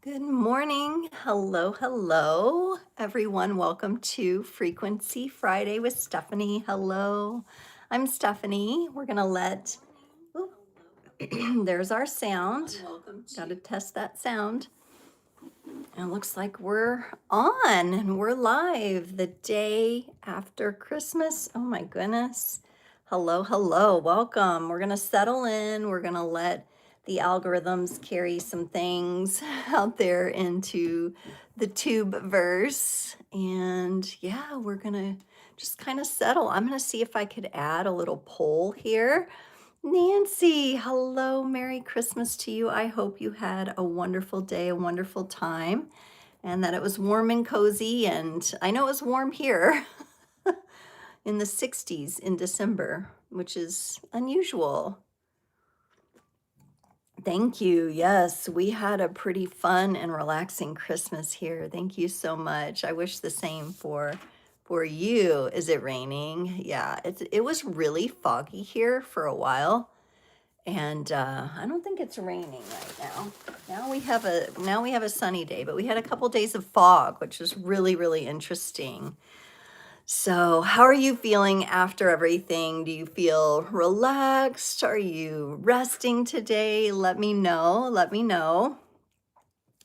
Good morning. Hello, hello, everyone. Welcome to Frequency Friday with Stephanie. Hello, I'm Stephanie. We're going to oop, there's our sound. Got to test that sound. And it looks like we're on and we're live the day after Christmas. Oh my goodness. Hello, hello. Welcome. We're going to settle in. We're going to let the algorithms carry some things out there into the tube verse. And yeah, we're going to just kind of settle. I'm going to see if I could add a little poll here. Nancy, hello, Merry Christmas to you. I hope you had a wonderful day, a wonderful time, and that it was warm and cozy. And I know it was warm here in the 60s in December, which is unusual. Thank you. Yes, we had a pretty fun and relaxing Christmas here. Thank you so much. I wish the same for you. Is it raining? Yeah, it was really foggy here for a while. And I don't think it's raining right now. Now we have a sunny day, but we had a couple days of fog, which is really, really interesting. So how are you feeling after everything? Do you feel relaxed? Are you resting today? Let me know. Let me know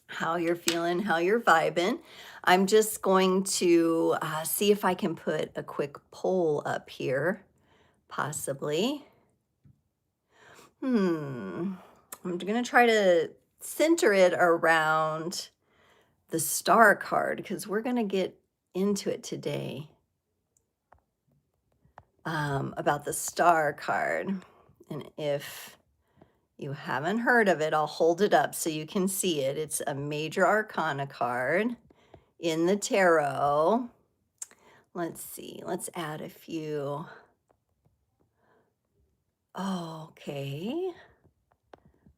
how you're feeling, how you're vibing. I'm just going to see if I can put a quick poll up here, possibly. I'm going to try to center it around the star card because we're going to get into it today about the star card. And if you haven't heard of it, I'll hold it up so you can see it. It's a major arcana card in the tarot. Let's see. Let's add a few. Okay.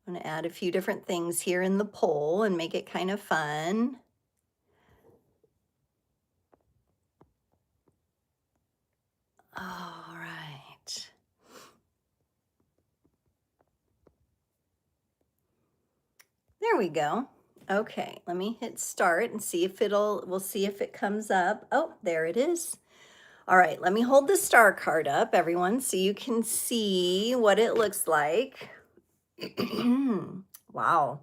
I'm going to add a few different things here in the poll and make it kind of fun. All right. There we go. Okay, let me hit start and see if we'll see if it comes up. Oh, there it is. All right, let me hold the star card up, everyone, so you can see what it looks like. Wow.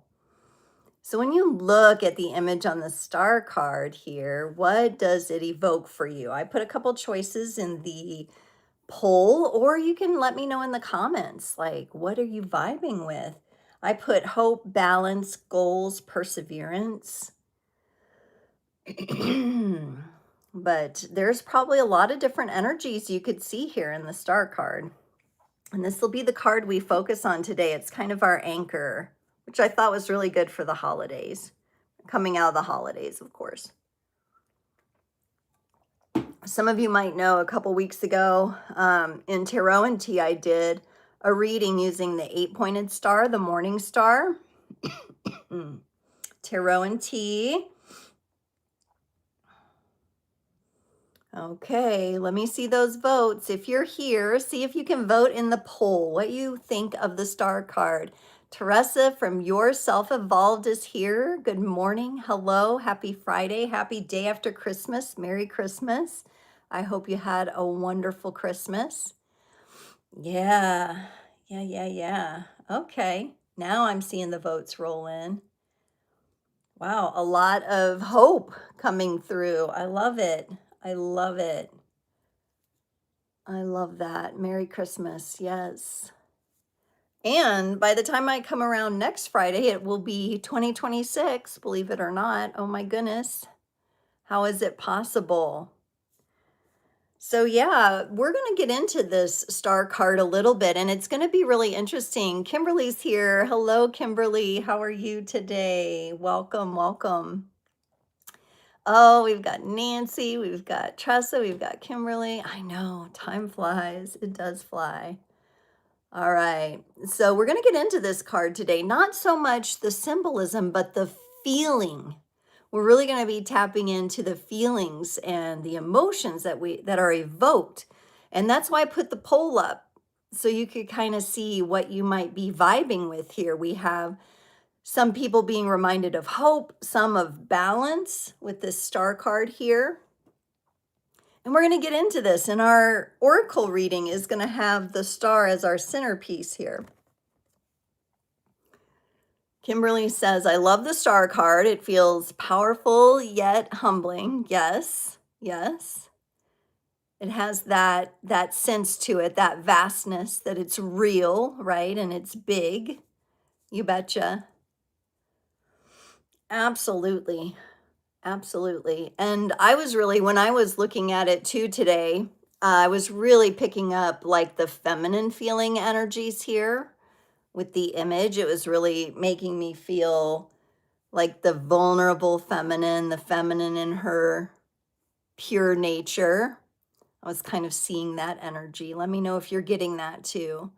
So when you look at the image on the star card here, what does it evoke for you? I put a couple choices in the poll, or you can let me know in the comments, like, what are you vibing with? I put hope, balance, goals, perseverance. But there's probably a lot of different energies you could see here in the star card. And this will be the card we focus on today. It's kind of our anchor, which I thought was really good for the holidays, coming out of the holidays, of course. Some of you might know a couple weeks ago in Tarot and Tea, I did a reading using the 8-pointed star, the morning star. Tarot and Tea. Okay, let me see those votes. If you're here, see if you can vote in the poll what you think of the star card. Teresa from Your Self Evolved is here. Good morning. Hello. Happy Friday. Happy day after Christmas. Merry Christmas. I hope you had a wonderful Christmas. Yeah. Okay. Now I'm seeing the votes roll in. Wow, a lot of hope coming through. I love it. I love it. I love that. Merry Christmas. Yes. And by the time I come around next Friday, it will be 2026, believe it or not. Oh my goodness. How is it possible? So yeah, we're going to get into this star card a little bit, and it's going to be really interesting. Kimberly's here. Hello, Kimberly. How are you today? Welcome, welcome. Oh, we've got Nancy, we've got Tressa, we've got Kimberly. I know, time flies. It does fly. All right, so we're going to get into this card today. Not so much the symbolism, but the feeling. We're really going to be tapping into the feelings and the emotions that are evoked. And that's why I put the poll up, so you could kind of see what you might be vibing with here. We have Some people being reminded of hope, some of balance with this star card here. And we're going to get into this, and our oracle reading is going to have the star as our centerpiece here. Kimberly says, I love the star card. It feels powerful yet humbling. Yes, yes. It has that sense to it, that vastness, that it's real, right? And it's big. You betcha. Absolutely. Absolutely. And I was really, when I was looking at it too today, I was really picking up like the feminine feeling energies here with the image. It was really making me feel like the vulnerable feminine, the feminine in her pure nature. I was kind of seeing that energy. Let me know if you're getting that too.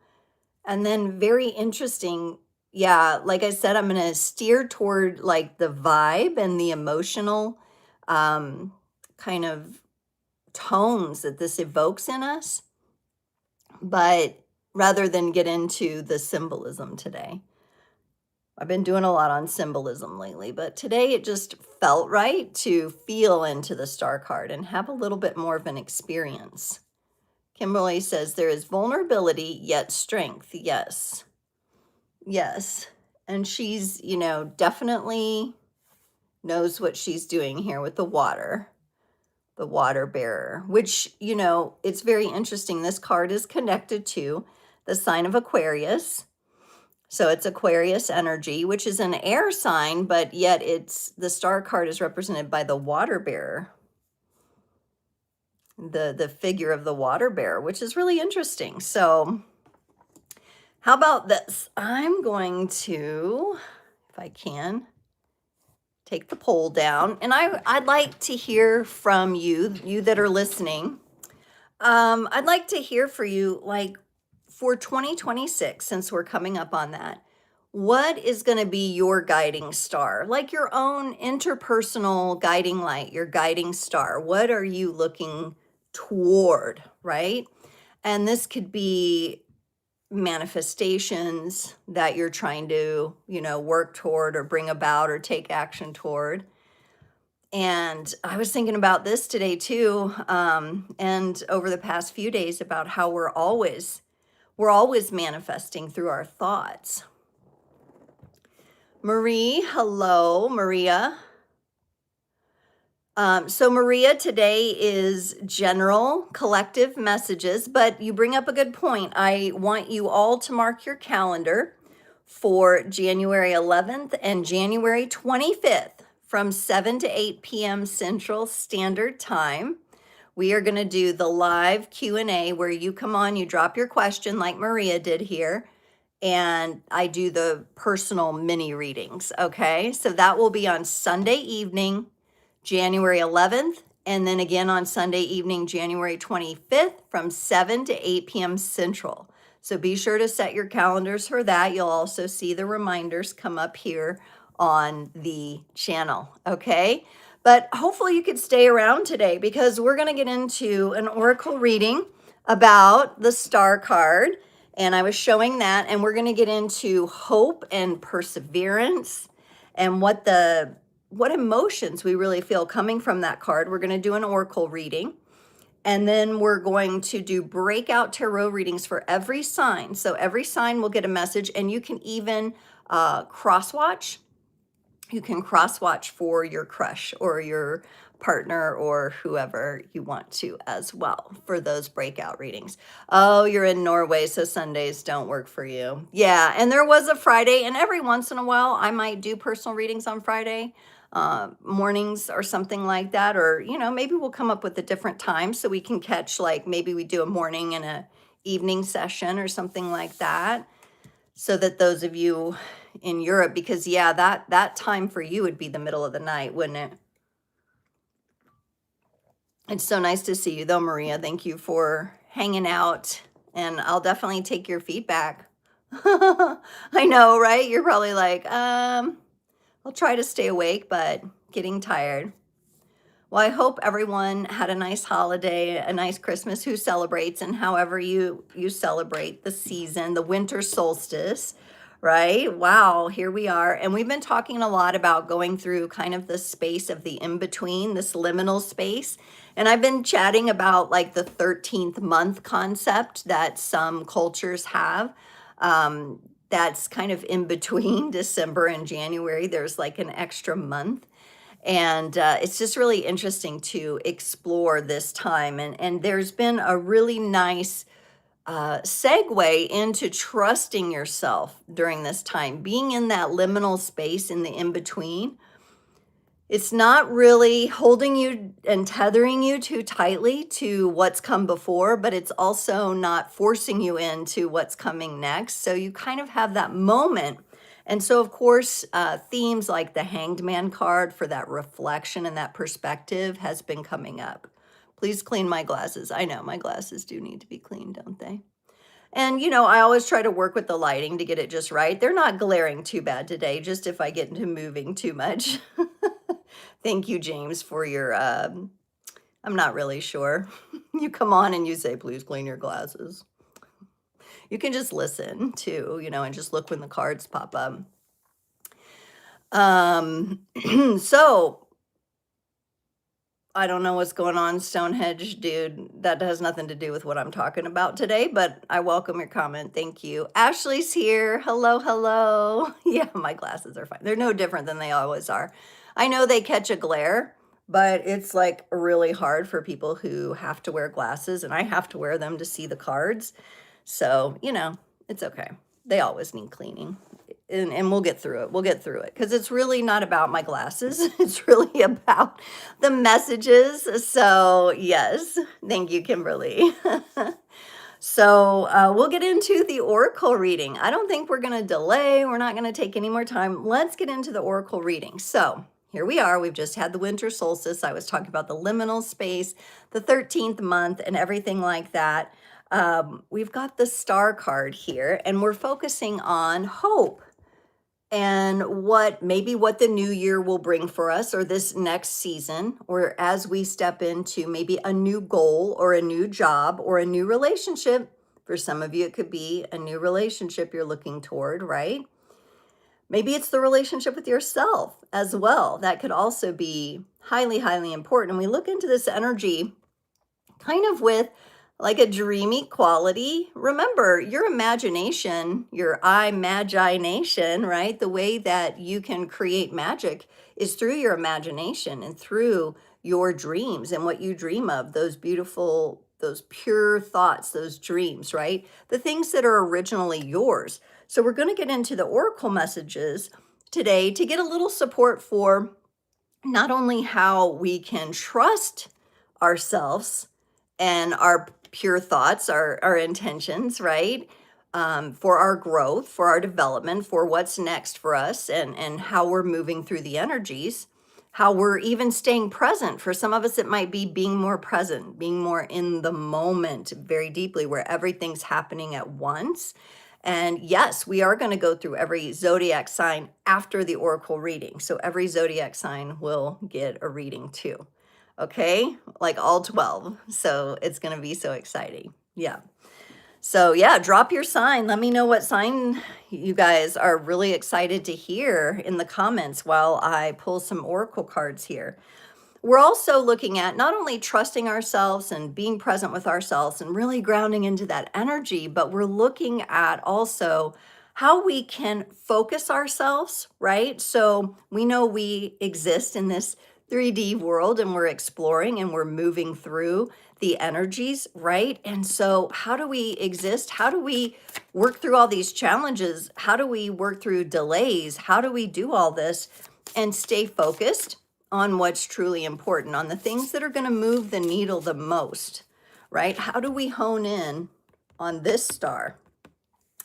And then very interesting. Yeah, like I said, I'm going to steer toward like the vibe and the emotional kind of tones that this evokes in us, but rather than get into the symbolism today. I've been doing a lot on symbolism lately, but today it just felt right to feel into the star card and have a little bit more of an experience. Kimberly says there is vulnerability, yet strength. Yes. Yes. And she's, definitely knows what she's doing here with the water bearer, which, it's very interesting. This card is connected to the sign of Aquarius. So it's Aquarius energy, which is an air sign, but yet the star card is represented by the water bearer, the figure of the water bearer, which is really interesting. So how about this? I'm going to, if I can, take the poll down, and I'd like to hear from you that are listening. I'd like to hear for you, like for 2026, since we're coming up on that, what is going to be your guiding star, like your own interpersonal guiding light, your guiding star? What are you looking toward, right? And this could be manifestations that you're trying to, work toward or bring about or take action toward. And I was thinking about this today too, and over the past few days about how we're always manifesting through our thoughts. Marie, hello, Maria. So Maria, today is general collective messages, but you bring up a good point. I want you all to mark your calendar for January 11th and January 25th from 7 to 8 p.m. Central Standard Time. We are going to do the live Q&A where you come on, you drop your question like Maria did here, and I do the personal mini readings, okay? So that will be on Sunday evening, January 11th, and then again on Sunday evening, January 25th from 7 to 8 p.m. Central. So be sure to set your calendars for that. You'll also see the reminders come up here on the channel, okay? But hopefully you could stay around today because we're going to get into an oracle reading about the star card. And I was showing that, and we're going to get into hope and perseverance and what emotions we really feel coming from that card. We're going to do an oracle reading, and then we're going to do breakout tarot readings for every sign. So every sign will get a message, and you can even cross-watch. You can cross-watch for your crush or your partner or whoever you want to as well for those breakout readings. Oh, you're in Norway, so Sundays don't work for you. Yeah, and there was a Friday, and every once in a while I might do personal readings on Friday mornings or something like that, or maybe we'll come up with a different time so we can catch, like maybe we do a morning and a evening session or something like that, so that those of you in Europe, because that time for you would be the middle of the night, wouldn't it? It's so nice to see you though, Maria. Thank you for hanging out, and I'll definitely take your feedback. I know, right? You're probably like, I'll try to stay awake, but getting tired. Well, I hope everyone had a nice holiday, a nice Christmas, who celebrates, and however you celebrate the season, the winter solstice, right? Wow, here we are. And we've been talking a lot about going through kind of the space of the in-between, this liminal space. And I've been chatting about like the 13th month concept that some cultures have. That's kind of in between December and January. There's like an extra month. And it's just really interesting to explore this time. And there's been a really nice segue into trusting yourself during this time, being in that liminal space in the in between. It's not really holding you and tethering you too tightly to what's come before, but it's also not forcing you into what's coming next. So you kind of have that moment. And so, of course, themes like the Hanged Man card for that reflection and that perspective has been coming up. Please clean my glasses. I know my glasses do need to be cleaned, don't they? And, you know, I always try to work with the lighting to get it just right. They're not glaring too bad today, just if I get into moving too much. Thank you, James, for your, I'm not really sure. You come on and you say, please clean your glasses. You can just listen too, you know, and just look when the cards pop up. So I don't know what's going on, Stonehenge, dude. That has nothing to do with what I'm talking about today, but I welcome your comment. Thank you. Ashley's here. Hello, hello. Yeah, my glasses are fine. They're no different than they always are. I know they catch a glare, but it's like really hard for people who have to wear glasses, and I have to wear them to see the cards. So, you know, it's okay. They always need cleaning. And we'll get through it. We'll get through it because it's really not about my glasses. It's really about the messages. So, yes, thank you, Kimberly. So, we'll get into the oracle reading. I don't think we're going to delay. We're not going to take any more time. Let's get into the oracle reading. So, here we are. We've just had the winter solstice. I was talking about the liminal space, the 13th month, and everything like that. We've got the star card here, and we're focusing on hope and what the new year will bring for us, or this next season, or as we step into maybe a new goal or a new job or a new relationship. For some of you, it could be a new relationship you're looking toward, right? Maybe it's the relationship with yourself as well. That could also be highly, highly important. And we look into this energy kind of with like a dreamy quality. Remember, your imagination, your imagination, right? The way that you can create magic is through your imagination and through your dreams and what you dream of, those beautiful, those pure thoughts, those dreams, right? The things that are originally yours. So we're going to get into the oracle messages today to get a little support for not only how we can trust ourselves and our pure thoughts, our intentions, right? For our growth, for our development, for what's next for us, and how we're moving through the energies, how we're even staying present. For some of us, it might be being more present, being more in the moment very deeply, where everything's happening at once. And yes, we are going to go through every zodiac sign after the oracle reading. So every zodiac sign will get a reading too. Okay, like all 12. So it's going to be so exciting. Yeah. So yeah, drop your sign. Let me know what sign you guys are really excited to hear in the comments while I pull some oracle cards here. We're also looking at not only trusting ourselves and being present with ourselves and really grounding into that energy, but we're looking at also how we can focus ourselves, right? So we know we exist in this 3D world and we're exploring and we're moving through the energies, right? And so how do we exist? How do we work through all these challenges? How do we work through delays? How do we do all this and stay focused on what's truly important, on the things that are going to move the needle the most, right? How do we hone in on this star?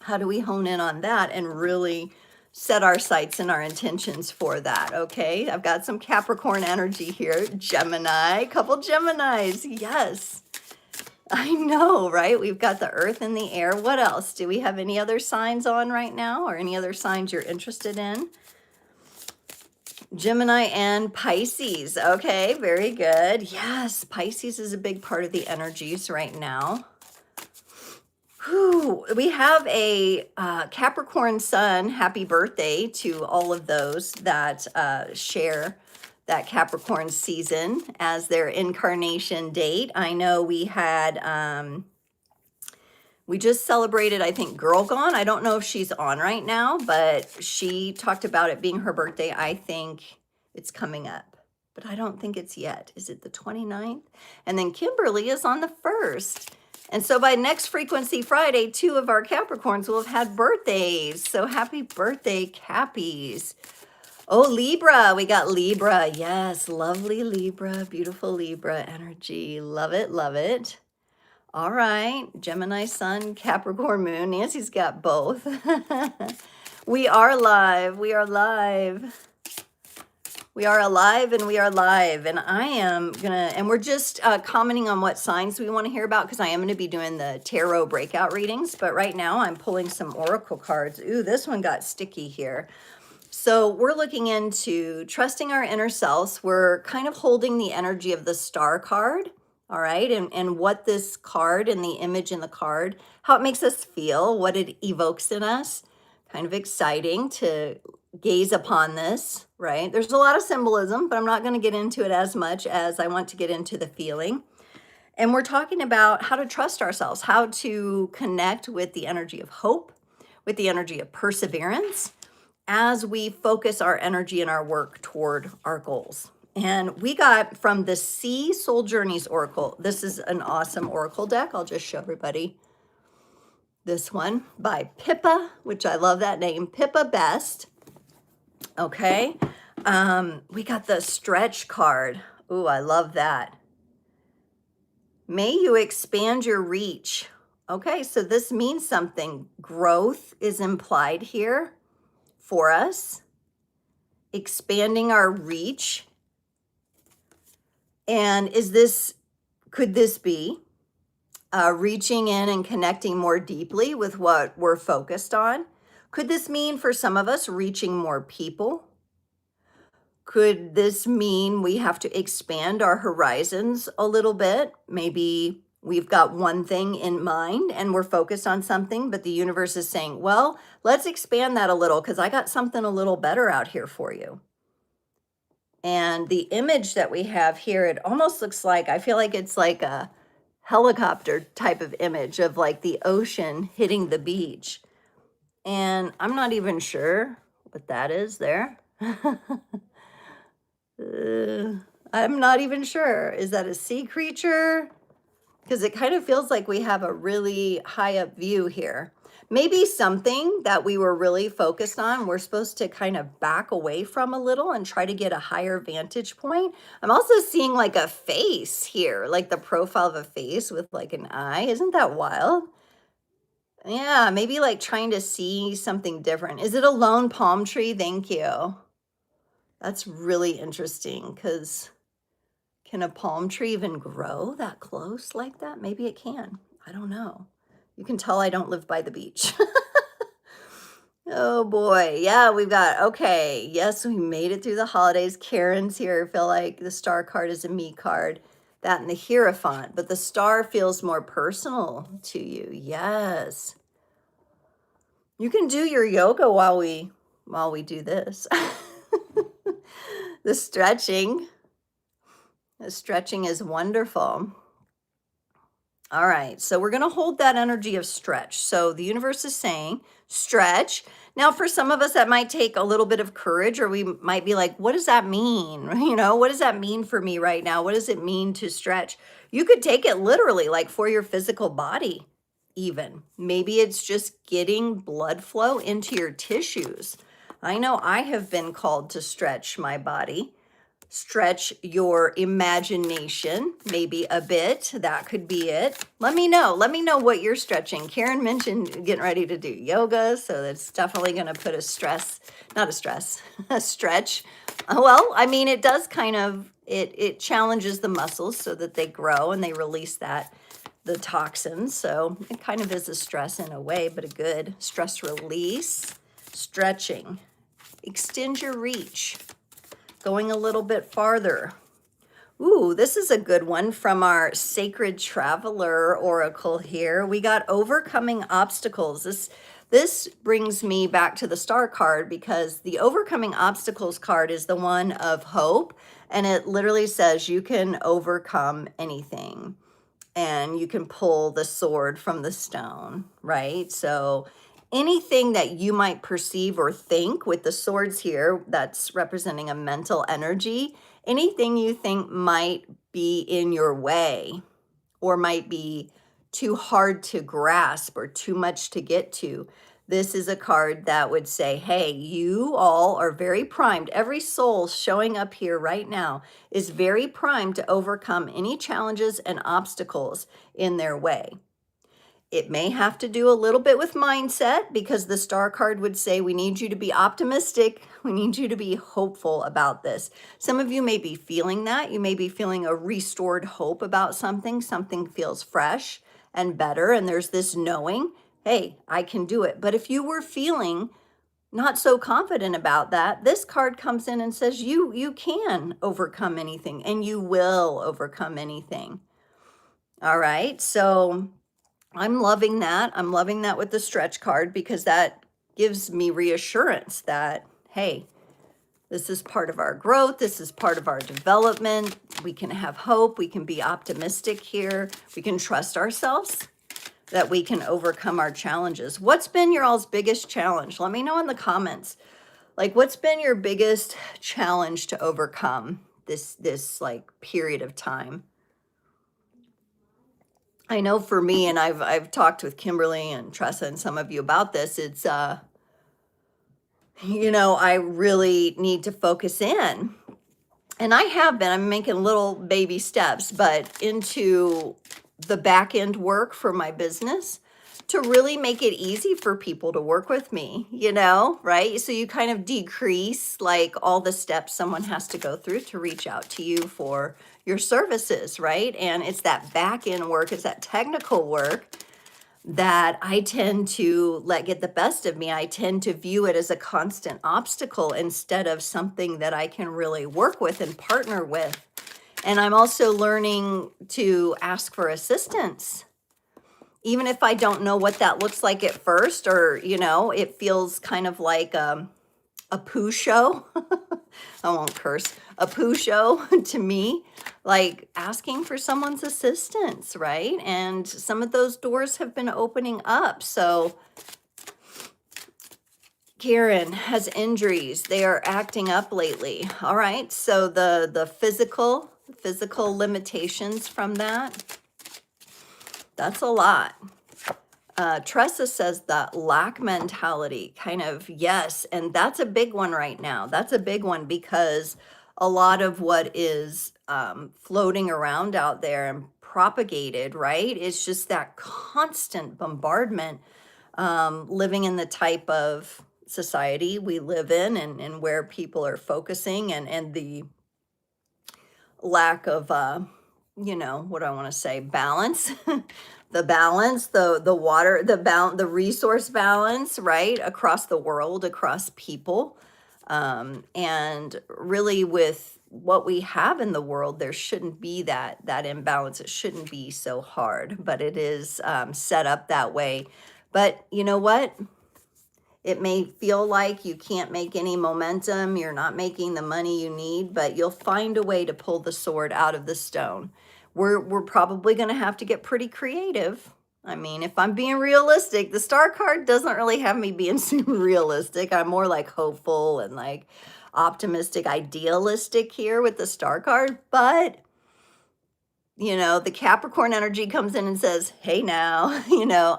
How do we hone in on that and really set our sights and our intentions for that? Okay, I've got some Capricorn energy here. Gemini, couple Geminis. Yes, I know, right? We've got the earth and the air. What else? Do we have any other signs on right now, or any other signs you're interested in? Gemini and Pisces. Okay, very good. Yes, Pisces is a big part of the energies right now. Whew, we have a Capricorn Sun. Happy birthday to all of those that share that Capricorn season as their incarnation date. I know we had, we just celebrated, I think, Girl Gone. I don't know if she's on right now, but she talked about it being her birthday. I think it's coming up, but I don't think it's yet. Is it the 29th? And then Kimberly is on the 1st. And so by next Frequency Friday, 2 of our Capricorns will have had birthdays. So happy birthday, Cappies. Oh, Libra. We got Libra. Yes, lovely Libra. Beautiful Libra energy. Love it, love it. All right. Gemini Sun, Capricorn Moon. Nancy's got both. We are live. We are live. We are alive and we are live, and I am gonna, and we're just commenting on what signs we want to hear about, because I am going to be doing the tarot breakout readings, but right now I'm pulling some oracle cards. Ooh, this one got sticky here. So we're looking into trusting our inner selves. We're kind of holding the energy of the star card, all right, and what this card and the image in the card, how it makes us feel, what it evokes in us. Kind of exciting to gaze upon this, right? There's a lot of symbolism, but I'm not going to get into it as much as I want to get into the feeling. And we're talking about how to trust ourselves, how to connect with the energy of hope, with the energy of perseverance, as we focus our energy and our work toward our goals. And we got from the Sea Soul Journeys Oracle. This is an awesome oracle deck. I'll just show everybody this one by Pippa, which I love that name, Pippa Best. Okay. We got the stretch card. Ooh, I love that. May you expand your reach. Okay, so this means something. Growth is implied here for us. Expanding our reach. And could this be reaching in and connecting more deeply with what we're focused on? Could this mean for some of us reaching more people? Could this mean we have to expand our horizons a little bit? Maybe we've got one thing in mind and we're focused on something, but the universe is saying, well, let's expand that a little because I got something a little better out here for you. And the image that we have here, it almost looks like, I feel like it's like a helicopter type of image of like the ocean hitting the beach. And I'm not even sure what that is there. I'm not even sure. Is that a sea creature? Because it kind of feels like we have a really high up view here. Maybe something that we were really focused on, we're supposed to kind of back away from a little and try to get a higher vantage point. I'm also seeing like a face here, like the profile of a face with like an eye. Isn't that wild? Yeah, maybe like trying to see something different. Is it a lone palm tree? Thank you. That's really interesting, because can a palm tree even grow that close like that? Maybe it can. I don't know. You can tell I don't live by the beach. Oh boy. Yeah, we've got, okay. Yes, we made it through the holidays. Karen's here. I feel like the star card is a me card. That and the Hierophant, but the star feels more personal to you. Yes. You can do your yoga while we do this. The stretching is wonderful. All right, so we're going to hold that energy of stretch. So the universe is saying stretch. Now, for some of us, that might take a little bit of courage, or we might be like, what does that mean? You know, what does that mean for me right now? What does it mean to stretch? You could take it literally, like for your physical body, even. Maybe it's just getting blood flow into your tissues. I know I have been called to stretch my body. Stretch your imagination, maybe a bit. That could be it. Let me know. Let me know what you're stretching. Karen mentioned getting ready to do yoga, so that's definitely going to put a stretch. Well, I mean, it does kind of, it challenges the muscles so that they grow and they release the toxins. So it kind of is a stress in a way, but a good stress release. Stretching. Extend your reach. Going a little bit farther. Ooh, this is a good one from our Sacred Traveler Oracle here. We got overcoming obstacles. This brings me back to the star card because the overcoming obstacles card is the one of hope, and it literally says you can overcome anything and you can pull the sword from the stone, right? So anything that you might perceive or think with the swords here, that's representing a mental energy, anything you think might be in your way or might be too hard to grasp or too much to get to. This is a card that would say, hey, you all are very primed. Every soul showing up here right now is very primed to overcome any challenges and obstacles in their way. It may have to do a little bit with mindset because the star card would say, we need you to be optimistic. We need you to be hopeful about this. Some of you may be feeling that. You may be feeling a restored hope about something. Something feels fresh and better. And there's this knowing, hey, I can do it. But if you were feeling not so confident about that, this card comes in and says, you can overcome anything and you will overcome anything. All right. So I'm loving that. I'm loving that with the stretch card because that gives me reassurance that, hey, this is part of our growth. This is part of our development. We can have hope. We can be optimistic here. We can trust ourselves that we can overcome our challenges. What's been your all's biggest challenge? Let me know in the comments. Like, what's been your biggest challenge to overcome this like period of time? I know for me, and I've talked with Kimberly and Tressa and some of you about this, it's I really need to focus in. And I have been, I'm making little baby steps, but into the back end work for my business to really make it easy for people to work with me, right? So you kind of decrease like all the steps someone has to go through to reach out to you for your services, right? And it's that back end work, it's that technical work that I tend to let get the best of me. I tend to view it as a constant obstacle instead of something that I can really work with and partner with. And I'm also learning to ask for assistance. Even if I don't know what that looks like at first, or, it feels kind of like a poo show. I won't curse. A poo show to me, like asking for someone's assistance, right? And some of those doors have been opening up. So Karen has injuries. They are acting up lately. All right. So the physical limitations from that's a lot. Tressa says that lack mentality, kind of, yes. And that's a big one right now. That's a big one because a lot of what is floating around out there and propagated, right? It's just that constant bombardment, living in the type of society we live in and where people are focusing and the lack of, what do I want to say? Balance. The balance, the water, the resource balance, right? Across the world, across people. And really with what we have in the world, there shouldn't be that imbalance. It shouldn't be so hard, but it is set up that way. But you know what? It may feel like you can't make any momentum. You're not making the money you need, but you'll find a way to pull the sword out of the stone. We're probably going to have to get pretty creative. I mean, if I'm being realistic, the star card doesn't really have me being super realistic. I'm more like hopeful and like optimistic, idealistic here with the star card. But, the Capricorn energy comes in and says, hey, now,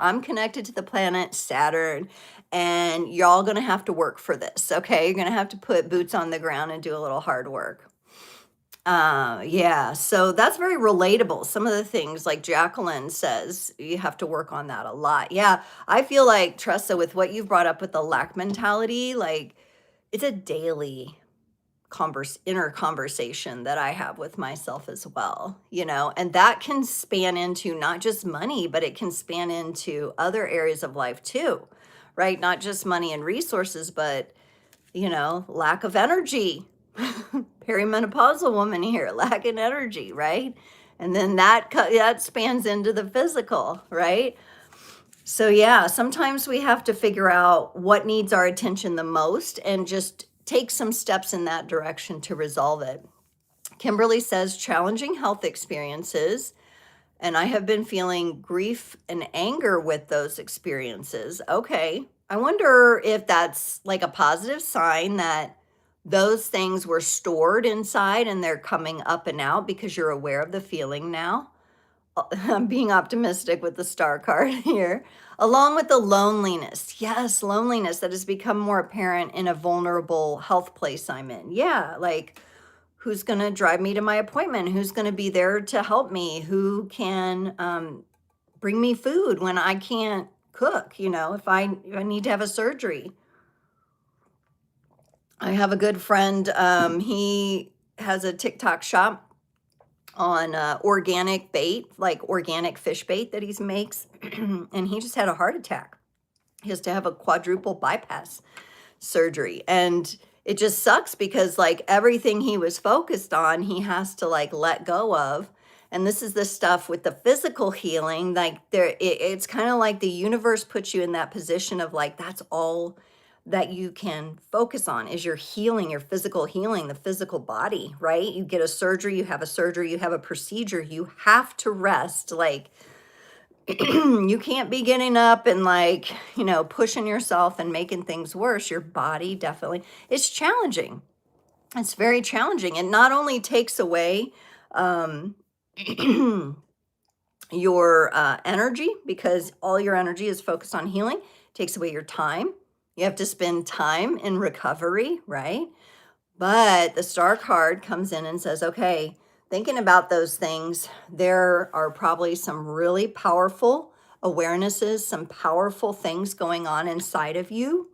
I'm connected to the planet Saturn and y'all going to have to work for this. Okay. You're going to have to put boots on the ground and do a little hard work. Yeah, so that's very relatable. Some of the things like Jacqueline says, you have to work on that a lot. Yeah, I feel like Tressa, with what you've brought up with the lack mentality, like it's a daily inner conversation that I have with myself as well, and that can span into not just money, but it can span into other areas of life too, right? Not just money and resources, but, lack of energy. Perimenopausal woman here, lacking energy, right? And then that spans into the physical, right? So yeah, sometimes we have to figure out what needs our attention the most and just take some steps in that direction to resolve it. Kimberly says challenging health experiences, and I have been feeling grief and anger with those experiences. Okay. I wonder if that's like a positive sign that those things were stored inside and they're coming up and out because you're aware of the feeling now. I'm being optimistic with the star card here, along with the loneliness. Yes, loneliness that has become more apparent in a vulnerable health place I'm in. Yeah, like who's going to drive me to my appointment? Who's going to be there to help me? Who can bring me food when I can't cook? You know, if I need to have a surgery. I have a good friend. He has a TikTok shop on organic bait, like organic fish bait that he makes. And he just had a heart attack. He has to have a quadruple bypass surgery. And it just sucks because like everything he was focused on, he has to like let go of. And this is the stuff with the physical healing. Like it's kind of like the universe puts you in that position of like, that's all that you can focus on is your healing, your physical healing, the physical body, right? You get a surgery, you have a surgery, you have a procedure, you have to rest. Like you can't be getting up and like, you know, pushing yourself and making things worse. Your body definitely, it's challenging. It's very challenging. It not only takes away your energy because all your energy is focused on healing, takes away your time. You have to spend time in recovery, right? But the star card comes in and says, okay, thinking about those things, there are probably some really powerful awarenesses, some powerful things going on inside of you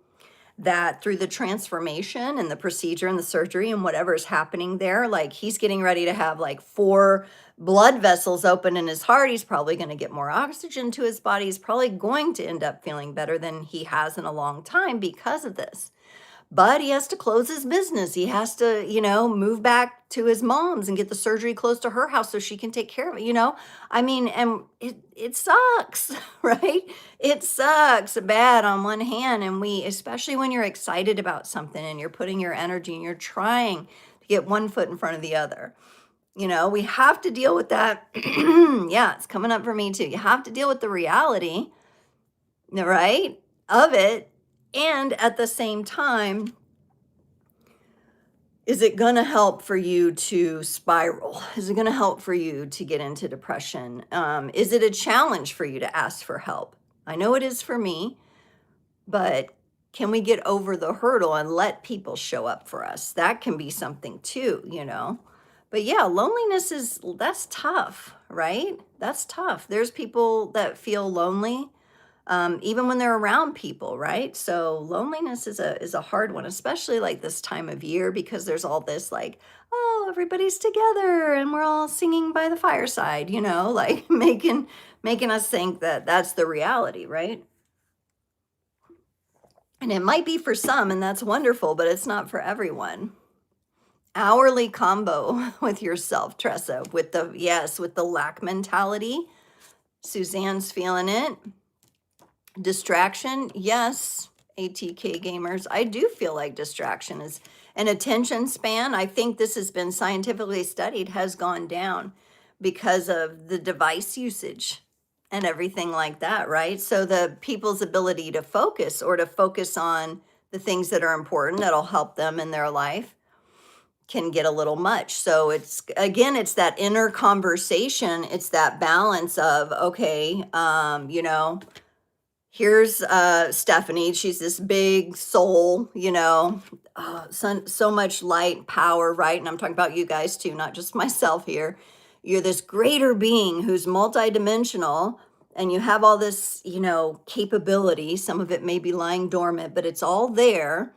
that through the transformation and the procedure and the surgery and whatever is happening there, like he's getting ready to have like 4 blood vessels open in his heart. He's probably going to get more oxygen to his body. He's probably going to end up feeling better than he has in a long time because of this. But he has to close his business. He has to, you know, move back to his mom's and get the surgery close to her house so she can take care of it, you know? I mean, and it sucks, right? It sucks bad on one hand. And especially when you're excited about something and you're putting your energy and you're trying to get one foot in front of the other. You know, we have to deal with that. Yeah, it's coming up for me too. You have to deal with the reality, right, of it. And at the same time, is it going to help for you to spiral? Is it going to help for you to get into depression? Is it a challenge for you to ask for help? I know it is for me, but can we get over the hurdle and let people show up for us? That can be something too, you know? But yeah, loneliness that's tough, right? That's tough. There's people that feel lonely even when they're around people, right? So loneliness is a hard one, especially like this time of year because there's all this like, oh, everybody's together and we're all singing by the fireside, you know, like making us think that that's the reality, right? And it might be for some, and that's wonderful, but it's not for everyone. Hourly combo with yourself, Tressa, with the lack mentality. Suzanne's feeling it. Distraction, yes, ATK gamers. I do feel like distraction is an attention span. I think this has been scientifically studied, has gone down because of the device usage and everything like that, right? So the people's ability to focus or to focus on the things that are important that'll help them in their life can get a little much. So it's that inner conversation. It's that balance of, okay, you know, here's Stephanie. She's this big soul, you know, so much light, power, right? And I'm talking about you guys too, not just myself here. You're this greater being who's multidimensional and you have all this, you know, capability. Some of it may be lying dormant, but it's all there.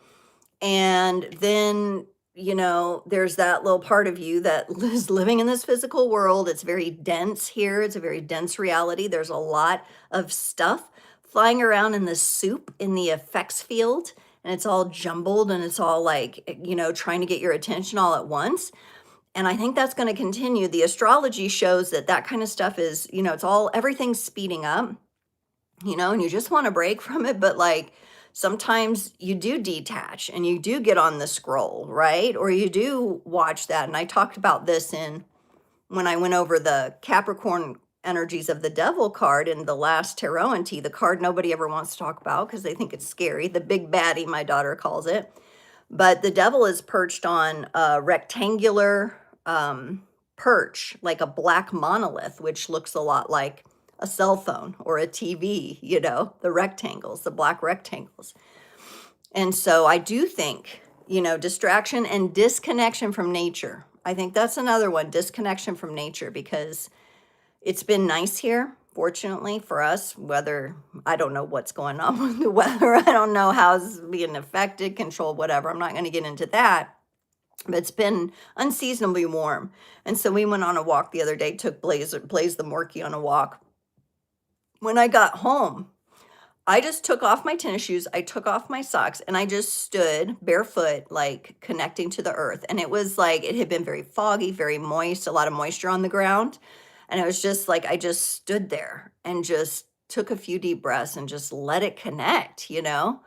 And then, you know, there's that little part of you that is living in this physical world. It's very dense here. It's a very dense reality. There's a lot of stuff flying around in the soup in the effects field and it's all jumbled and it's all like, you know, trying to get your attention all at once. And I think that's going to continue. The astrology shows that that kind of stuff is, you know, it's all, everything's speeding up, you know, and you just want to break from it. But like sometimes you do detach and you do get on the scroll, right? Or you do watch that. And I talked about this in when I went over the Capricorn energies of the devil card in the last tarot the card nobody ever wants to talk about because they think it's scary, the big baddie, my daughter calls it. But the devil is perched on a rectangular perch, like a black monolith, which looks a lot like a cell phone or a TV, you know, the rectangles, the black rectangles. And so I do think, you know, distraction and disconnection from nature. I think that's another one, disconnection from nature, because it's been nice here, fortunately for us, whether, I don't know what's going on with the weather. I don't know how it's being affected, controlled, whatever. I'm not going to get into that. But it's been unseasonably warm. And so we went on a walk the other day, took Blaze the Morkie on a walk. When I got home, I just took off my tennis shoes, I took off my socks, and I just stood barefoot, like connecting to the earth. And it was like, it had been very foggy, very moist, a lot of moisture on the ground. And it was just like, I just stood there and just took a few deep breaths and just let it connect, you know,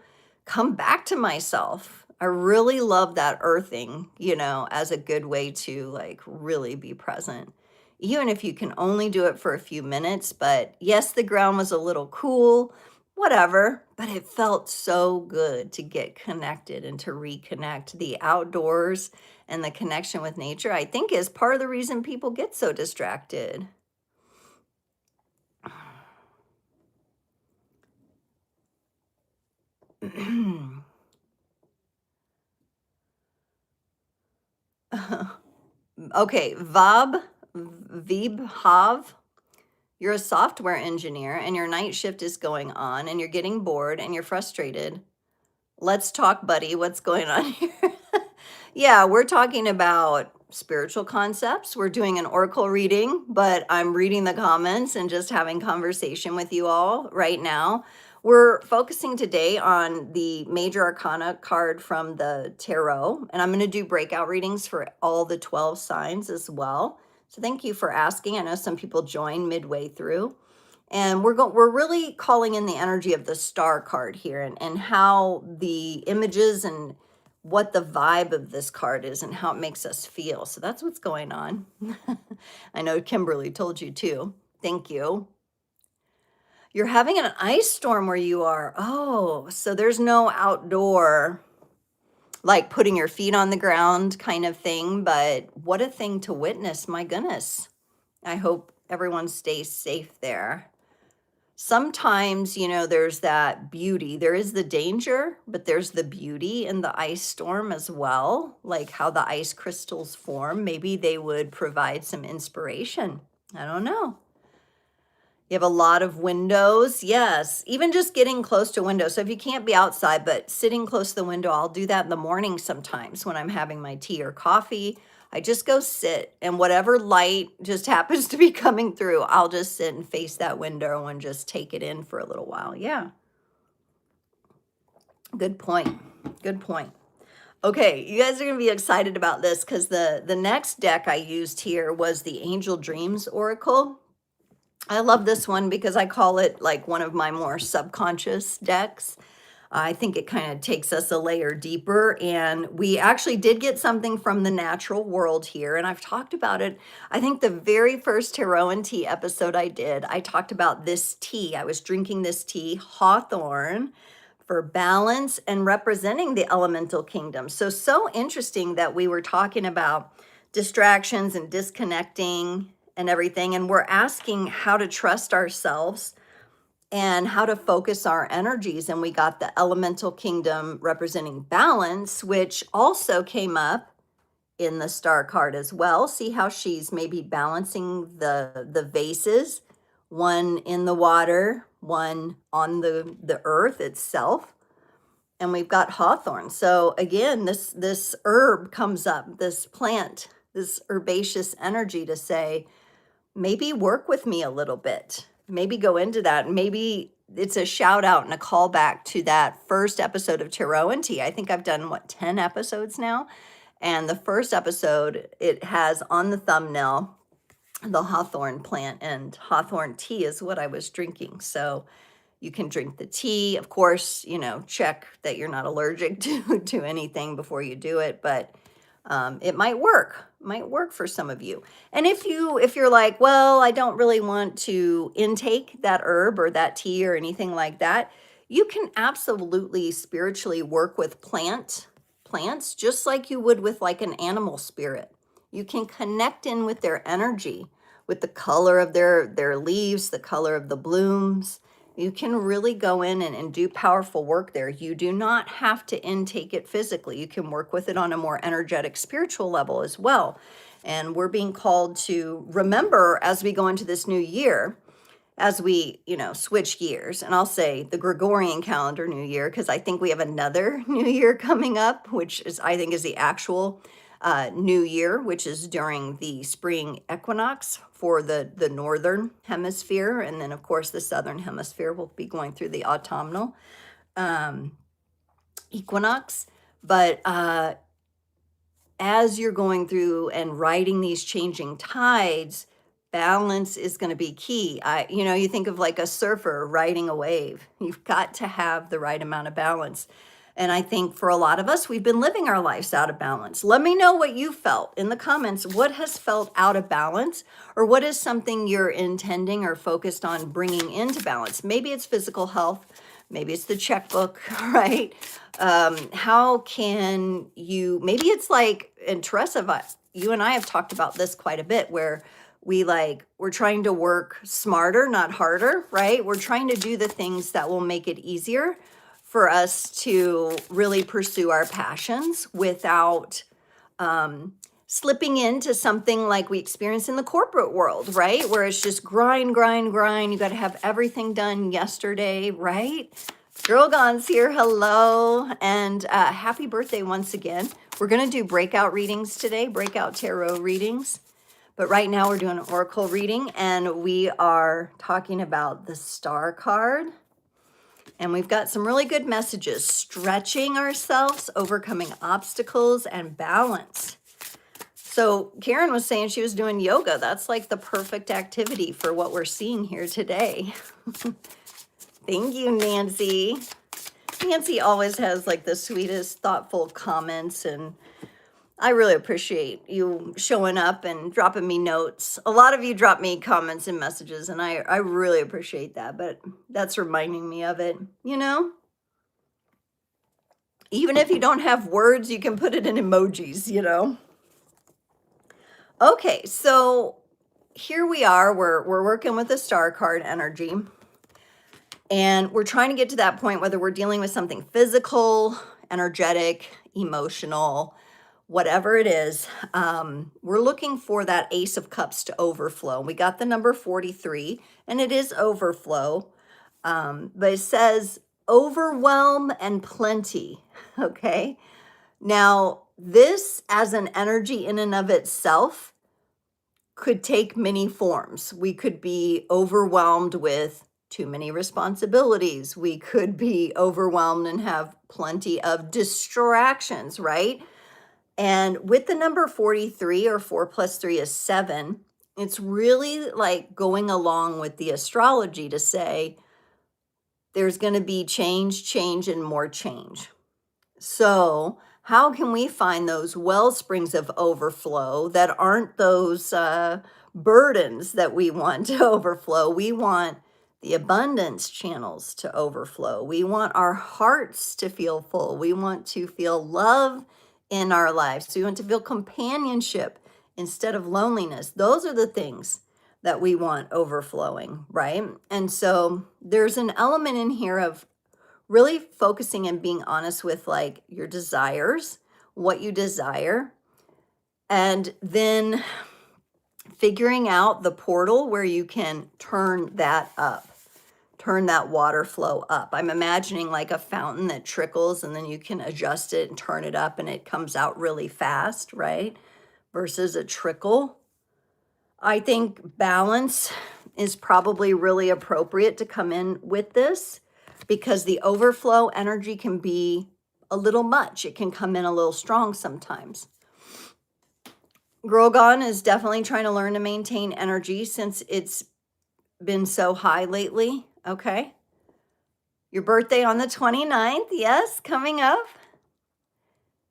come back to myself. I really love that earthing, you know, as a good way to like really be present, even if you can only do it for a few minutes. But yes, the ground was a little cool, whatever, but it felt so good to get connected and to reconnect. The outdoors and the connection with nature, I think, is part of the reason people get so distracted. Okay, Vibhav, you're a software engineer and your night shift is going on and you're getting bored and you're frustrated. Let's talk, buddy. What's going on here? Yeah, we're talking about spiritual concepts. We're doing an oracle reading, but I'm reading the comments and just having conversation with you all right now. We're focusing today on the major arcana card from the tarot, and I'm going to do breakout readings for all the 12 signs as well. So thank you for asking. I know some people join midway through. And we're really calling in the energy of the star card here and how the images and what the vibe of this card is and how it makes us feel. So that's what's going on. I know Kimberly told you too. Thank you. You're having an ice storm where you are. Oh, so there's no outdoor, like putting your feet on the ground kind of thing, but what a thing to witness. My goodness. I hope everyone stays safe there. Sometimes, you know, there's that beauty. There is the danger, but there's the beauty in the ice storm as well, like how the ice crystals form. Maybe they would provide some inspiration. I don't know. You have a lot of windows. Yes, even just getting close to a window. So if you can't be outside, but sitting close to the window, I'll do that in the morning sometimes when I'm having my tea or coffee. I just go sit, and whatever light just happens to be coming through, I'll just sit and face that window and just take it in for a little while. Yeah. Good point. Good point. Okay, you guys are going to be excited about this because the next deck I used here was the Angel Dreams Oracle. I love this one because I call it like one of my more subconscious decks. I think it kind of takes us a layer deeper, and we actually did get something from the natural world here, and I've talked about it. I think the very first tarot and tea episode I did, I talked about this tea. I was drinking this tea, Hawthorn, for balance and representing the elemental kingdom. So interesting that we were talking about distractions and disconnecting and everything, and we're asking how to trust ourselves and how to focus our energies. And we got the elemental kingdom representing balance, which also came up in the star card as well. See how she's maybe balancing the vases, one in the water, one on the earth itself. And we've got hawthorn. So again, this herb comes up, this plant, this herbaceous energy to say, maybe work with me a little bit. Maybe go into that. Maybe it's a shout out and a callback to that first episode of Tarot and Tea. I think I've done, what, 10 episodes now? And the first episode, it has on the thumbnail the hawthorn plant, and hawthorn tea is what I was drinking. So you can drink the tea. Of course, you know, check that you're not allergic to anything before you do it, but it might work for some of you. And if you're like, well, I don't really want to intake that herb or that tea or anything like that, you can absolutely spiritually work with plants just like you would with like an animal spirit. You can connect in with their energy, with the color of their leaves, the color of the blooms. You can really go in and do powerful work there. You do not have to intake it physically. You can work with it on a more energetic, spiritual level as well. And we're being called to remember as we go into this new year, as we, you know, switch gears. And I'll say the Gregorian calendar new year, because I think we have another new year coming up, which is, I think, is the actual new year, which is during the spring equinox for the northern hemisphere. And then, of course, the southern hemisphere will be going through the autumnal equinox. But as you're going through and riding these changing tides, balance is going to be key. You know, you think of like a surfer riding a wave. You've got to have the right amount of balance. And I think for a lot of us, we've been living our lives out of balance. Let me know what you felt in the comments. What has felt out of balance, or what is something you're intending or focused on bringing into balance? Maybe it's physical health. Maybe it's the checkbook, right? How can you, maybe it's like, and Teresa, you and I have talked about this quite a bit, where we're trying to work smarter, not harder, right? We're trying to do the things that will make it easier for us to really pursue our passions without slipping into something like we experience in the corporate world, right? Where it's just grind, grind, grind. You got to have everything done yesterday, right? Girl Gone's here. Hello. And happy birthday once again. We're going to do breakout readings today, breakout tarot readings. But right now we're doing an oracle reading, and we are talking about the star card. And we've got some really good messages: stretching ourselves, overcoming obstacles, and balance. So Karen was saying she was doing yoga. That's like the perfect activity for what we're seeing here today. Thank you, Nancy. Nancy always has like the sweetest, thoughtful comments, and I really appreciate you showing up and dropping me notes. A lot of you drop me comments and messages, and I really appreciate that, but that's reminding me of it, you know? Even if you don't have words, you can put it in emojis, you know? Okay, so here we are. We're working with the star card energy, and we're trying to get to that point, whether we're dealing with something physical, energetic, emotional, whatever it is. We're looking for that Ace of Cups to overflow. We got the number 43, and it is overflow, but it says overwhelm and plenty. Okay, now this as an energy in and of itself could take many forms. We could be overwhelmed with too many responsibilities. We could be overwhelmed and have plenty of distractions, right? And with the number 43, or 4 plus 3 is 7, it's really like going along with the astrology to say there's going to be change, and more change. So how can we find those well springs of overflow that aren't those burdens that we want to overflow? We want the abundance channels to overflow. We want our hearts to feel full. We want to feel love in our lives. So we want to feel companionship instead of loneliness. Those are the things that we want overflowing, right? And so there's an element in here of really focusing and being honest with like your desires, what you desire, and then figuring out the portal where you can turn that up, turn that water flow up. I'm imagining like a fountain that trickles, and then you can adjust it and turn it up and it comes out really fast, right? Versus a trickle. I think balance is probably really appropriate to come in with this, because the overflow energy can be a little much. It can come in a little strong sometimes. Grogan is definitely trying to learn to maintain energy since it's been so high lately. Okay. Your birthday on the 29th. Yes, coming up.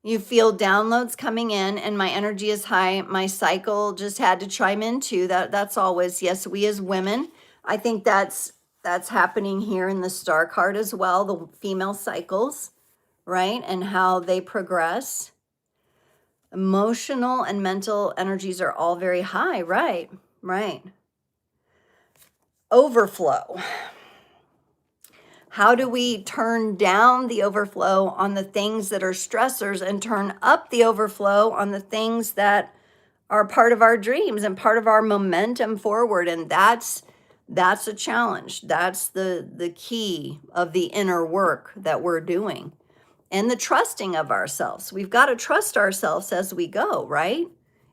You feel downloads coming in and my energy is high. My cycle just had to chime in too. That's always, yes, we as women. I think that's happening here in the star card as well, the female cycles, right? And how they progress. Emotional and mental energies are all very high, right? Right. Overflow. How do we turn down the overflow on the things that are stressors and turn up the overflow on the things that are part of our dreams and part of our momentum forward? And that's a challenge. That's the key of the inner work that we're doing. And the trusting of ourselves. We've got to trust ourselves as we go, right?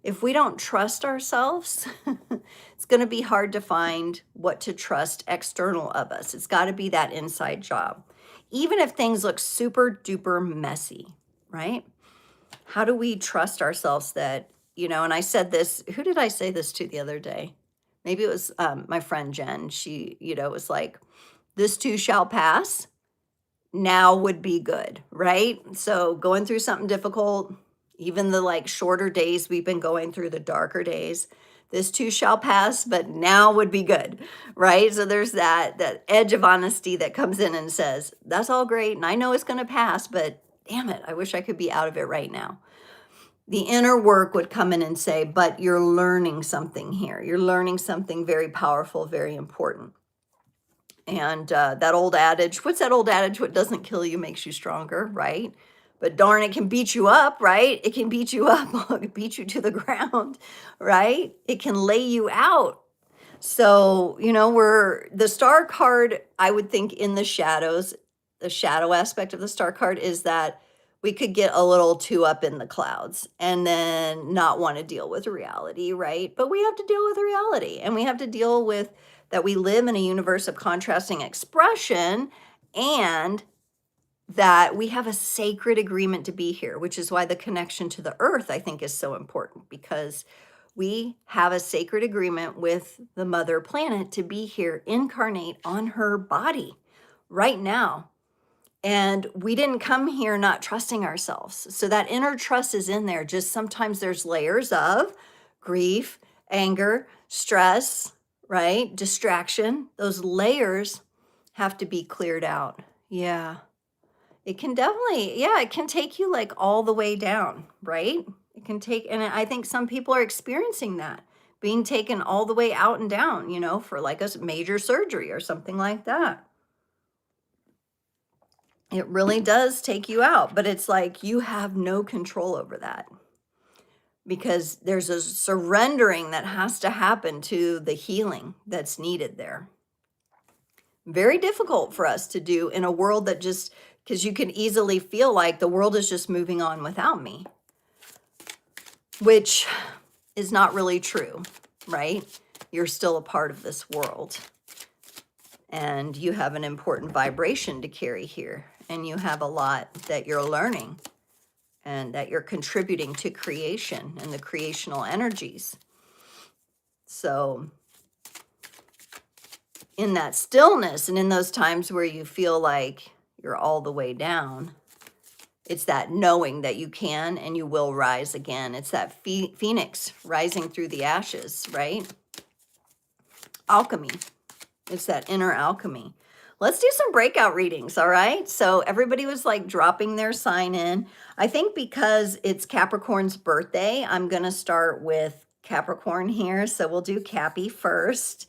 If we don't trust ourselves, it's going to be hard to find what to trust external of us. It's got to be that inside job. Even if things look super duper messy, right? How do we trust ourselves that, and I said this, who did I say this to the other day? Maybe it was my friend Jen. She, was like, this too shall pass. Now would be good, right? So going through something difficult, even the shorter days we've been going through, the darker days, this too shall pass, but now would be good, right? So there's that edge of honesty that comes in and says, that's all great. And I know it's going to pass, but damn it, I wish I could be out of it right now. The inner work would come in and say, but you're learning something here. You're learning something very powerful, very important. And that old adage, what's that old adage? What doesn't kill you makes you stronger, right? But darn, it can beat you up, right? It can beat you up, it can beat you to the ground, right? It can lay you out. So, we're the star card, I would think in the shadows, the shadow aspect of the star card is that we could get a little too up in the clouds and then not want to deal with reality, right? But we have to deal with reality, and we have to deal with that we live in a universe of contrasting expression, and that we have a sacred agreement to be here, which is why the connection to the earth, I think, is so important, because we have a sacred agreement with the mother planet to be here, incarnate on her body right now. And we didn't come here not trusting ourselves. So that inner trust is in there. Just sometimes there's layers of grief, anger, stress, right? Distraction. Those layers have to be cleared out. Yeah. It can definitely, it can take you all the way down, right? It can take, and I think some people are experiencing that, being taken all the way out and down, for a major surgery or something like that. It really does take you out, but it's you have no control over that, because there's a surrendering that has to happen to the healing that's needed there. Very difficult for us to do in a world that just, because you can easily feel like the world is just moving on without me, which is not really true, right? You're still a part of this world, and you have an important vibration to carry here, and you have a lot that you're learning and that you're contributing to creation and the creational energies. So in that stillness and in those times where you feel like you're all the way down, it's that knowing that you can and you will rise again. It's that phoenix rising through the ashes, right? Alchemy. It's that inner alchemy. Let's do some breakout readings, all right? So everybody was dropping their sign in. I think because it's Capricorn's birthday, I'm going to start with Capricorn here. So we'll do Cappy first,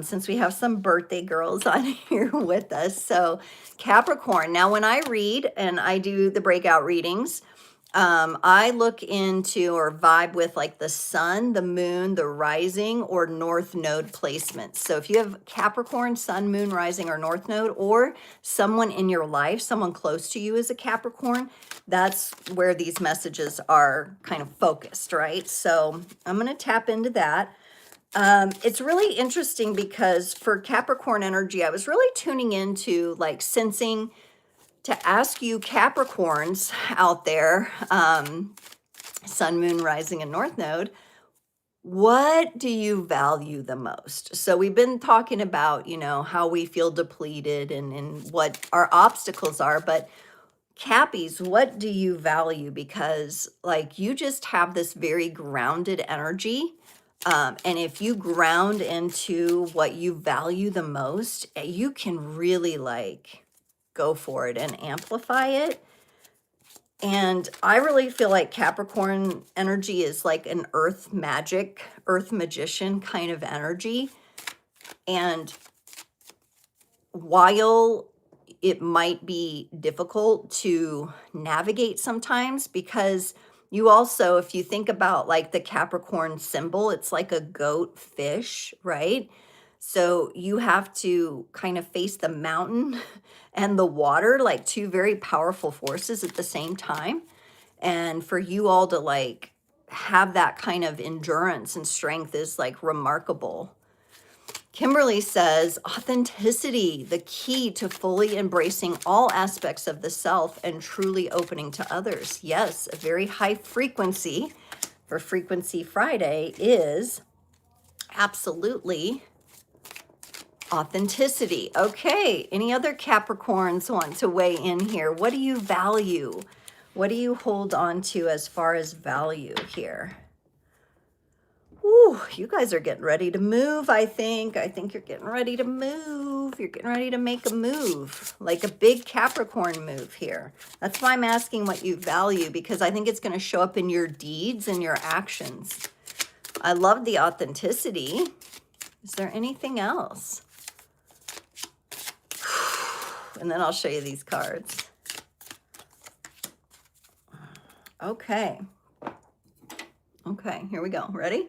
since we have some birthday girls on here with us. So Capricorn. Now, when I read and I do the breakout readings, I look into or vibe with the sun, the moon, the rising, or north node placements. So if you have Capricorn, sun, moon, rising, or north node, or someone in your life, someone close to you is a Capricorn, that's where these messages are kind of focused, right? So I'm going to tap into that. It's really interesting because for Capricorn energy, I was really tuning into like sensing to ask you Capricorns out there, Sun, Moon, Rising, and North Node, what do you value the most? So we've been talking about, how we feel depleted and what our obstacles are, but Cappies, what do you value? Because like you just have this very grounded energy. And if you ground into what you value the most, you can really like go for it and amplify it. And I really feel like Capricorn energy is like an earth magic, earth magician kind of energy. And while it might be difficult to navigate sometimes, because you also, if you think about like the Capricorn symbol, it's like a goat fish, right? So you have to kind of face the mountain and the water, like two very powerful forces at the same time. And for you all to like have that kind of endurance and strength is like remarkable. Kimberly says, authenticity, the key to fully embracing all aspects of the self and truly opening to others. Yes, a very high frequency for Frequency Friday is absolutely authenticity. Okay, any other Capricorns want to weigh in here? What do you value? What do you hold on to as far as value here? Ooh, you guys are getting ready to move, I think. I think you're getting ready to move. You're getting ready to make a move, like a big Capricorn move here. That's why I'm asking what you value, because I think it's going to show up in your deeds and your actions. I love the authenticity. Is there anything else? And then I'll show you these cards. Okay. Okay, here we go. Ready?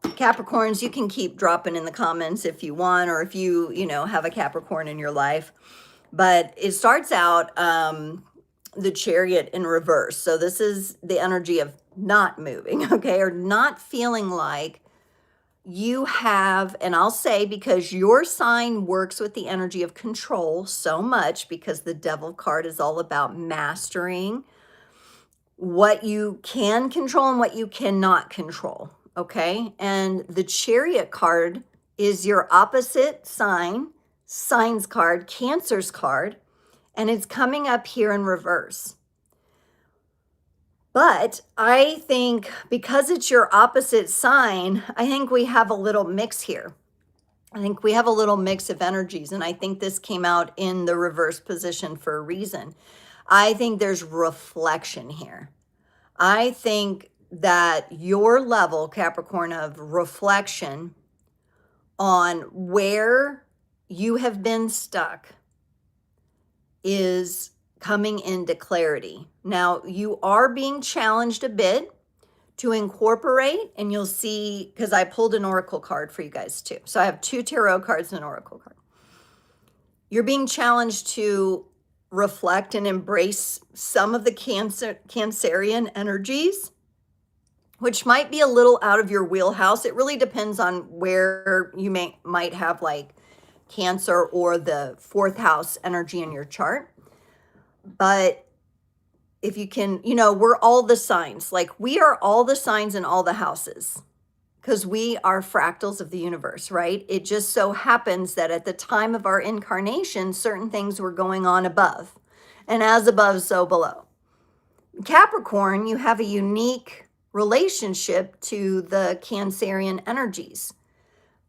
Capricorns, you can keep dropping in the comments if you want, or if you have a Capricorn in your life. But it starts out the Chariot in reverse. So this is the energy of not moving, okay, or not feeling like you have, and I'll say because your sign works with the energy of control so much, because the Devil card is all about mastering what you can control and what you cannot control, okay? And the Chariot card is your opposite signs card, Cancer's card, and it's coming up here in reverse. But I think because it's your opposite sign, I think we have a little mix here. I think we have a little mix of energies, and I think this came out in the reverse position for a reason. I think there's reflection here. I think that your level, Capricorn, of reflection on where you have been stuck is coming into clarity. Now, you are being challenged a bit to incorporate, and you'll see, because I pulled an oracle card for you guys too. So I have 2 tarot cards and an oracle card. You're being challenged to reflect and embrace some of the Cancerian energies, which might be a little out of your wheelhouse. It really depends on where you might have like Cancer or the 4th house energy in your chart. But if you can, we're all the signs. Like we are all the signs in all the houses, because we are fractals of the universe, right? It just so happens that at the time of our incarnation, certain things were going on above. And as above, so below. Capricorn, you have a unique relationship to the Cancerian energies.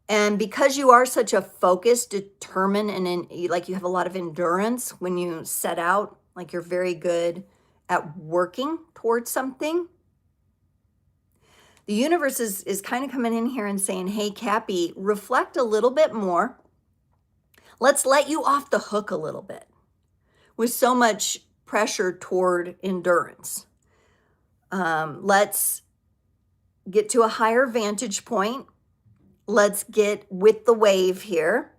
And because you are such a focused, determined, and like you have a lot of endurance when you set out, like you're very good at working towards something. The universe is kind of coming in here and saying, hey, Cappy, reflect a little bit more. Let's let you off the hook a little bit with so much pressure toward endurance. Let's get to a higher vantage point. Let's get with the wave here.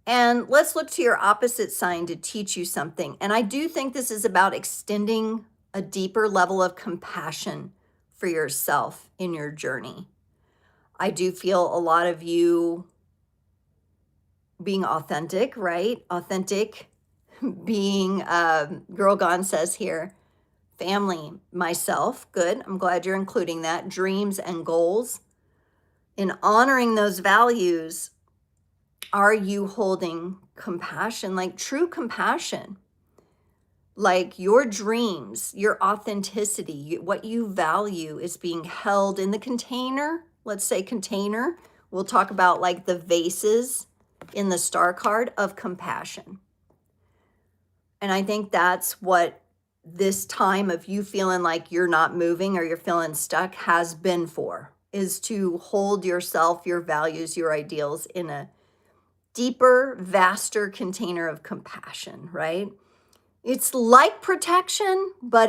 And let's look to your opposite sign to teach you something. And I do think this is about extending a deeper level of compassion for yourself in your journey. I do feel a lot of you being authentic, right? Authentic, being, Girl Gone says here, family, myself, good. I'm glad you're including that. Dreams and goals. In honoring those values, are you holding compassion, like true compassion? Like your dreams, your authenticity, what you value is being held in the container. Let's say container. We'll talk about like the vases in the star card of compassion. And I think that's what this time of you feeling like you're not moving or you're feeling stuck has been for, is to hold yourself, your values, your ideals in a deeper, vaster container of compassion, right? It's like protection, but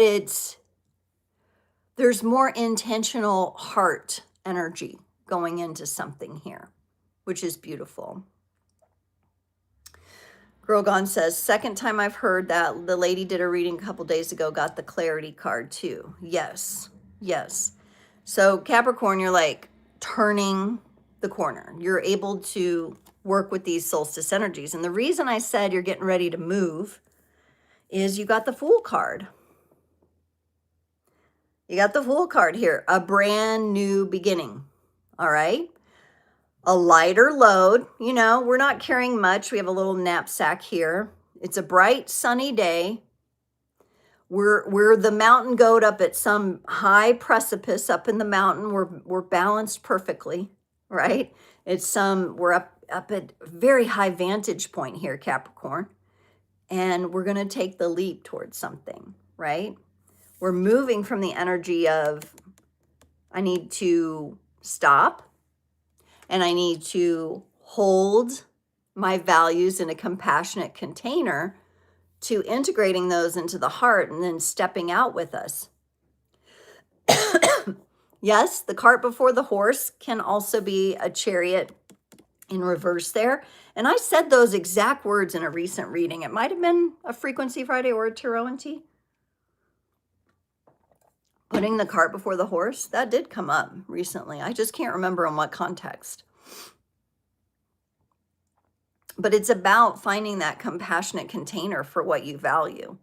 there's more intentional heart energy going into something here, which is beautiful. Girl Gone says, second time I've heard that. The lady did a reading a couple days ago, got the clarity card too. Yes, yes. So Capricorn, you're like turning the corner. You're able to work with these solstice energies. And the reason I said you're getting ready to move is you got the Fool card. You got the Fool card here, a brand new beginning, all right? A lighter load, you know, we're not carrying much. We have a little knapsack here. It's a bright, sunny day. We're the mountain goat up at some high precipice up in the mountain. We're balanced perfectly, right? We're up at a very high vantage point here, Capricorn. And we're going to take the leap towards something, right? We're moving from the energy of, I need to stop and I need to hold my values in a compassionate container, to integrating those into the heart and then stepping out with us. Yes, the cart before the horse can also be a chariot in reverse there. And I said those exact words in a recent reading. It might have been a Frequency Friday or a Tarot and Tea. Putting the cart before the horse, that did come up recently. I just can't remember in what context. But it's about finding that compassionate container for what you value.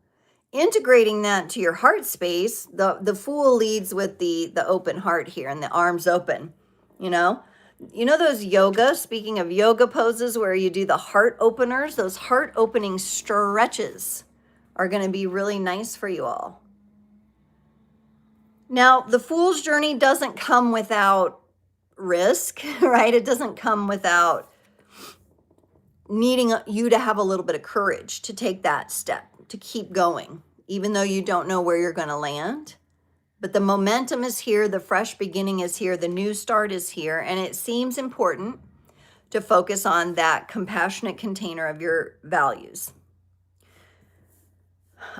Integrating that to your heart space, the Fool leads with the open heart here and the arms open, you know? You know those yoga, speaking of yoga poses where you do the heart openers, those heart opening stretches are going to be really nice for you all. Now, the Fool's journey doesn't come without risk, right? It doesn't come without needing you to have a little bit of courage to take that step, to keep going, even though you don't know where you're going to land. But the momentum is here, the fresh beginning is here, the new start is here, and it seems important to focus on that compassionate container of your values.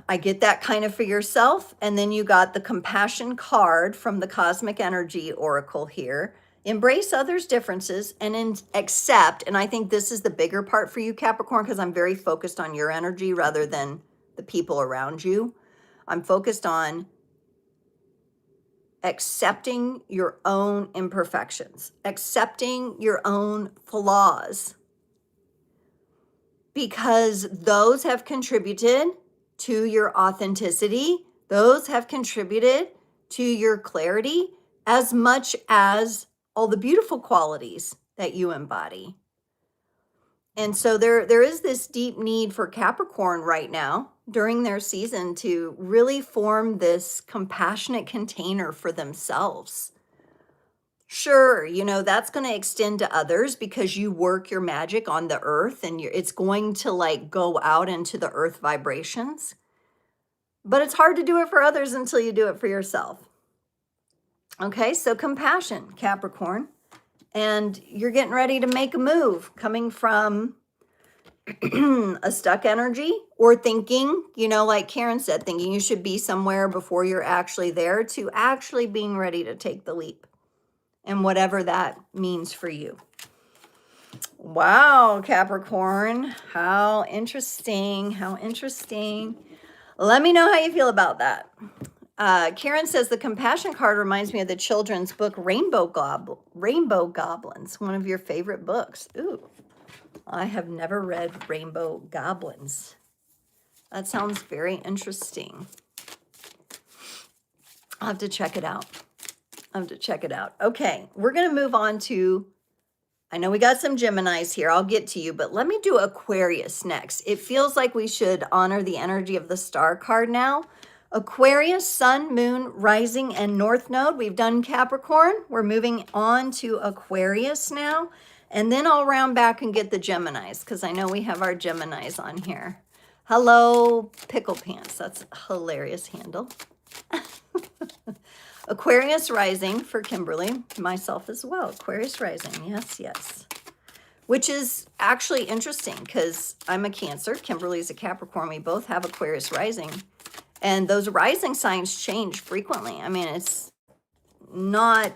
I get that kind of for yourself, and then you got the compassion card from the Cosmic Energy Oracle here. Embrace others' differences and accept, and I think this is the bigger part for you, Capricorn, because I'm very focused on your energy rather than the people around you. I'm focused on accepting your own imperfections, accepting your own flaws, because those have contributed to your authenticity. Those have contributed to your clarity as much as all the beautiful qualities that you embody. And so there is this deep need for Capricorn right now during their season to really form this compassionate container for themselves. Sure, you know, that's going to extend to others because you work your magic on the earth and it's going to like go out into the earth vibrations. But it's hard to do it for others until you do it for yourself. Okay, so compassion, Capricorn. And you're getting ready to make a move coming from a stuck energy or thinking, you know, like Karen said, thinking you should be somewhere before you're actually there, to actually being ready to take the leap and whatever that means for you. Wow, Capricorn, how interesting, how interesting. Let me know how you feel about that. Karen says the compassion card reminds me of the children's book Rainbow Goblins, one of your favorite books. Ooh, I have never read Rainbow Goblins. That sounds very interesting. I'll have to check it out. Okay, we're going to move on to, I know we got some Geminis here. I'll get to you, but let me do Aquarius next. It feels like we should honor the energy of the star card now. Aquarius, Sun, Moon, Rising, and North Node. We've done Capricorn. We're moving on to Aquarius now. And then I'll round back and get the Geminis, because I know we have our Geminis on here. Hello, Pickle Pants. That's a hilarious handle. Aquarius Rising for Kimberly, myself as well. Aquarius Rising, yes, yes. Which is actually interesting because I'm a Cancer, Kimberly's a Capricorn. We both have Aquarius Rising. And those rising signs change frequently. I mean, it's not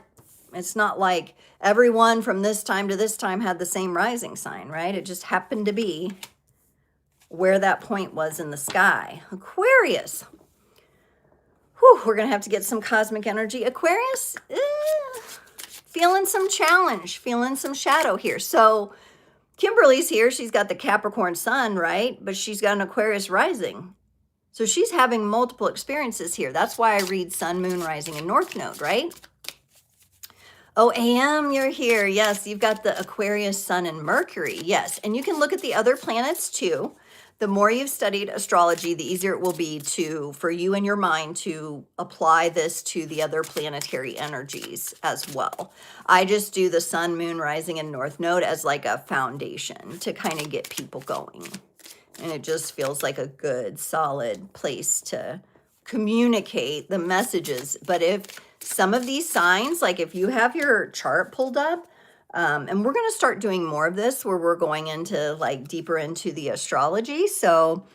like everyone from this time to this time had the same rising sign, right? It just happened to be where that point was in the sky. Aquarius. Whew, we're going to have to get some cosmic energy. Aquarius, feeling some challenge, feeling some shadow here. So Kimberly's here. She's got the Capricorn Sun, right? But she's got an Aquarius Rising. So she's having multiple experiences here. That's why I read Sun, Moon, Rising, and North Node, right? Oh, AM, you're here. Yes, you've got the Aquarius, Sun, and Mercury. Yes, and you can look at the other planets too. The more you've studied astrology, the easier it will be for you and your mind to apply this to the other planetary energies as well. I just do the Sun, Moon, Rising, and North Node as like a foundation to kind of get people going. And it just feels like a good, solid place to communicate the messages. But if some of these signs, like if you have your chart pulled up, and we're going to start doing more of this where we're going into like deeper into the astrology. So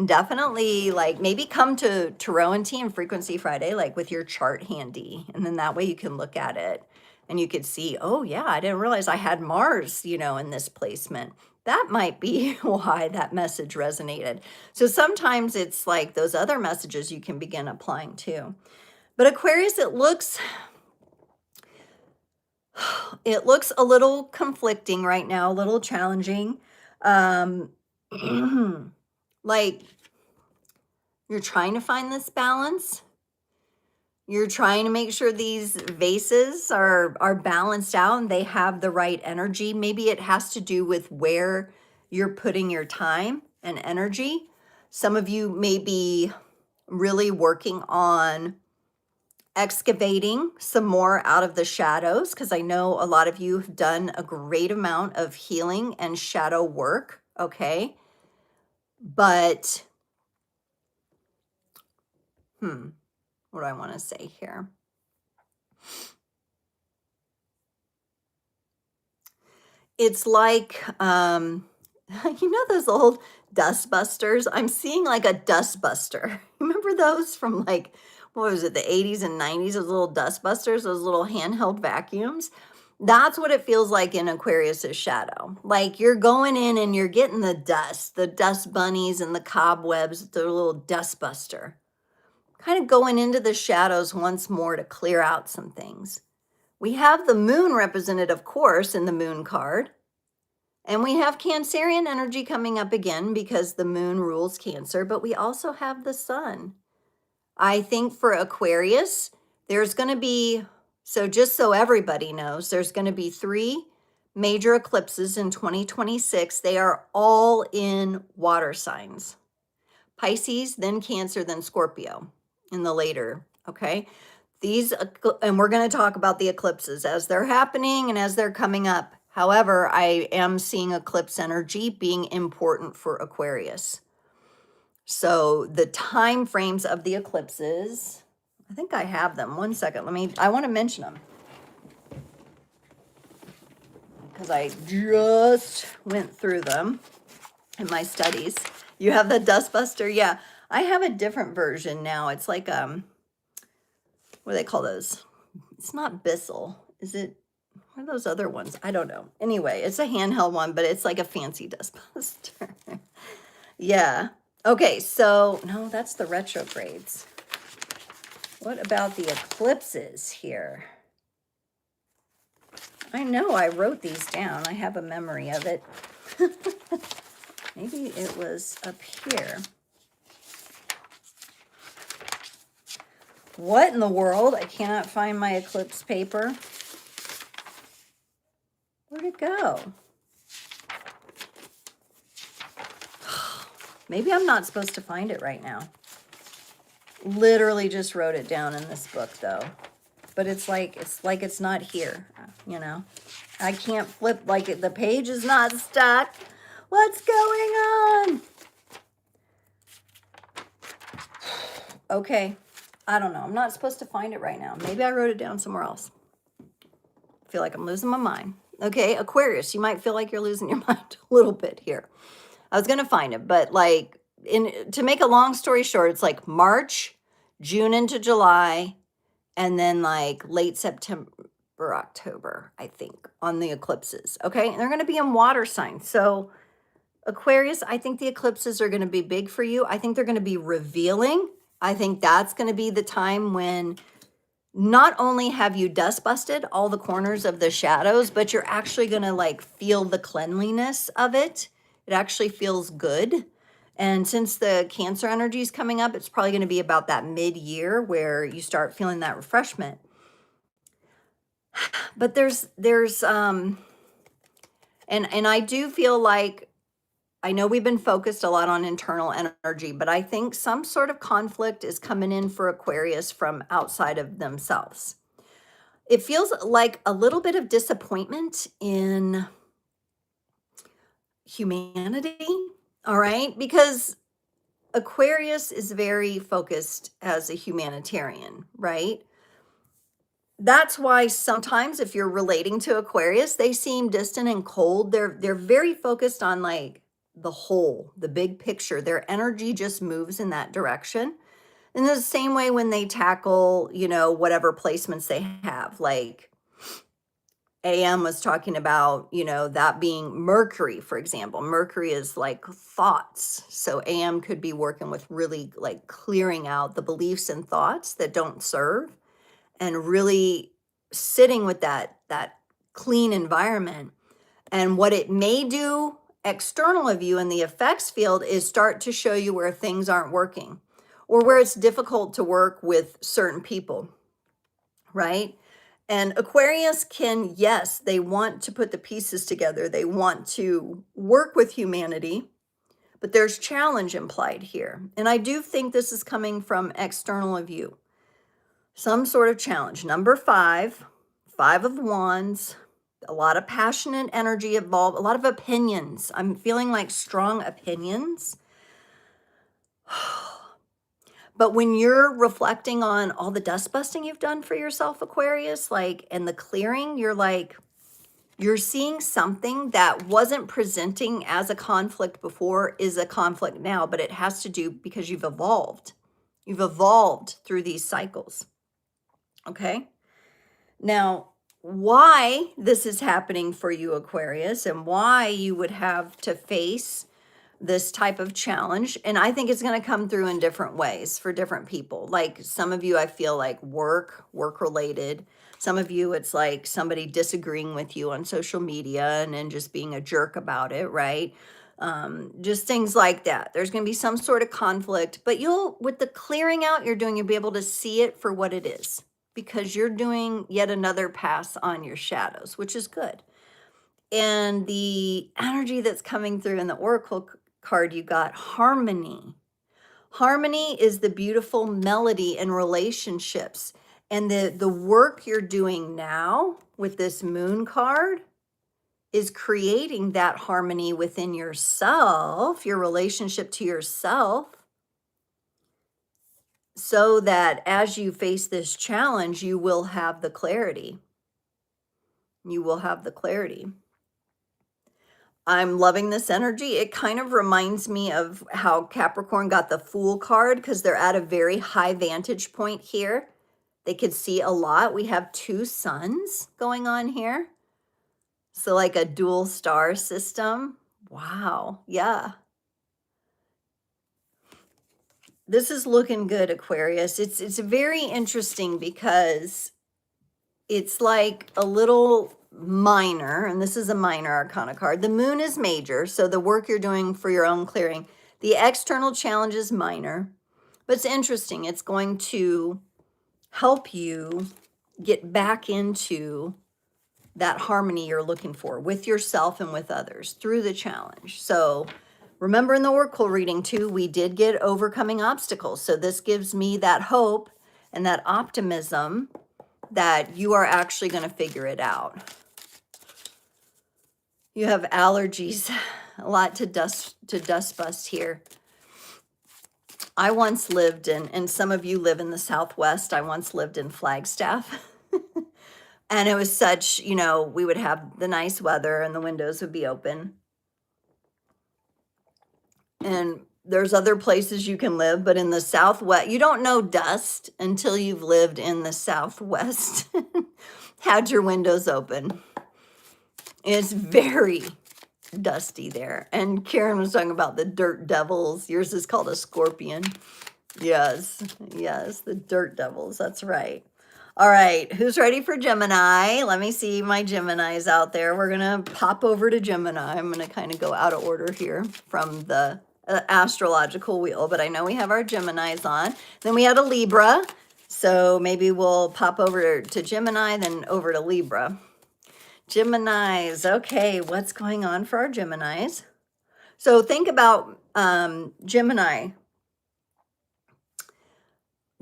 definitely like maybe come to Tarot and Tea and Frequency Friday, like with your chart handy. And then that way you can look at it and you could see, oh yeah, I didn't realize I had Mars, in this placement. That might be why that message resonated. So sometimes it's like those other messages you can begin applying too. But Aquarius, it looks a little conflicting right now, a little challenging. Like you're trying to find this balance. You're trying to make sure these vases are balanced out and they have the right energy. Maybe it has to do with where you're putting your time and energy. Some of you may be really working on excavating some more out of the shadows, because I know a lot of you have done a great amount of healing and shadow work, okay? But, what do I want to say here? It's like, those old dust busters? I'm seeing like a dust buster. Remember those from like, what was it, the 80s and 90s, those little dust busters, those little handheld vacuums? That's what it feels like in Aquarius's shadow. Like you're going in and you're getting the dust bunnies and the cobwebs, the little dust buster. Kind of going into the shadows once more to clear out some things. We have the moon represented, of course, in the moon card. And we have Cancerian energy coming up again because the moon rules Cancer, but we also have the sun. I think for Aquarius, there's going to be, so just so everybody knows, there's going to be 3 major eclipses in 2026. They are all in water signs. Pisces, then Cancer, then Scorpio in the later, okay? These, and we're going to talk about the eclipses as they're happening and as they're coming up. However, I am seeing eclipse energy being important for Aquarius. So the time frames of the eclipses, I think I have them. One second, I want to mention them. Because I just went through them in my studies. You have the dustbuster? Yeah, I have a different version now. It's like, what do they call those? It's not Bissell. Is it? What are those other ones? I don't know. Anyway, it's a handheld one, but it's like a fancy dustbuster. Yeah. Okay, so, no, that's the retrogrades. What about the eclipses here? I know I wrote these down. I have a memory of it. Maybe it was up here. What in the world? I cannot find my eclipse paper. Where'd it go? Maybe I'm not supposed to find it right now. Literally just wrote it down in this book though. But it's like it's not here, you know. I can't flip, like the page is not stuck. What's going on? Okay. I don't know. I'm not supposed to find it right now. Maybe I wrote it down somewhere else. I feel like I'm losing my mind. Okay, Aquarius, you might feel like you're losing your mind a little bit here. I was going to find it, but like to make a long story short, it's like March, June into July, and then like late September, October, I think, on the eclipses. Okay, and they're going to be in water signs. So Aquarius, I think the eclipses are going to be big for you. I think they're going to be revealing. I think that's going to be the time when not only have you dust busted all the corners of the shadows, but you're actually going to like feel the cleanliness of it. It actually feels good. And since the Cancer energy is coming up, it's probably going to be about that mid-year where you start feeling that refreshment. But and I do feel like, I know we've been focused a lot on internal energy, but I think some sort of conflict is coming in for Aquarius from outside of themselves. It feels like a little bit of disappointment in humanity, all right? Because Aquarius is very focused as a humanitarian, right? That's why sometimes if you're relating to Aquarius, they seem distant and cold. They're very focused on like the whole, the big picture. Their energy just moves in that direction. In the same way when they tackle, you know, whatever placements they have, like AM was talking about, you know, that being Mercury, for example. Mercury is like thoughts. So AM could be working with really like clearing out the beliefs and thoughts that don't serve and really sitting with that clean environment. And what it may do external of you in the effects field is start to show you where things aren't working or where it's difficult to work with certain people, right? And Aquarius can, yes, they want to put the pieces together. They want to work with humanity, but there's challenge implied here. And I do think this is coming from external of you. Some sort of challenge. Number 5, 5 of Wands, a lot of passionate energy involved, a lot of opinions. I'm feeling like strong opinions. But when you're reflecting on all the dust busting you've done for yourself, Aquarius, like, and the clearing, you're like, you're seeing something that wasn't presenting as a conflict before is a conflict now, but it has to do because you've evolved. You've evolved through these cycles. Okay. Now, why this is happening for you, Aquarius, and why you would have to face this type of challenge, and I think it's going to come through in different ways for different people. Like some of you, I feel like work related. Some of you, it's like somebody disagreeing with you on social media and then just being a jerk about it, right? Just things like that. There's going to be some sort of conflict, but with the clearing out you're doing, you'll be able to see it for what it is, because you're doing yet another pass on your shadows, which is good. And the energy that's coming through in the Oracle card, you got harmony. Harmony is the beautiful melody in relationships. And the work you're doing now with this Moon card is creating that harmony within yourself, your relationship to yourself, so that as you face this challenge, you will have the clarity. You will have the clarity. I'm loving this energy. It kind of reminds me of how Capricorn got the Fool card, because they're at a very high vantage point here. They could see a lot. We have 2 suns going on here. So like a dual star system. Wow. Yeah. This is looking good, Aquarius. It's very interesting because it's like a little minor, and this is a minor arcana card. The moon is major, so the work you're doing for your own clearing. The external challenge is minor, but it's interesting. It's going to help you get back into that harmony you're looking for with yourself and with others through the challenge. So remember in the Oracle reading too, we did get overcoming obstacles. So this gives me that hope and that optimism that you are actually going to figure it out. You have allergies, a lot to dust bust here. I once lived in, and some of you live in the Southwest, I once lived in Flagstaff. And it was such, you know, we would have the nice weather and the windows would be open. And there's other places you can live, but in the Southwest, you don't know dust until you've lived in the Southwest. Had your windows open. It's very dusty there. And Karen was talking about the dirt devils. Yours is called a scorpion. Yes, yes, the dirt devils. That's right. All right, who's ready for Gemini? Let me see my Geminis out there. We're going to pop over to Gemini. I'm going to kind of go out of order here from the astrological wheel, but I know we have our Geminis on. Then we had a Libra, so maybe we'll pop over to Gemini, then over to Libra. Geminis, okay, what's going on for our Geminis? So think about Gemini.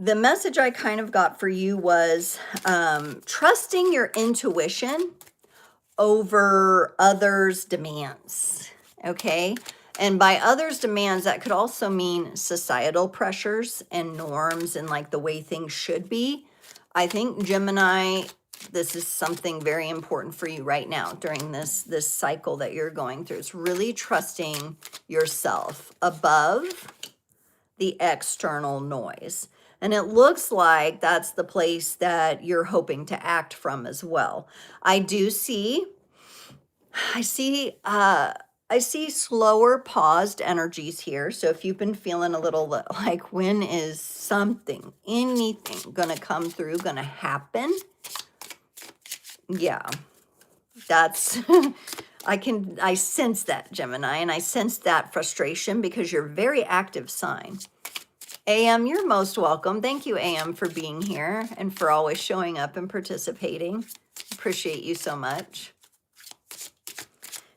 The message I kind of got for you was trusting your intuition over others' demands, okay? And by others' demands, that could also mean societal pressures and norms and like the way things should be. I think Gemini, this is something very important for you right now during this cycle that you're going through. It's really trusting yourself above the external noise. And it looks like that's the place that you're hoping to act from as well. I see slower paused energies here. So if you've been feeling a little like, when is something, anything gonna come through, gonna happen? Yeah, that's, I sense that, Gemini, and I sense that frustration because you're a very active sign. AM, you're most welcome. Thank you, AM, for being here and for always showing up and participating. Appreciate you so much.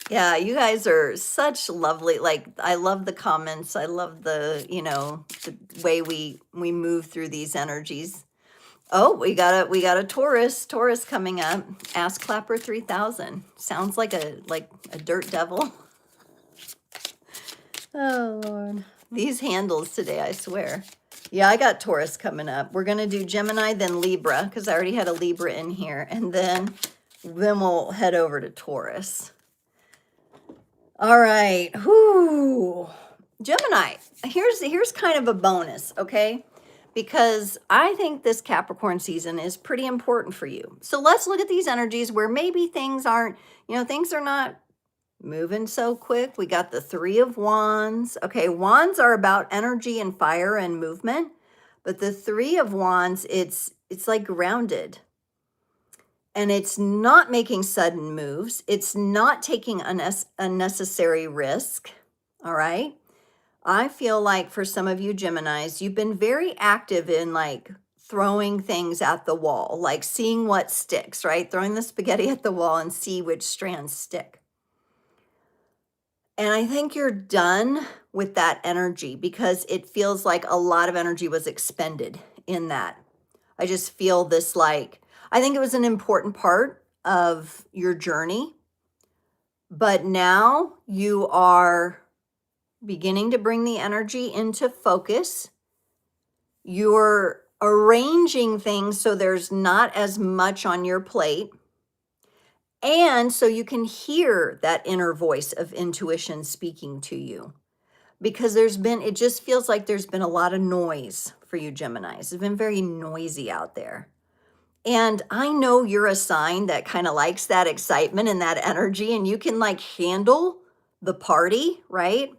Yeah, you guys are such lovely. Like, I love the comments. I love the, you know, the way we move through these energies. Oh, we got a Taurus coming up. Ask Clapper 3000. Sounds like a dirt devil. Oh Lord. These handles today, I swear. Yeah, I got Taurus coming up. We're going to do Gemini, then Libra, because I already had a Libra in here. And then we'll head over to Taurus. All right. Whoo. Gemini, here's kind of a bonus, okay? Because I think this Capricorn season is pretty important for you. So let's look at these energies where maybe things aren't, you know, things are not moving so quick. We got the Three of Wands. Okay, Wands are about energy and fire and movement, but the Three of Wands, it's like grounded. And it's not making sudden moves. It's not taking unnecessary risk. All right. I feel like for some of you Geminis, you've been very active in like throwing things at the wall, like seeing what sticks, right? Throwing the spaghetti at the wall and see which strands stick. And I think you're done with that energy because it feels like a lot of energy was expended in that. I just feel this like, I think it was an important part of your journey, but now you are beginning to bring the energy into focus. You're arranging things so there's not as much on your plate. And so you can hear that inner voice of intuition speaking to you. Because it just feels like there's been a lot of noise for you Geminis. It's been very noisy out there. And I know you're a sign that kind of likes that excitement and that energy, and you can like handle the party, right?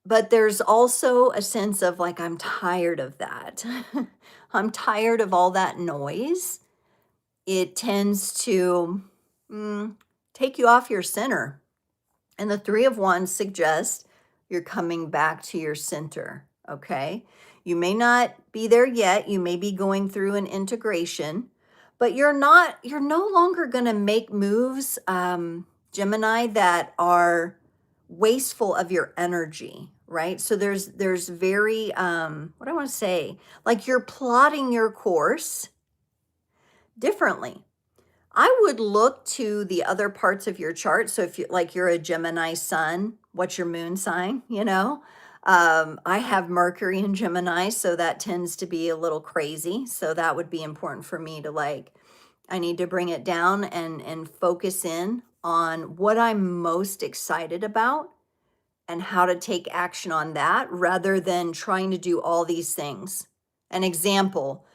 But there's also a sense of like, I'm tired of that. I'm tired of all that noise. It tends to take you off your center. And the Three of Wands suggests you're coming back to your center, okay? You may not be there yet. You may be going through an integration, but you're no longer going to make moves, Gemini, that are wasteful of your energy, right? So there's very, what do I want to say? Like you're plotting your course differently. I would look to the other parts of your chart. So if you like you're a Gemini sun, what's your moon sign, you know? I have Mercury in Gemini, so that tends to be a little crazy. So that would be important for me to like, I need to bring it down and focus in on what I'm most excited about and how to take action on that rather than trying to do all these things. An example,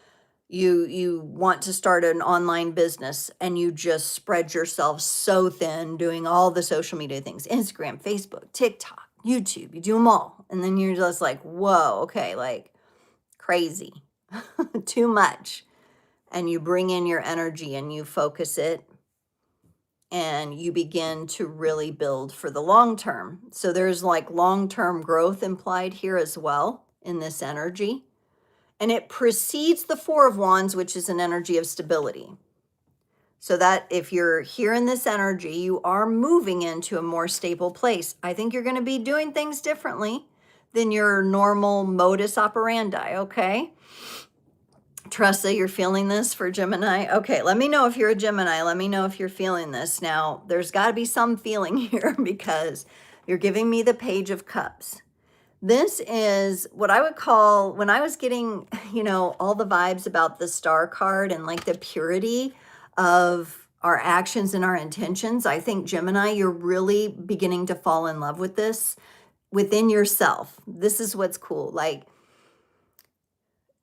you want to start an online business and you just spread yourself so thin doing all the social media things, Instagram, Facebook, TikTok, YouTube, you do them all. And then you're just like, whoa, okay, like crazy, too much. And you bring in your energy and you focus it and you begin to really build for the long term. So there's like long-term growth implied here as well in this energy. And it precedes the Four of Wands, which is an energy of stability. So that if you're here in this energy, you are moving into a more stable place. I think you're going to be doing things differently than your normal modus operandi, okay? Tressa, you're feeling this for Gemini? Okay, let me know if you're a Gemini. Let me know if you're feeling this. Now, there's got to be some feeling here because you're giving me the Page of Cups. This is what I would call, when I was getting, you know, all the vibes about the star card and like the purity of our actions and our intentions, I think Gemini, you're really beginning to fall in love with this within yourself. This is what's cool. Like,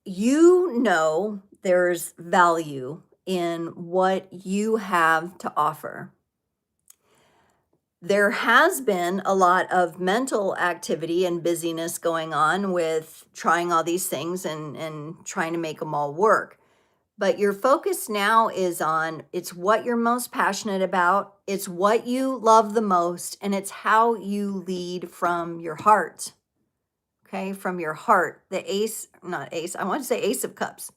you know, there's value in what you have to offer. There has been a lot of mental activity and busyness going on with trying all these things and trying to make them all work. But your focus now is on, it's what you're most passionate about, it's what you love the most, and it's how you lead from your heart. Okay, from your heart. The ace, not ace, I want to say Ace of Cups.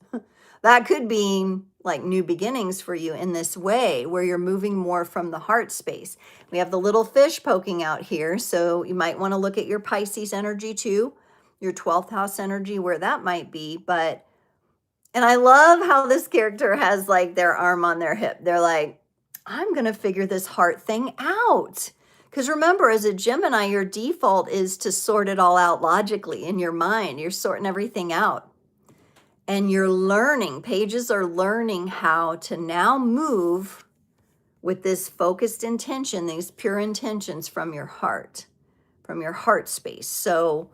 That could be like new beginnings for you in this way, where you're moving more from the heart space. We have the little fish poking out here, so you might want to look at your Pisces energy too, your 12th house energy, where that might be. But, and I love how this character has like their arm on their hip. They're like, I'm going to figure this heart thing out. Because remember, as a Gemini, your default is to sort it all out logically in your mind. You're sorting everything out. And you're learning, pages are learning how to now move with this focused intention, these pure intentions from your heart space. So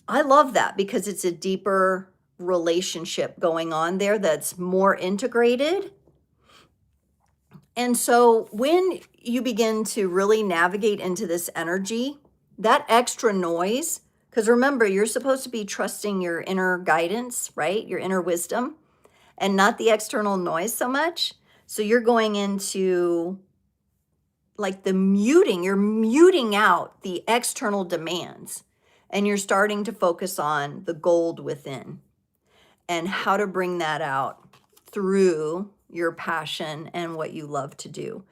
I love that because it's a deeper relationship going on there that's more integrated. And so when you begin to really navigate into this energy, that extra noise, because remember, you're supposed to be trusting your inner guidance, right? Your inner wisdom, and not the external noise so much. So you're going into like the muting, you're muting out the external demands, and you're starting to focus on the gold within and how to bring that out through your passion and what you love to do.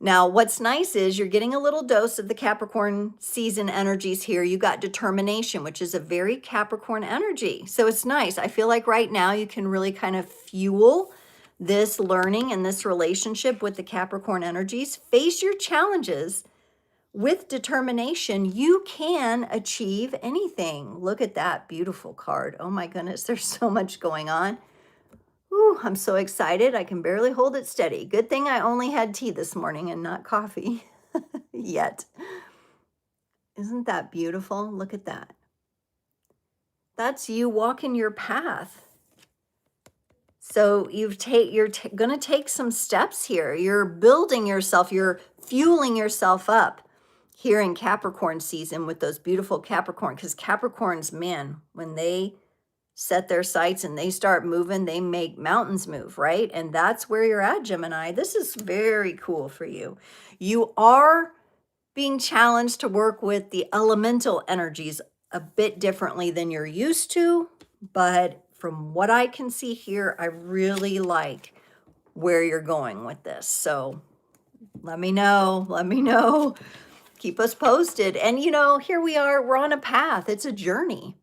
Now, what's nice is you're getting a little dose of the Capricorn season energies here. You got determination, which is a very Capricorn energy. So it's nice. I feel like right now you can really kind of fuel this learning and this relationship with the Capricorn energies. Face your challenges with determination. You can achieve anything. Look at that beautiful card. Oh my goodness, there's so much going on. Ooh, I'm so excited. I can barely hold it steady. Good thing I only had tea this morning and not coffee yet. Isn't that beautiful? Look at that. That's you walking your path. So you're going to take some steps here. You're building yourself. You're fueling yourself up. here in Capricorn season with those beautiful Capricorn, because Capricorns, man, when they set their sights and they start moving, they make mountains move, right? And that's where you're at, Gemini. This is very cool for you. You are being challenged to work with the elemental energies a bit differently than you're used to, but from what I can see here, I really like where you're going with this. So let me know, keep us posted. And you know, here we are, we're on a path, it's a journey.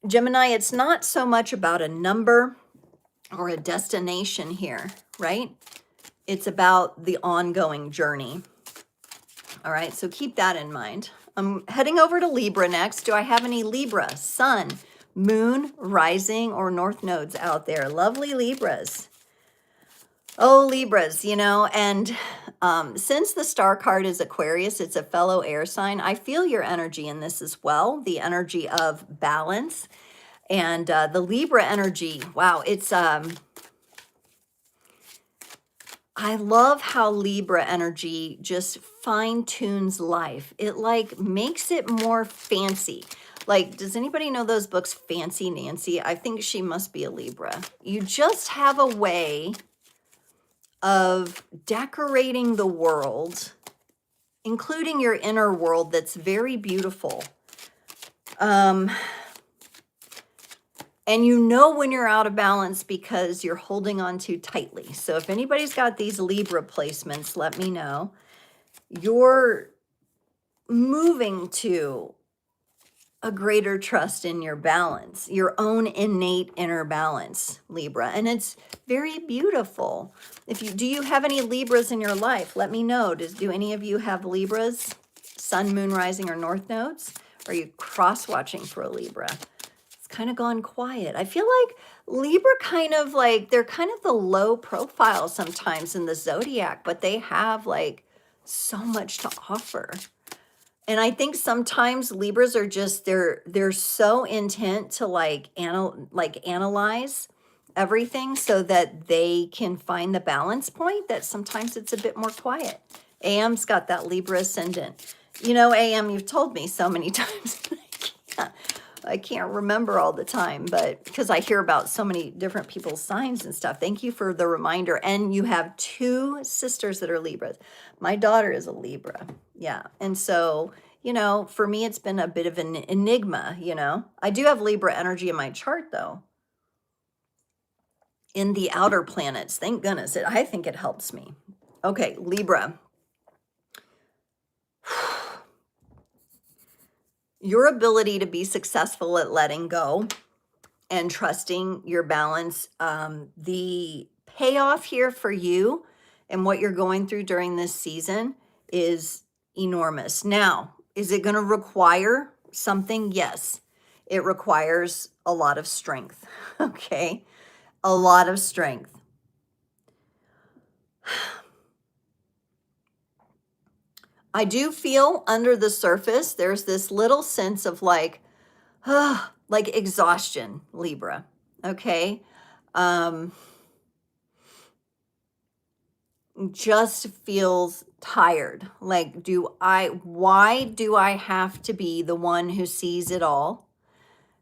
Gemini, it's not so much about a number or a destination here, right? It's about the ongoing journey. All right, so keep that in mind. I'm heading over to Libra next. Do I have any Libra, Sun, Moon, Rising, or North nodes out there? Lovely Libras. Oh, Libras, you know, and since the star card is Aquarius, it's a fellow air sign. I feel your energy in this as well, the energy of balance. And the Libra energy, wow, it's, I love how Libra energy just fine-tunes life. It like makes it more fancy. Like, does anybody know those books, Fancy Nancy? I think she must be a Libra. You just have a way of decorating the world, including your inner world, that's very beautiful. And you know when you're out of balance because you're holding on too tightly. So if anybody's got these Libra placements, let me know. You're moving to a greater trust in your balance, your own innate inner balance, Libra. And it's very beautiful. Do you have any Libras in your life? Let me know. Do any of you have Libras, Sun, Moon, Rising, or North nodes? Or are you cross-watching for a Libra? It's kind of gone quiet. I feel like Libra kind of like, they're kind of the low profile sometimes in the zodiac, but they have like so much to offer. And I think sometimes Libras are just, they're so intent to like analyze everything so that they can find the balance point that sometimes it's a bit more quiet. AM's got that Libra ascendant. You know, AM, you've told me so many times. I can't remember all the time, but because I hear about so many different people's signs and stuff. Thank you for the reminder. And you have 2 sisters that are Libras. My daughter is a Libra. Yeah. And so, you know, for me, it's been a bit of an enigma, you know. I do have Libra energy in my chart, though. In the outer planets. Thank goodness. I think it helps me. Okay, Libra. Your ability to be successful at letting go and trusting your balance, the payoff here for you and what you're going through during this season is enormous. Now, is it going to require something? Yes, it requires a lot of strength, okay? A lot of strength. I do feel under the surface, there's this little sense of like exhaustion, Libra, okay? Just feels tired. Like, why do I have to be the one who sees it all,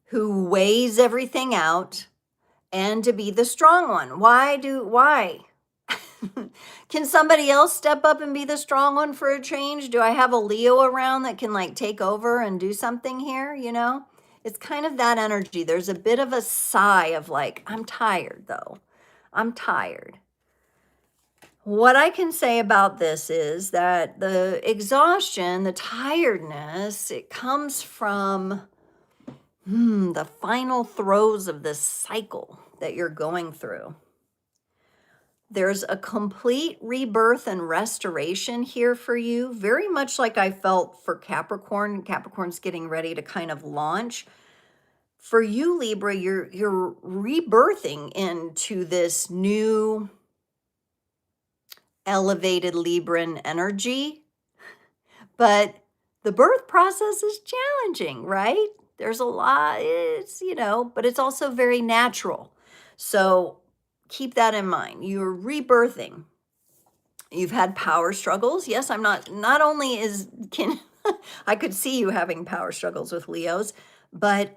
who weighs everything out, and to be the strong one? Why? Can somebody else step up and be the strong one for a change? Do I have a Leo around that can like take over and do something here, you know? It's kind of that energy. There's a bit of a sigh of like, I'm tired though. I'm tired. What I can say about this is that the exhaustion, the tiredness, it comes from the final throes of this cycle that you're going through. There's a complete rebirth and restoration here for you, very much like I felt for Capricorn. Capricorn's getting ready to kind of launch. For you, Libra, you're rebirthing into this new elevated Libran energy, but the birth process is challenging, right? There's a lot, it's, you know, but it's also very natural. So keep that in mind. You're rebirthing You've had power struggles. Yes, I'm not only I could see you having power struggles with Leos, but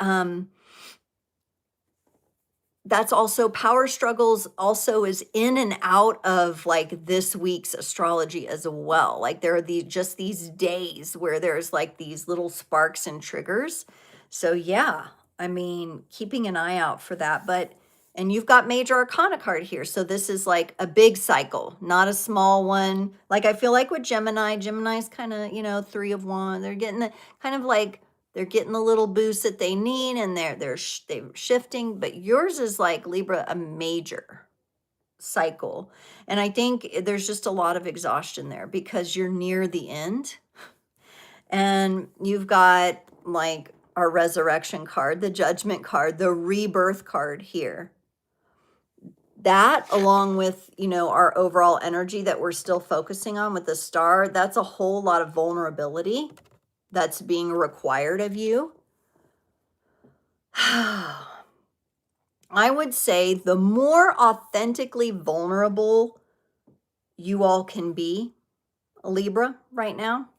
that's also power struggles also is in and out of like this week's astrology as well. Like there are just these days where there's like these little sparks and triggers. So yeah, I mean, keeping an eye out for that. And you've got major arcana card here. So this is like a big cycle, not a small one. Like I feel like with Gemini's kind of, you know, 3 of Wands. They're getting the kind of like, they're getting the little boost that they need, and they're shifting. But yours is like Libra, a major cycle. And I think there's just a lot of exhaustion there because you're near the end. And you've got like our resurrection card, the judgment card, the rebirth card here. That, along with, you know, our overall energy that we're still focusing on with the star, that's a whole lot of vulnerability that's being required of you. I would say the more authentically vulnerable you all can be, Libra, right now,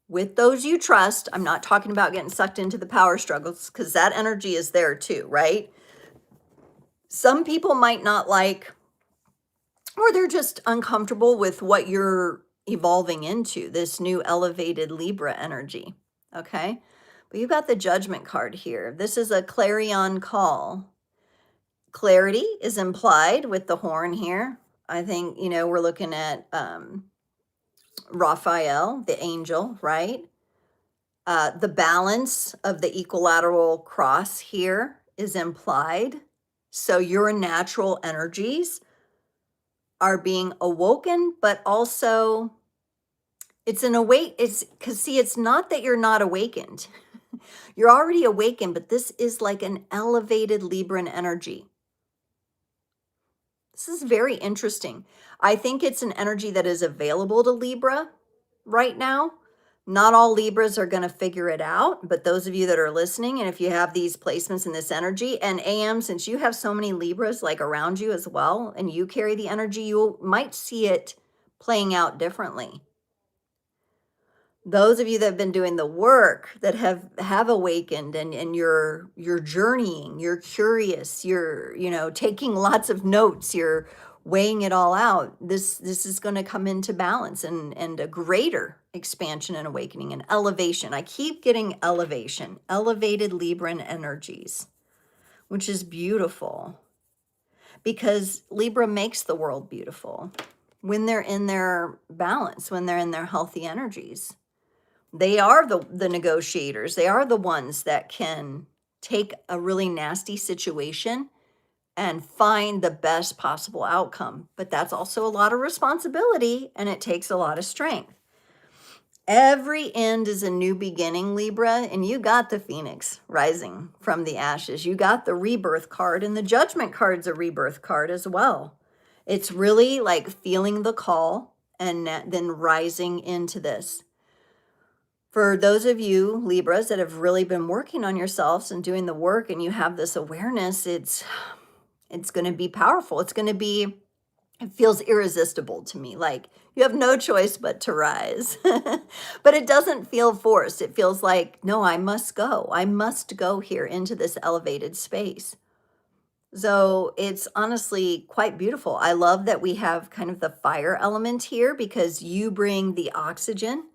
with those you trust. I'm not talking about getting sucked into the power struggles because that energy is there too, right? Some people might not like, or they're just uncomfortable with what you're evolving into, this new elevated Libra energy, okay? But you've got the judgment card here. This is a clarion call. Clarity is implied with the horn here. I think, you know, we're looking at Raphael, the angel, right? The balance of the equilateral cross here is implied. So your natural energies are being awoken, but also it's because see, it's not that you're not awakened. You're already awakened, but this is like an elevated Libran energy. This is very interesting. I think it's an energy that is available to Libra right now. Not all Libras are going to figure it out, but those of you that are listening, and if you have these placements in this energy, and AM, since you have so many Libras like around you as well, and you carry the energy, you might see it playing out differently. Those of you that have been doing the work, that have awakened, and you're journeying, you're curious, you're, you know, taking lots of notes, you're weighing it all out, this is going to come into balance and a greater expansion and awakening and elevation. I keep getting elevation, elevated Libran energies, which is beautiful because Libra makes the world beautiful when they're in their balance, when they're in their healthy energies. They are the negotiators. They are the ones that can take a really nasty situation and find the best possible outcome. But that's also a lot of responsibility, and it takes a lot of strength. Every end is a new beginning, Libra, and you got the Phoenix rising from the ashes. You got the rebirth card, and the judgment card's a rebirth card as well. It's really like feeling the call and then rising into this. For those of you, Libras, that have really been working on yourselves and doing the work, and you have this awareness, it's going to be powerful. It feels irresistible to me. Like you have no choice but to rise. But it doesn't feel forced. It feels like, no, I must go. I must go here into this elevated space. So it's honestly quite beautiful. I love that we have kind of the fire element here because you bring the oxygen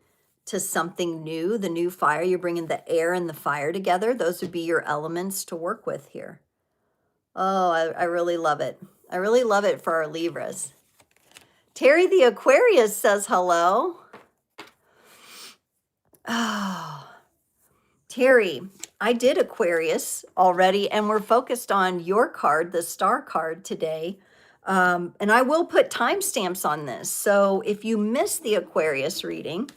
to something new, the new fire. You're bringing the air and the fire together. Those would be your elements to work with here. Oh, I really love it. I really love it for our Libras. Terry the Aquarius says hello. Oh, Terry, I did Aquarius already, and we're focused on your card, the star card today. And I will put timestamps on this. So if you missed the Aquarius reading,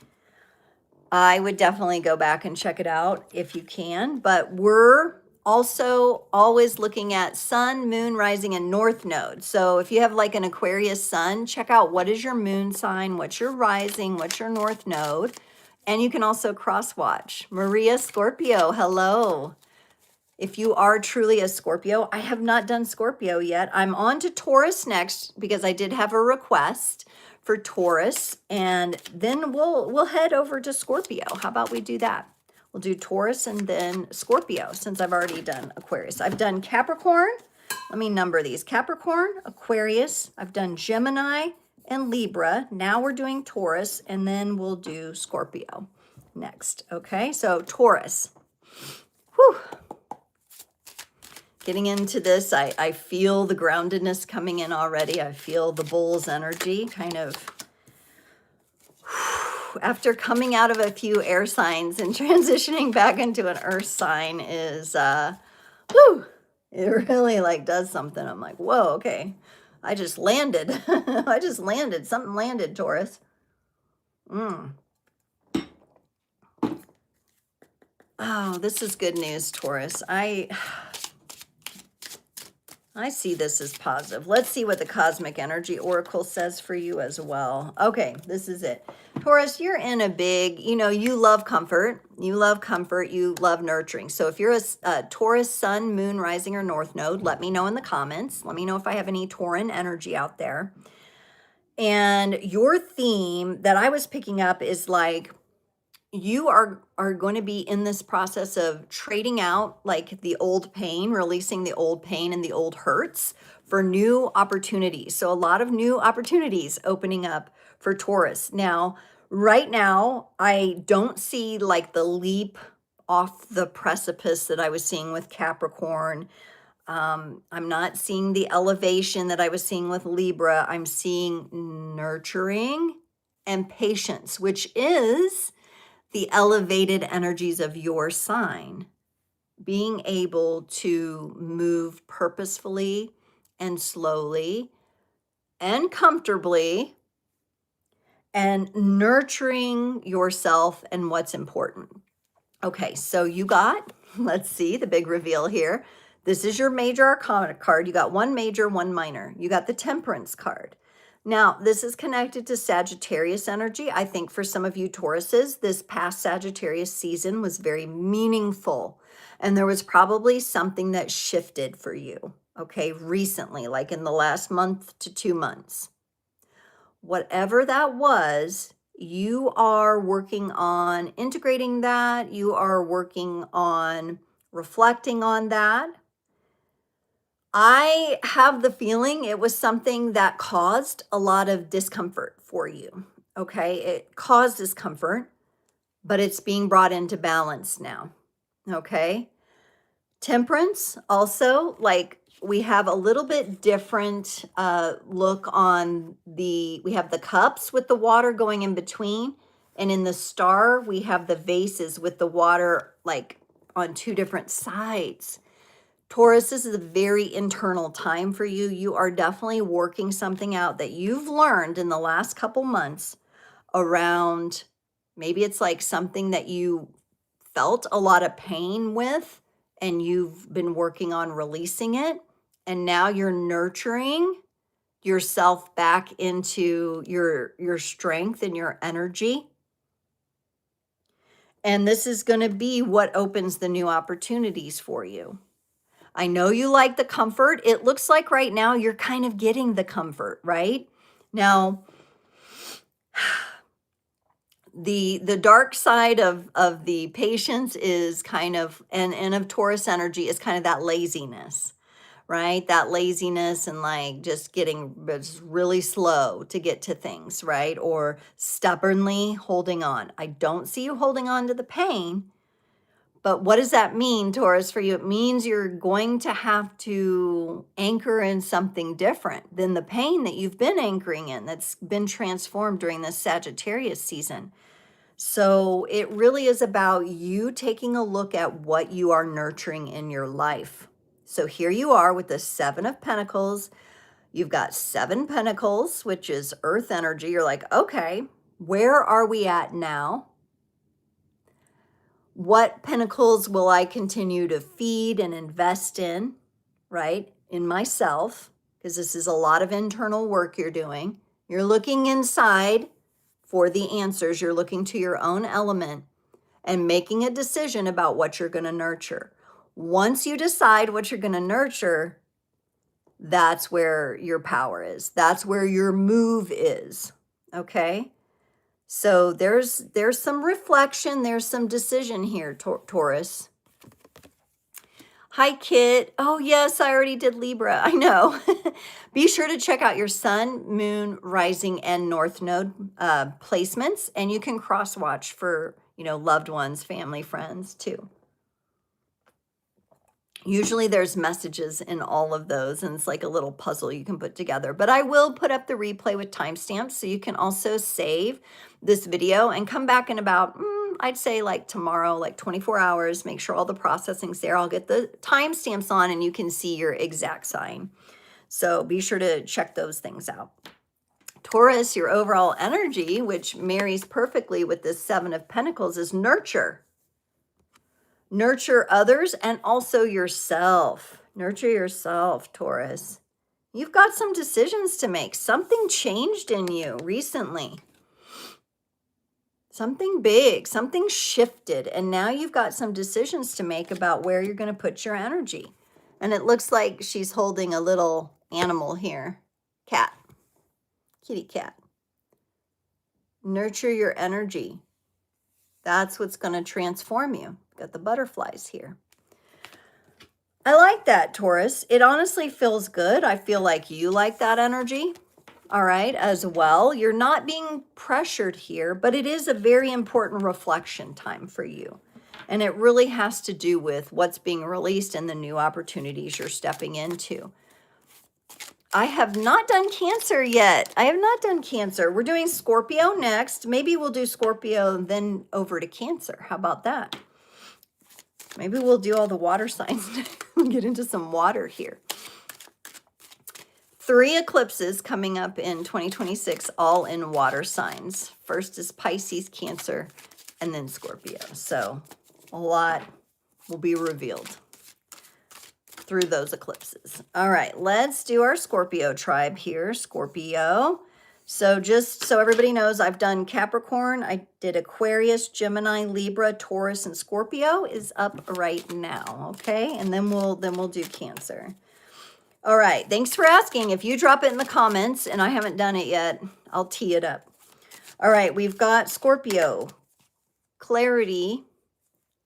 I would definitely go back and check it out if you can. But we're also always looking at sun, moon, rising, and north node. So if you have like an Aquarius sun, check out what is your moon sign, what's your rising, what's your north node. And you can also cross watch. Maria Scorpio, hello. If you are truly a Scorpio, I have not done Scorpio yet. I'm on to Taurus next because I did have a request for Taurus, and then we'll head over to Scorpio. How about we do that? We'll do Taurus and then Scorpio, since I've already done Aquarius. I've done Capricorn. Let me number these. Capricorn, Aquarius. I've done Gemini and Libra. Now we're doing Taurus, and then we'll do Scorpio next. Okay, so Taurus. Whew. Getting into this, I feel the groundedness coming in already. I feel the bull's energy kind of, after coming out of a few air signs and transitioning back into an earth sign is, whew, it really like does something. I'm like, whoa, okay. I just landed. I just landed. Something landed, Taurus. Oh, this is good news, Taurus. I see this as positive. Let's see what the Cosmic Energy Oracle says for you as well. Okay, this is it. Taurus, you're in a big, you know, you love comfort. You love comfort. You love nurturing. So if you're a Taurus, Sun, Moon, Rising, or North Node, let me know in the comments. Let me know if I have any Tauran energy out there. And your theme that I was picking up is like, you are going to be in this process of trading out like the old pain, releasing the old pain and the old hurts for new opportunities. So a lot of new opportunities opening up for Taurus. Now, right now, I don't see like the leap off the precipice that I was seeing with Capricorn. I'm not seeing the elevation that I was seeing with Libra. I'm seeing nurturing and patience, which is the elevated energies of your sign, being able to move purposefully and slowly and comfortably and nurturing yourself and what's important. Okay, so you got, let's see the big reveal here. This is your major arcana card. You got one major, one minor. You got the Temperance card. Now, this is connected to Sagittarius energy. I think for some of you Tauruses, this past Sagittarius season was very meaningful. And there was probably something that shifted for you, okay, recently, like in the last month to 2 months. Whatever that was, you are working on integrating that. You are working on reflecting on that. I have the feeling it was something that caused a lot of discomfort for you. Okay, it caused discomfort, but it's being brought into balance now. Okay, Temperance also, like we have a little bit different look on we have the cups with the water going in between, and in the star we have the vases with the water like on two different sides. Taurus, this is a very internal time for you. You are definitely working something out that you've learned in the last couple months around, maybe it's like something that you felt a lot of pain with and you've been working on releasing it. And now you're nurturing yourself back into your strength and your energy. And this is going to be what opens the new opportunities for you. I know you like the comfort. It looks like right now you're kind of getting the comfort, right? Now, the dark side of the patience is kind of, and of Taurus energy is kind of that laziness, right? That laziness and like just really slow to get to things, right? Or stubbornly holding on. I don't see you holding on to the pain. But what does that mean, Taurus, for you? It means you're going to have to anchor in something different than the pain that you've been anchoring in, that's been transformed during this Sagittarius season. So it really is about you taking a look at what you are nurturing in your life. So here you are with the 7 of Pentacles. You've got 7 Pentacles, which is earth energy. You're like, okay, where are we at now? What pentacles will I continue to feed and invest in, right? In myself, because this is a lot of internal work you're doing. You're looking inside for the answers. You're looking to your own element and making a decision about what you're going to nurture. Once you decide what you're going to nurture, that's where your power is. That's where your move is. Okay? So there's some reflection, there's some decision here, Taurus. Hi, Kit. Oh, yes, I already did Libra. I know. Be sure to check out your sun, moon, rising, and north node placements, and you can cross watch for, loved ones, family, friends too. Usually there's messages in all of those, and it's like a little puzzle you can put together. But I will put up the replay with timestamps, so you can also save this video and come back in about, I'd say like tomorrow, like 24 hours, make sure all the processing's there. I'll get the timestamps on and you can see your exact sign. So be sure to check those things out. Taurus, your overall energy, which marries perfectly with this Seven of Pentacles, is nurture. Nurture others and also yourself. Nurture yourself, Taurus. You've got some decisions to make. Something changed in you recently. Something big, something shifted, and now you've got some decisions to make about where you're going to put your energy. And it looks like she's holding a little animal here. Cat. Kitty cat. Nurture your energy. That's what's going to transform you. Got the butterflies here. I like that, Taurus. It honestly feels good. I feel like you like that energy. All right, as well. You're not being pressured here, but it is a very important reflection time for you. And it really has to do with what's being released and the new opportunities you're stepping into. I have not done Cancer yet. I have not done Cancer. We're doing Scorpio next. Maybe we'll do Scorpio and then over to Cancer. How about that? Maybe we'll do all the water signs. We'll get into some water here. 3 eclipses coming up in 2026, all in water signs. First is Pisces, Cancer, and then Scorpio. So a lot will be revealed through those eclipses. All right, let's do our Scorpio tribe here. Scorpio. So just so everybody knows, I've done Capricorn, I did Aquarius, Gemini, Libra, Taurus, and Scorpio is up right now. Okay, and then we'll do Cancer. All right, thanks for asking. If you drop it in the comments, and I haven't done it yet, I'll tee it up. All right, we've got Scorpio. Clarity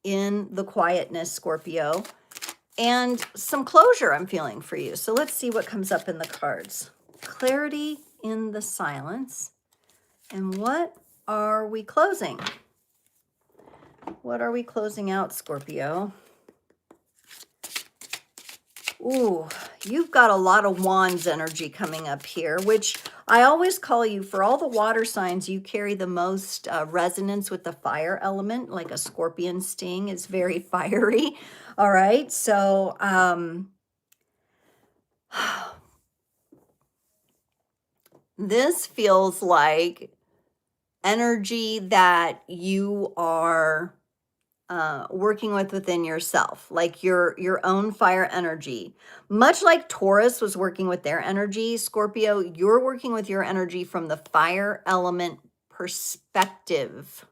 in the quietness, Scorpio. And some closure I'm feeling for you. So let's see what comes up in the cards. Clarity in the silence. And what are we closing? What are we closing out, Scorpio? Ooh, you've got a lot of wands energy coming up here, which I always call you, for all the water signs, you carry the most resonance with the fire element, like a scorpion sting is very fiery. All right, so this feels like energy that you are working within yourself, like your own fire energy. Much like Taurus was working with their energy, Scorpio, you're working with your energy from the fire element perspective.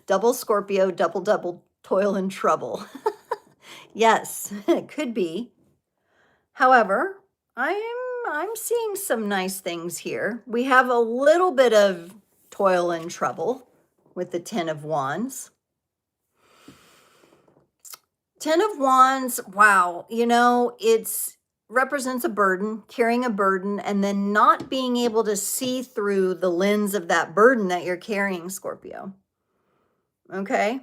Double Scorpio, double toil and trouble. Yes, it could be. However, I'm seeing some nice things here. We have a little bit of toil and trouble with the 10 of Wands. 10 of Wands, wow, it's represents a burden, carrying a burden, and then not being able to see through the lens of that burden that you're carrying, Scorpio. Okay?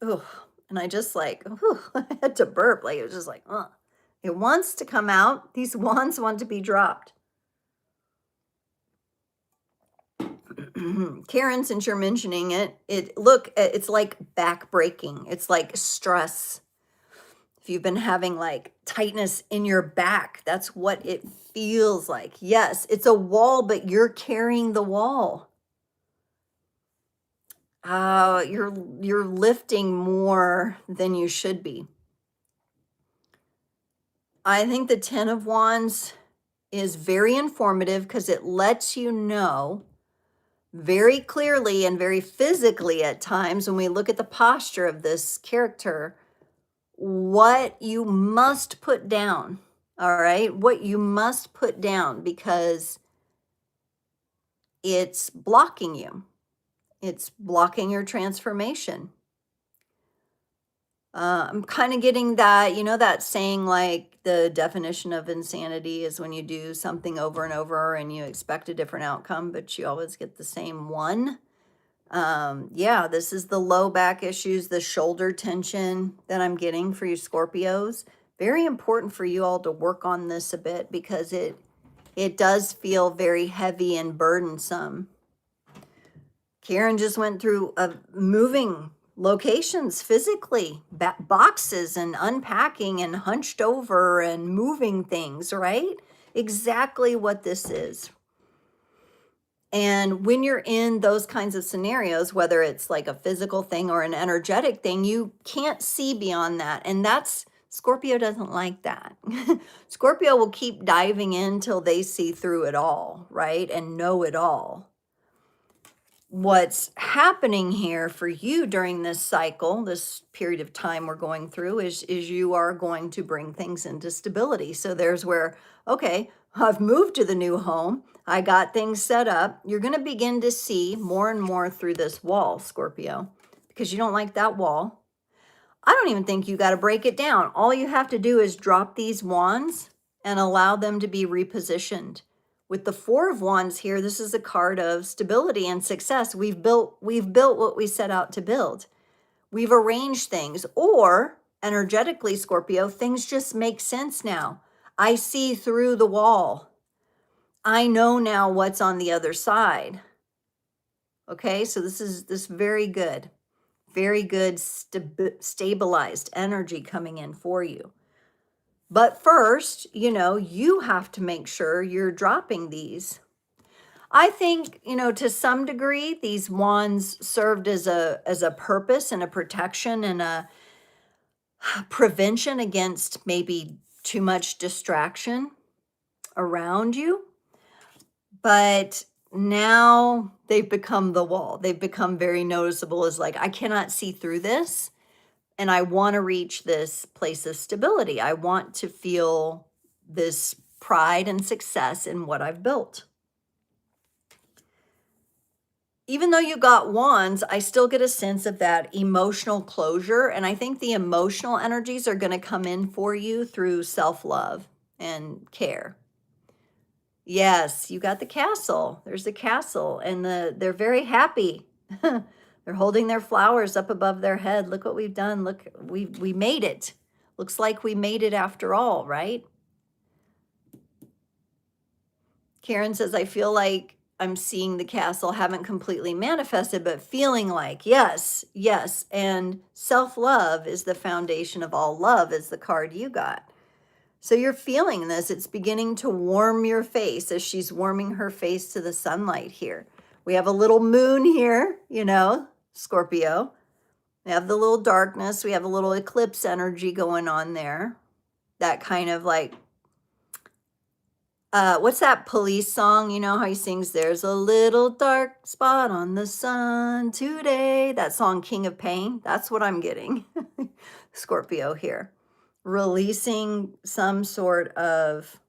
Ugh. And I just I had to burp. Like, it was just like, ugh. It wants to come out. These wands want to be dropped. Karen, since you're mentioning it, it's like back breaking. It's like stress. If you've been having like tightness in your back, that's what it feels like. Yes, it's a wall, but you're carrying the wall. You're lifting more than you should be. I think the 10 of Wands is very informative because it lets you know very clearly and very physically at times when we look at the posture of this character, what you must put down, all right? What you must put down because it's blocking you. It's blocking your transformation. I'm kind of getting that, you know, that saying like the definition of insanity is when you do something over and over and you expect a different outcome, but you always get the same one. Yeah, this is the low back issues, the shoulder tension that I'm getting for you Scorpios. Very important for you all to work on this a bit because it does feel very heavy and burdensome. Karen just went through moving locations physically, boxes and unpacking and hunched over and moving things, right? Exactly what this is. And when you're in those kinds of scenarios, whether it's like a physical thing or an energetic thing, you can't see beyond that. And that's Scorpio doesn't like that. Scorpio will keep diving in till they see through it all, right? And know it all. What's happening here for you during this cycle, this period of time we're going through, is you are going to bring things into stability. So there's where, okay, I've moved to the new home. I got things set up. You're going to begin to see more and more through this wall, Scorpio, because you don't like that wall. I don't even think you got to break it down. All you have to do is drop these wands and allow them to be repositioned. With the Four of Wands here, this is a card of stability and success. We've built what we set out to build. We've arranged things, or energetically, Scorpio, things just make sense now. I see through the wall. I know now what's on the other side. Okay, so this is very good. Very good stabilized energy coming in for you. But first, you know, you have to make sure you're dropping these. I think, you know, to some degree, these wands served as a purpose and a protection and a prevention against maybe too much distraction around you. But now they've become the wall. They've become very noticeable as like, I cannot see through this. And I want to reach this place of stability. I want to feel this pride and success in what I've built. Even though you got wands, I still get a sense of that emotional closure. And I think the emotional energies are going to come in for you through self-love and care. Yes, you got the castle. There's the castle. And they're very happy. They're holding their flowers up above their head. Look what we've done. Look, we made it. Looks like we made it after all, right? Karen says, I feel like I'm seeing the castle, haven't completely manifested, but feeling like, yes, yes. And self-love is the foundation of all love is the card you got. So you're feeling this. It's beginning to warm your face as she's warming her face to the sunlight here. We have a little moon here, you know, Scorpio. We have the little darkness. We have a little eclipse energy going on there. That kind of like, what's that Police song? You know how he sings, there's a little dark spot on the sun today. That song, King of Pain. That's what I'm getting. Scorpio here. Releasing some sort of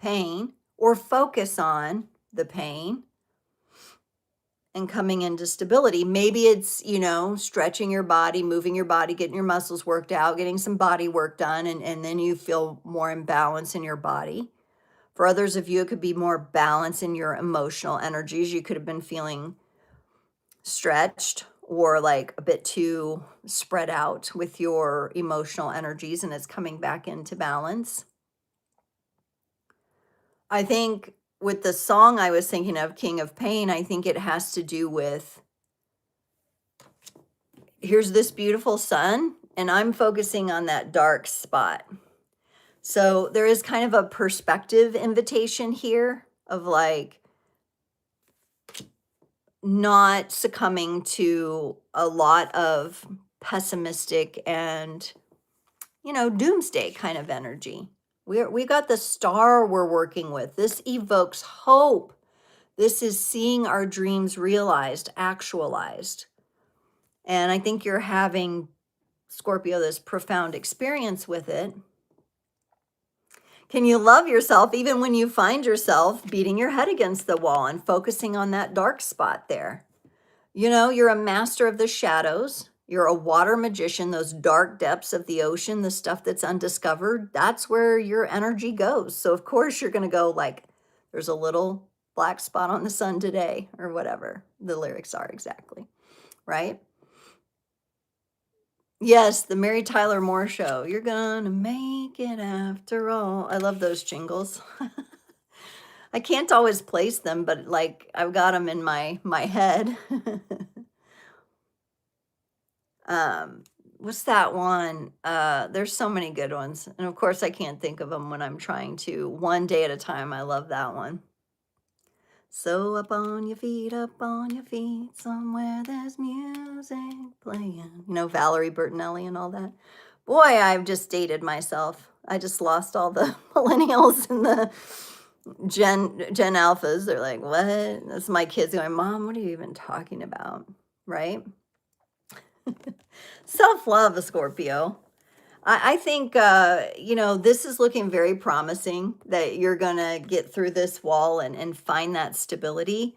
pain or focus on the pain and coming into stability. Maybe it's, you know, stretching your body, moving your body, getting your muscles worked out, getting some body work done, and then you feel more in balance in your body. For others of you, it could be more balance in your emotional energies. You could have been feeling stretched or like a bit too spread out with your emotional energies, and it's coming back into balance. I think with the song I was thinking of, King of Pain, I think it has to do with, here's this beautiful sun, and I'm focusing on that dark spot. So there is kind of a perspective invitation here of like not succumbing to a lot of pessimistic and, you know, doomsday kind of energy. We got the star we're working with. This evokes hope. This is seeing our dreams realized, actualized. And I think you're having, Scorpio, this profound experience with it. Can you love yourself even when you find yourself beating your head against the wall and focusing on that dark spot there? You know, you're a master of the shadows. You're a water magician, those dark depths of the ocean, the stuff that's undiscovered. That's where your energy goes. So, of course, you're going to go like, there's a little black spot on the sun today, or whatever the lyrics are exactly, right? Yes, the Mary Tyler Moore Show. You're gonna make it after all. I love those jingles. I can't always place them, but like I've got them in my head. What's that one? There's so many good ones, and of course I can't think of them when I'm trying to. One day at a time. I love that one. So up on your feet, somewhere there's music playing. You know, Valerie Bertinelli and all that. Boy, I've just dated myself. I just lost all the millennials and the Gen Alphas. They're like, what? That's my kids going, Mom, what are you even talking about? Right? Self-love, a Scorpio. I think, you know, this is looking very promising that you're going to get through this wall and find that stability.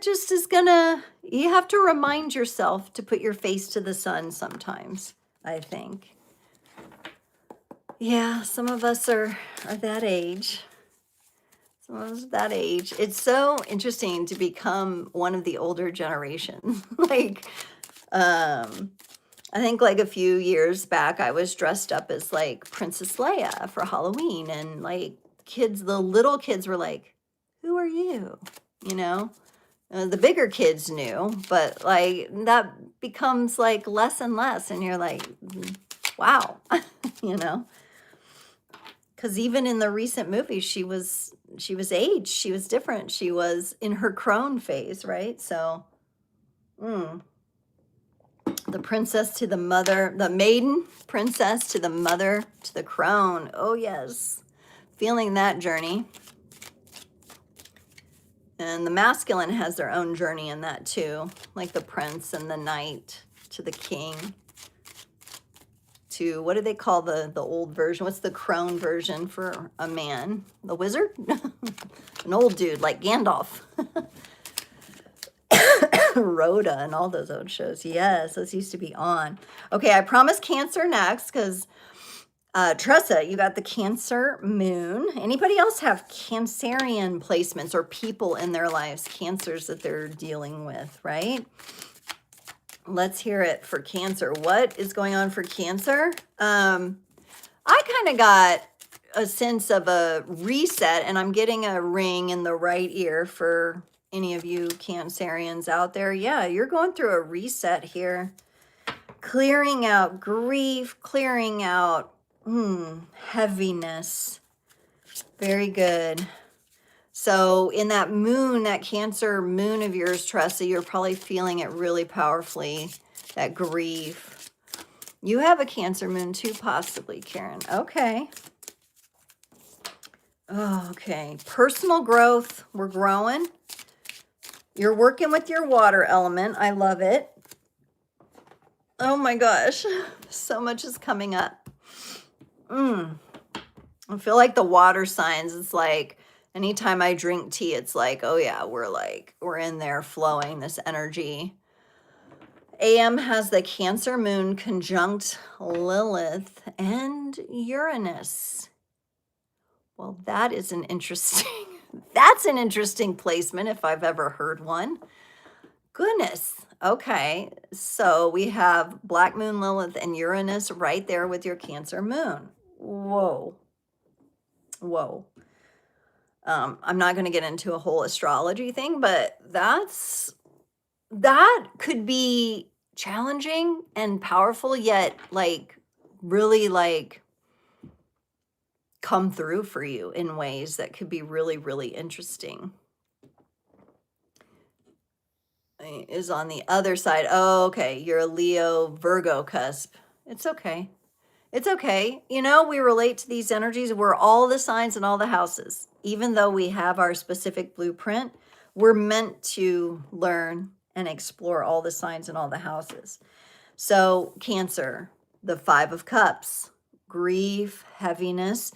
Just is going to, you have to remind yourself to put your face to the sun sometimes, I think. Yeah, some of us are that age. Some of us that age. It's so interesting to become one of the older generation. Like, I think like a few years back, I was dressed up as like Princess Leia for Halloween, and like kids, the little kids were like, who are you? You know, the bigger kids knew, but like that becomes like less and less. And you're like, wow, you know, because even in the recent movie, she was aged, she was different. She was in her crone phase, right? So, the princess to the mother, the maiden princess to the mother to the crone. Oh, yes. Feeling that journey. And the masculine has their own journey in that too, like the prince and the knight to the king. To, what do they call the old version? What's the crone version for a man? The wizard? An old dude like Gandalf. Rhoda and all those old shows. Yes, those used to be on. Okay, I promised Cancer next because Tressa, you got the Cancer Moon. Anybody else have Cancerian placements or people in their lives, Cancers that they're dealing with, right? Let's hear it for Cancer. What is going on for Cancer? I kind of got a sense of a reset, and I'm getting a ring in the right ear for any of you Cancerians out there. Yeah, you're going through a reset here. Clearing out grief, clearing out heaviness. Very good. So in that moon, that Cancer moon of yours, Tressa, you're probably feeling it really powerfully, that grief. You have a Cancer moon too, possibly, Karen. Okay. Oh, okay. Personal growth. We're growing. You're working with your water element. I love it. Oh my gosh. So much is coming up. I feel like the water signs, it's like anytime I drink tea, it's like, oh yeah, we're in there flowing this energy. AM has the Cancer moon conjunct Lilith and Uranus. Well, that is an interesting, that's an interesting placement if I've ever heard one. Goodness. Okay. So we have Black Moon, Lilith, and Uranus right there with your Cancer moon. Whoa. Whoa. I'm not going to get into a whole astrology thing, but that could be challenging and powerful, yet like really like come through for you in ways that could be really, really interesting. Is on the other side. Oh, okay. You're a Leo Virgo cusp. It's okay. It's okay. You know, we relate to these energies. We're all the signs and all the houses. Even though we have our specific blueprint, we're meant to learn and explore all the signs and all the houses. So Cancer, the 5 of Cups, grief, heaviness,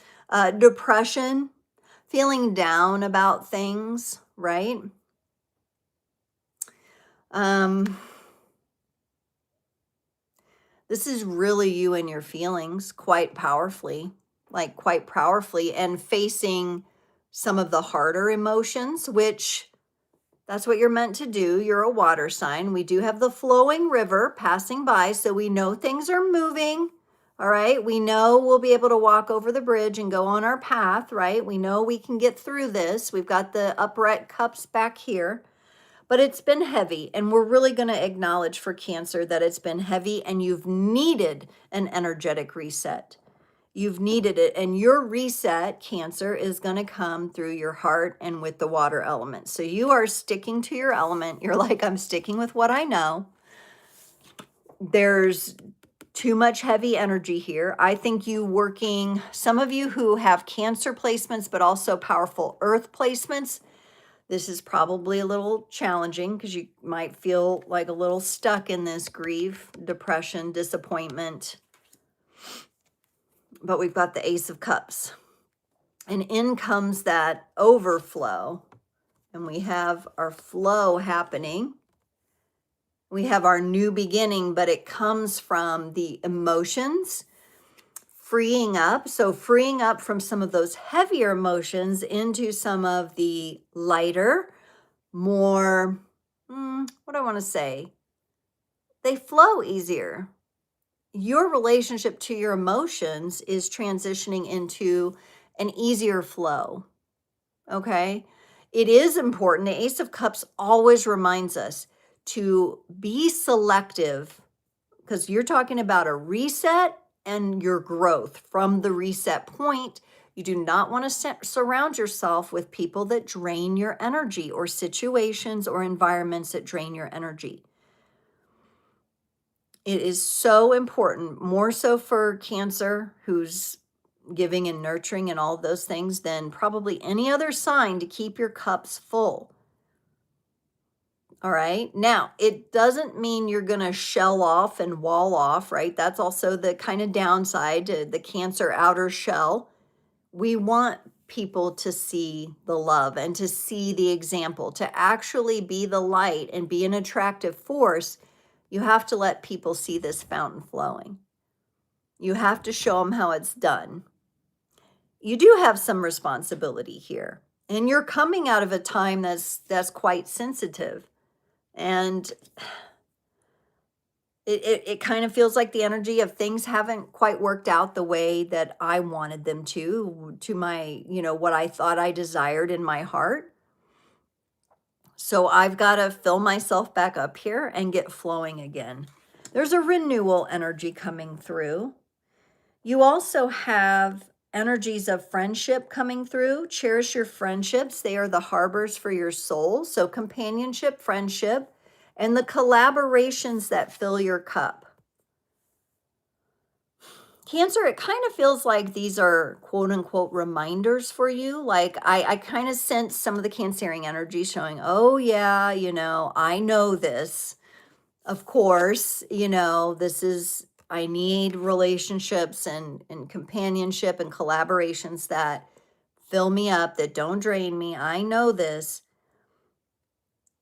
depression, feeling down about things, right? This is really you and your feelings quite powerfully, and facing some of the harder emotions, which that's what you're meant to do. You're a water sign. We do have the flowing river passing by, so we know things are moving. All right. We know we'll be able to walk over the bridge and go on our path, right? We know we can get through this. We've got the upright cups back here. But it's been heavy, and we're really going to acknowledge for Cancer that it's been heavy and you've needed an energetic reset. You've needed it, and your reset, Cancer, is going to come through your heart and with the water element. So you are sticking to your element. You're like, I'm sticking with what I know. There's too much heavy energy here. I think some of you who have Cancer placements, but also powerful Earth placements, this is probably a little challenging because you might feel like a little stuck in this grief, depression, disappointment. But we've got the Ace of Cups. And in comes that overflow. And we have our flow happening. We have our new beginning, but it comes from the emotions freeing up. So freeing up from some of those heavier emotions into some of the lighter, more, what do I want to say? They flow easier. Your relationship to your emotions is transitioning into an easier flow. Okay. It is important. The Ace of Cups always reminds us to be selective, because you're talking about a reset and your growth from the reset point. You do not want to surround yourself with people that drain your energy, or situations or environments that drain your energy. It is so important, more so for Cancer, who's giving and nurturing and all of those things, than probably any other sign, to keep your cups full. All right. Now, it doesn't mean you're going to shell off and wall off, right? That's also the kind of downside to the Cancer outer shell. We want people to see the love and to see the example, to actually be the light and be an attractive force. You have to let people see this fountain flowing. You have to show them how it's done. You do have some responsibility here, and you're coming out of a time that's quite sensitive. And it kind of feels like the energy of things haven't quite worked out the way that I wanted them to my, what I thought I desired in my heart. So I've got to fill myself back up here and get flowing again. There's a renewal energy coming through. You also have energies of friendship coming through. Cherish your friendships. They are the harbors for your soul. So companionship, friendship, and the collaborations that fill your cup. Cancer, it kind of feels like these are quote unquote reminders for you. Like I kind of sense some of the Cancerian energy showing, oh yeah, I know this. Of course, I need relationships and companionship and collaborations that fill me up, that don't drain me. I know this.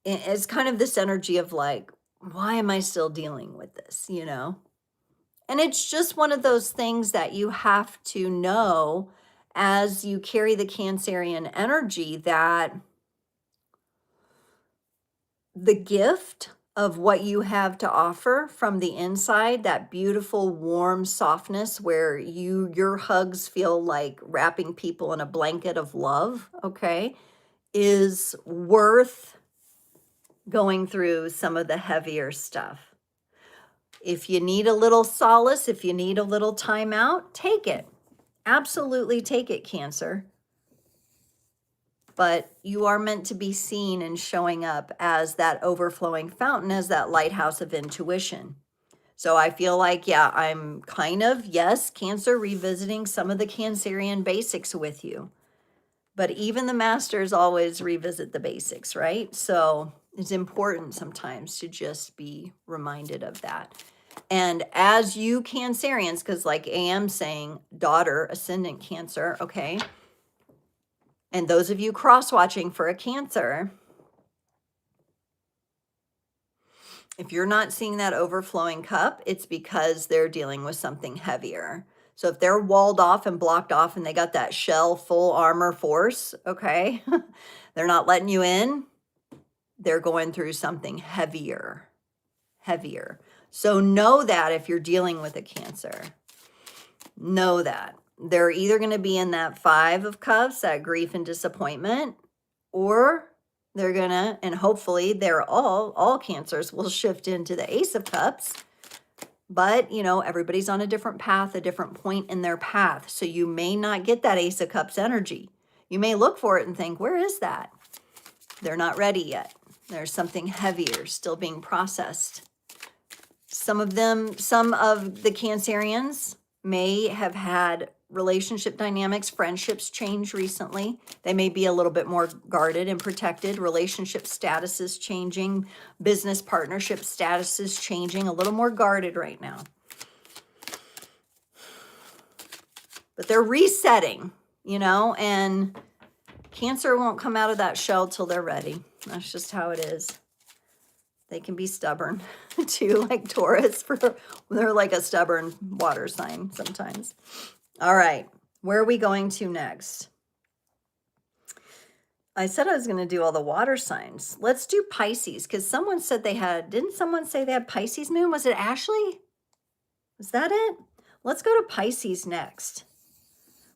It's kind of this energy of like, why am I still dealing with this, And it's just one of those things that you have to know as you carry the Cancerian energy, that the gift of what you have to offer from the inside, that beautiful, warm softness where your hugs feel like wrapping people in a blanket of love, okay, is worth going through some of the heavier stuff. If you need a little solace, if you need a little time out, take it. Absolutely take it, Cancer. But you are meant to be seen and showing up as that overflowing fountain, as that lighthouse of intuition. So I feel like, yeah, I'm kind of, yes, Cancer, revisiting some of the Cancerian basics with you. But even the masters always revisit the basics, right? So it's important sometimes to just be reminded of that. And as you Cancerians, because like AM saying, daughter, ascendant Cancer, okay? And those of you cross-watching for a Cancer, if you're not seeing that overflowing cup, it's because they're dealing with something heavier. So if they're walled off and blocked off and they got that shell full armor force, okay, they're not letting you in, they're going through something heavier. So know that if you're dealing with a Cancer, know that. They're either going to be in that 5 of Cups, that grief and disappointment, or they're gonna, and hopefully they're all Cancers will shift into the Ace of Cups. But, you know, everybody's on a different path, a different point in their path. So you may not get that Ace of Cups energy. You may look for it and think, where is that? They're not ready yet. There's something heavier still being processed. Some of the Cancerians may have had relationship dynamics, friendships change recently. They may be a little bit more guarded and protected. Relationship statuses changing, business partnership statuses changing, a little more guarded right now. But they're resetting, you know, and Cancer won't come out of that shell till they're ready. That's just how it is. They can be stubborn too, like Taurus. They're like a stubborn water sign sometimes. All right, where are we going to next? I said I was going to do all the water signs. Let's do Pisces, because someone said they had, didn't someone say they had Pisces moon? Was it Ashley? Was that it? Let's go to Pisces next.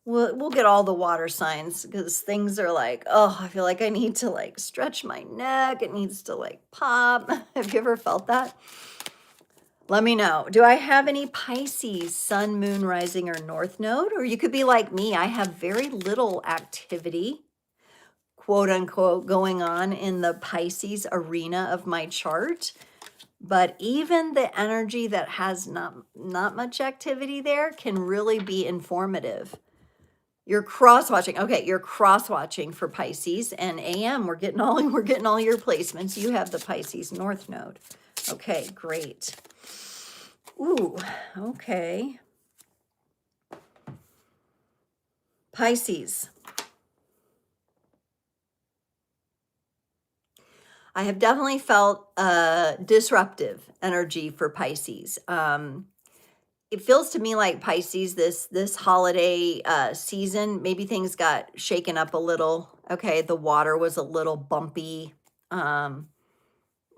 We'll get all the water signs, because things are like, oh, I feel like I need to like stretch my neck. It needs to like pop. Have you ever felt that? Let me know. Do I have any Pisces, sun, moon, rising, or north node? Or you could be like me. I have very little activity, quote unquote, going on in the Pisces arena of my chart. But even the energy that has not much activity there can really be informative. You're cross-watching. Okay, you're cross-watching for Pisces, and AM, we're getting all your placements. You have the Pisces north node. Okay, great. Ooh, okay. Pisces. I have definitely felt disruptive energy for Pisces. It feels to me like Pisces, this holiday season, maybe things got shaken up a little. Okay, the water was a little bumpy.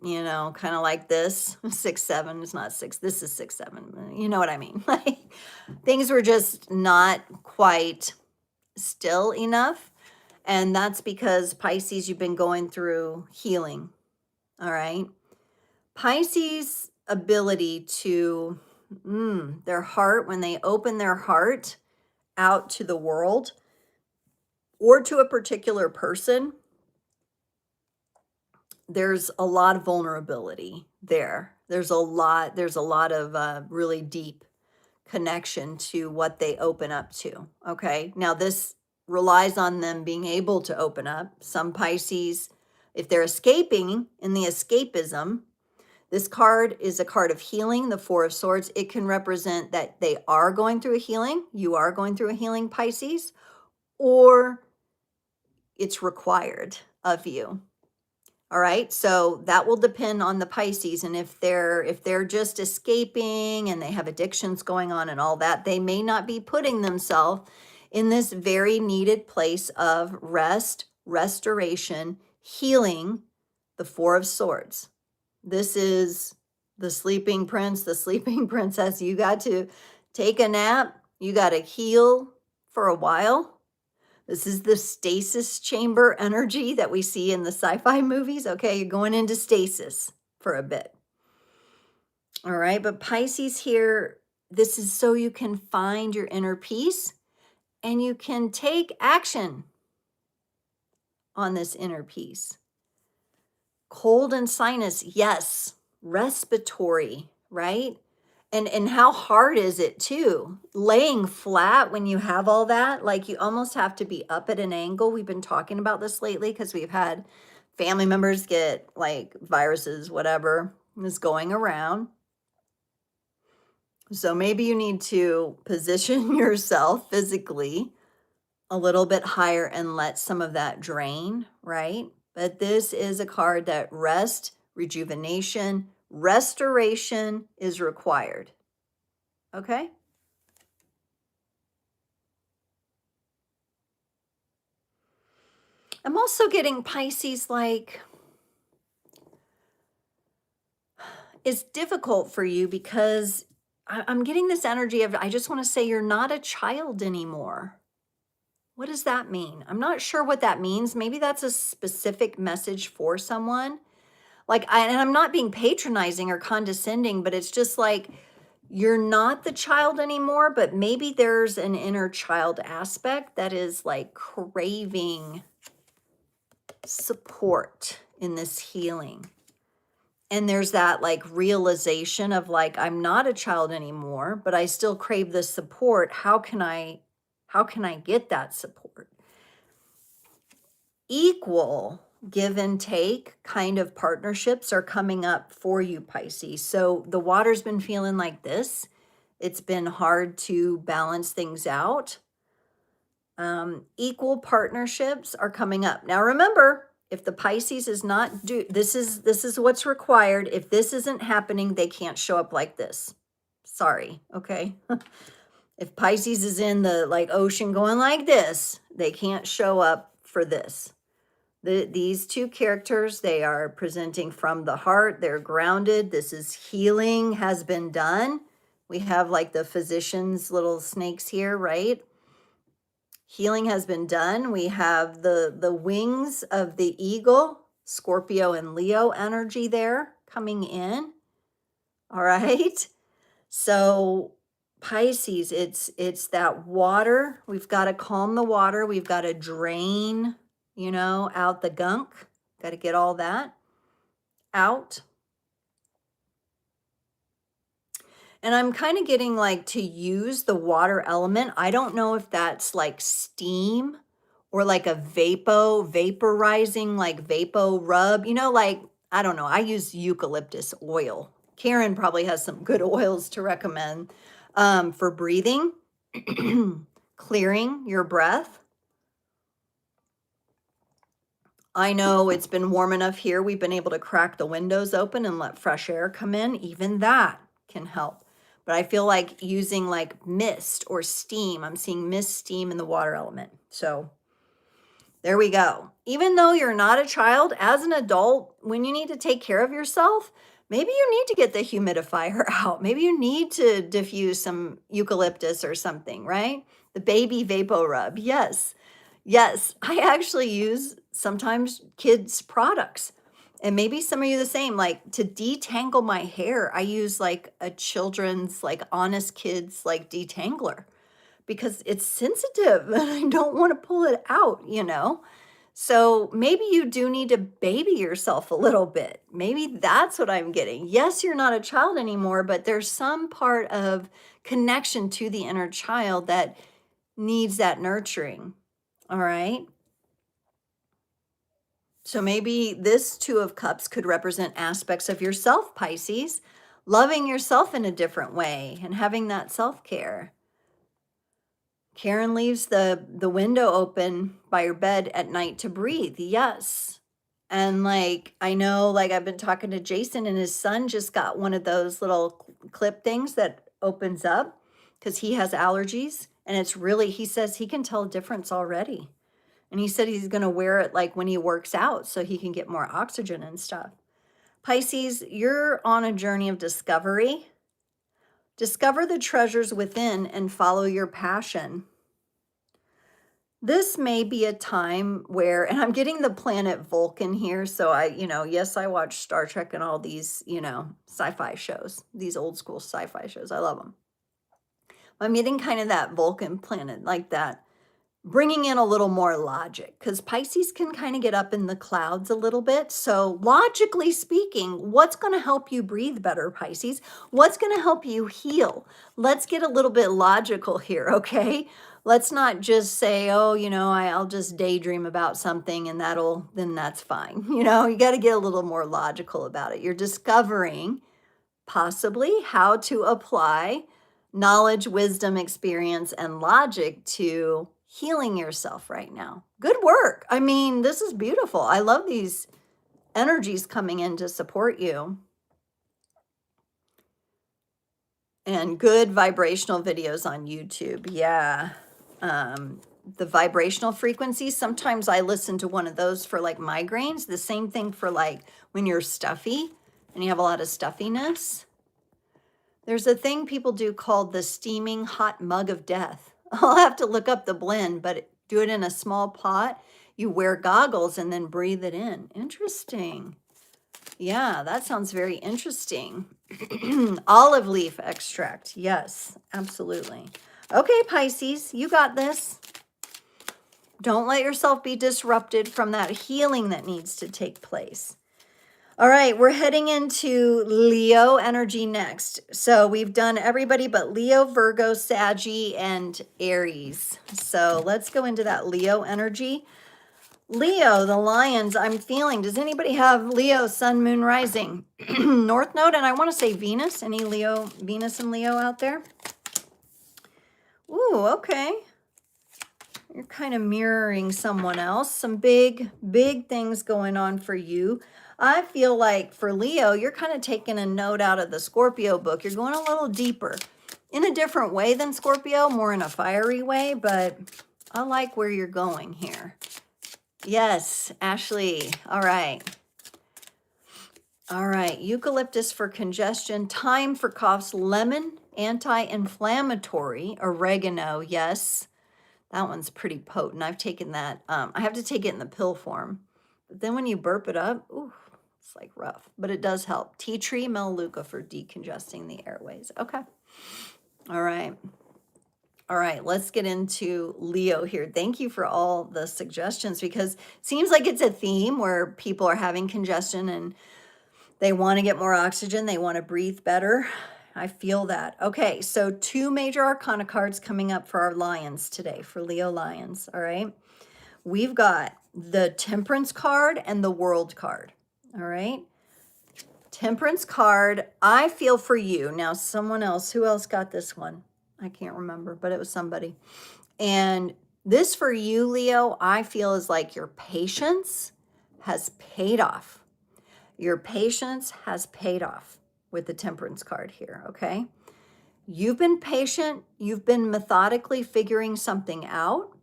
You know, kind of like this. 6-7 is not 6. This is 6-7. You know what I mean? Like things were just not quite still enough. And that's because Pisces, you've been going through healing. All right. Pisces' ability to their heart, when they open their heart out to the world or to a particular person, there's a lot of vulnerability there. There's a lot of really deep connection to what they open up to. Okay. Now this relies on them being able to open up. Some Pisces, if they're escaping in the escapism, this card is a card of healing, the 4 of Swords. It can represent that they are going through a healing. You are going through a healing, Pisces, or it's required of you. All right, so that will depend on the Pisces, and if they're just escaping and they have addictions going on and all that, they may not be putting themselves in this very needed place of rest, restoration, healing, the 4 of Swords. This is the sleeping prince, the sleeping princess. You got to take a nap. You got to heal for a while. This is the stasis chamber energy that we see in the sci-fi movies. Okay, you're going into stasis for a bit. All right, but Pisces here, this is so you can find your inner peace and you can take action on this inner peace. Cold and sinus, yes, respiratory, right? And how hard is it too? Laying flat when you have all that, like you almost have to be up at an angle. We've been talking about this lately because we've had family members get like viruses, whatever is going around. So maybe you need to position yourself physically a little bit higher and let some of that drain, right? But this is a card that rest, rejuvenation, restoration is required. Okay? I'm also getting Pisces, like, it's difficult for you because I'm getting this energy of, I just want to say you're not a child anymore. What does that mean? I'm not sure what that means. Maybe that's a specific message for someone. Like, and I'm not being patronizing or condescending, but it's just like, you're not the child anymore, but maybe there's an inner child aspect that is like craving support in this healing. And there's that like realization of like, I'm not a child anymore, but I still crave this support. How can I get that support? Equal give and take kind of partnerships are coming up for you, Pisces. So the water's been feeling like this. It's been hard to balance things out. Equal partnerships are coming up. Now remember, if the Pisces is not this is what's required. If this isn't happening, they can't show up like this. Sorry, okay? If Pisces is in the like ocean going like this, they can't show up for this. These two characters, they are presenting from the heart. They're grounded. This is healing has been done. We have like the physician's little snakes here, right? Healing has been done. We have the wings of the eagle, Scorpio and Leo energy there coming in. All right. So Pisces, it's that water. We've got to calm the water. We've got to drain, out the gunk. Got to get all that out. And I'm kind of getting like to use the water element. I don't know if that's like steam or like a vaporizing, like vapo rub, like, I don't know. I use eucalyptus oil. Karen probably has some good oils to recommend for breathing, clearing your breath. I know it's been warm enough here. We've been able to crack the windows open and let fresh air come in. Even that can help. But I feel like using like mist or steam. I'm seeing mist, steam, in the water element. So there we go. Even though you're not a child, as an adult, when you need to take care of yourself, maybe you need to get the humidifier out. Maybe you need to diffuse some eucalyptus or something, right? The baby vapor rub. Yes. Yes. I actually use sometimes kids' products. And maybe some of you the same, like to detangle my hair, I use like a children's, like Honest Kids, like detangler because it's sensitive and I don't want to pull it out, So maybe you do need to baby yourself a little bit. Maybe that's what I'm getting. Yes, you're not a child anymore, but there's some part of connection to the inner child that needs that nurturing. All right. So maybe this Two of Cups could represent aspects of yourself, Pisces, loving yourself in a different way and having that self-care. Karen leaves the window open by your bed at night to breathe. Yes. And like, I know, like I've been talking to Jason and his son just got one of those little clip things that opens up because he has allergies. And it's really, he says he can tell a difference already. And he said he's going to wear it like when he works out so he can get more oxygen and stuff. Pisces, you're on a journey of discovery. Discover the treasures within and follow your passion. This may be a time where, and I'm getting the planet Vulcan here. So yes, I watch Star Trek and all these, sci-fi shows, these old school sci-fi shows. I love them. I'm getting kind of that Vulcan planet, like that bringing in a little more logic, because Pisces can kind of get up in the clouds a little bit. So logically speaking, what's going to help you breathe better, Pisces? What's going to help you heal? Let's get a little bit logical here, okay? Let's not just say, oh, I'll just daydream about something and then that's fine. You got to get a little more logical about it. You're discovering possibly how to apply knowledge, wisdom, experience, and logic to healing yourself right now. Good work. I mean, this is beautiful. I love these energies coming in to support you. And good vibrational videos on YouTube. Yeah. The vibrational frequencies. Sometimes I listen to one of those for like migraines. The same thing for like when you're stuffy and you have a lot of stuffiness. There's a thing people do called the steaming hot mug of death. I'll have to look up the blend, but do it in a small pot. You wear goggles and then breathe it in. Interesting. Yeah, that sounds very interesting. Olive leaf extract. Yes, absolutely. Okay, Pisces, you got this. Don't let yourself be disrupted from that healing that needs to take place. All right, we're heading into Leo energy next. So we've done everybody but Leo, Virgo, Saggy, and Aries. So let's go into that Leo energy. Leo, the lions, I'm feeling. Does anybody have Leo, Sun, Moon, Rising? North Node, and I want to say Venus. Any Leo, Venus and Leo out there? Ooh, okay. You're kind of mirroring someone else. Some big things going on for you. I feel like for Leo, you're kind of taking a note out of the Scorpio book. You're going a little deeper in a different way than Scorpio, more in a fiery way, but I like where you're going here. Yes, Ashley. All right. All right. Eucalyptus for congestion, thyme for coughs, lemon, anti-inflammatory, oregano. Yes. That one's pretty potent. I've taken that. I have to take it in the pill form. But then when you burp it up, ooh, it's like rough. But it does help. Tea tree, melaleuca for decongesting the airways. Okay. All right. All right, let's get into Leo here. Thank you for all the suggestions, because it seems like it's a theme where people are having congestion and they want to get more oxygen. They want to breathe better. I feel that. Okay, so 2 major arcana cards coming up for our lions today, for Leo lions, all right? We've got the Temperance card and the World card, all right? Temperance card, I feel for you. Now, someone else, who else got this one? I can't remember, but it was somebody. And this for you, Leo, I feel is like your patience has paid off. Your patience has paid off with the Temperance card here, okay? You've been patient. You've been methodically figuring something out,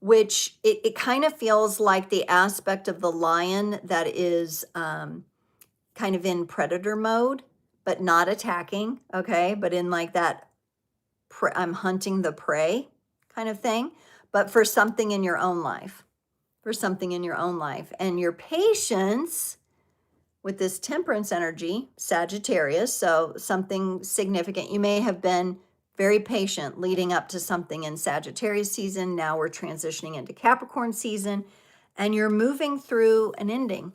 which it kind of feels like the aspect of the lion that is kind of in predator mode, but not attacking, okay? But in like that, I'm hunting the prey kind of thing, but for something in your own life, and your patience with this Temperance energy, Sagittarius, so something significant. You may have been very patient leading up to something in Sagittarius season. Now we're transitioning into Capricorn season, and you're moving through an ending.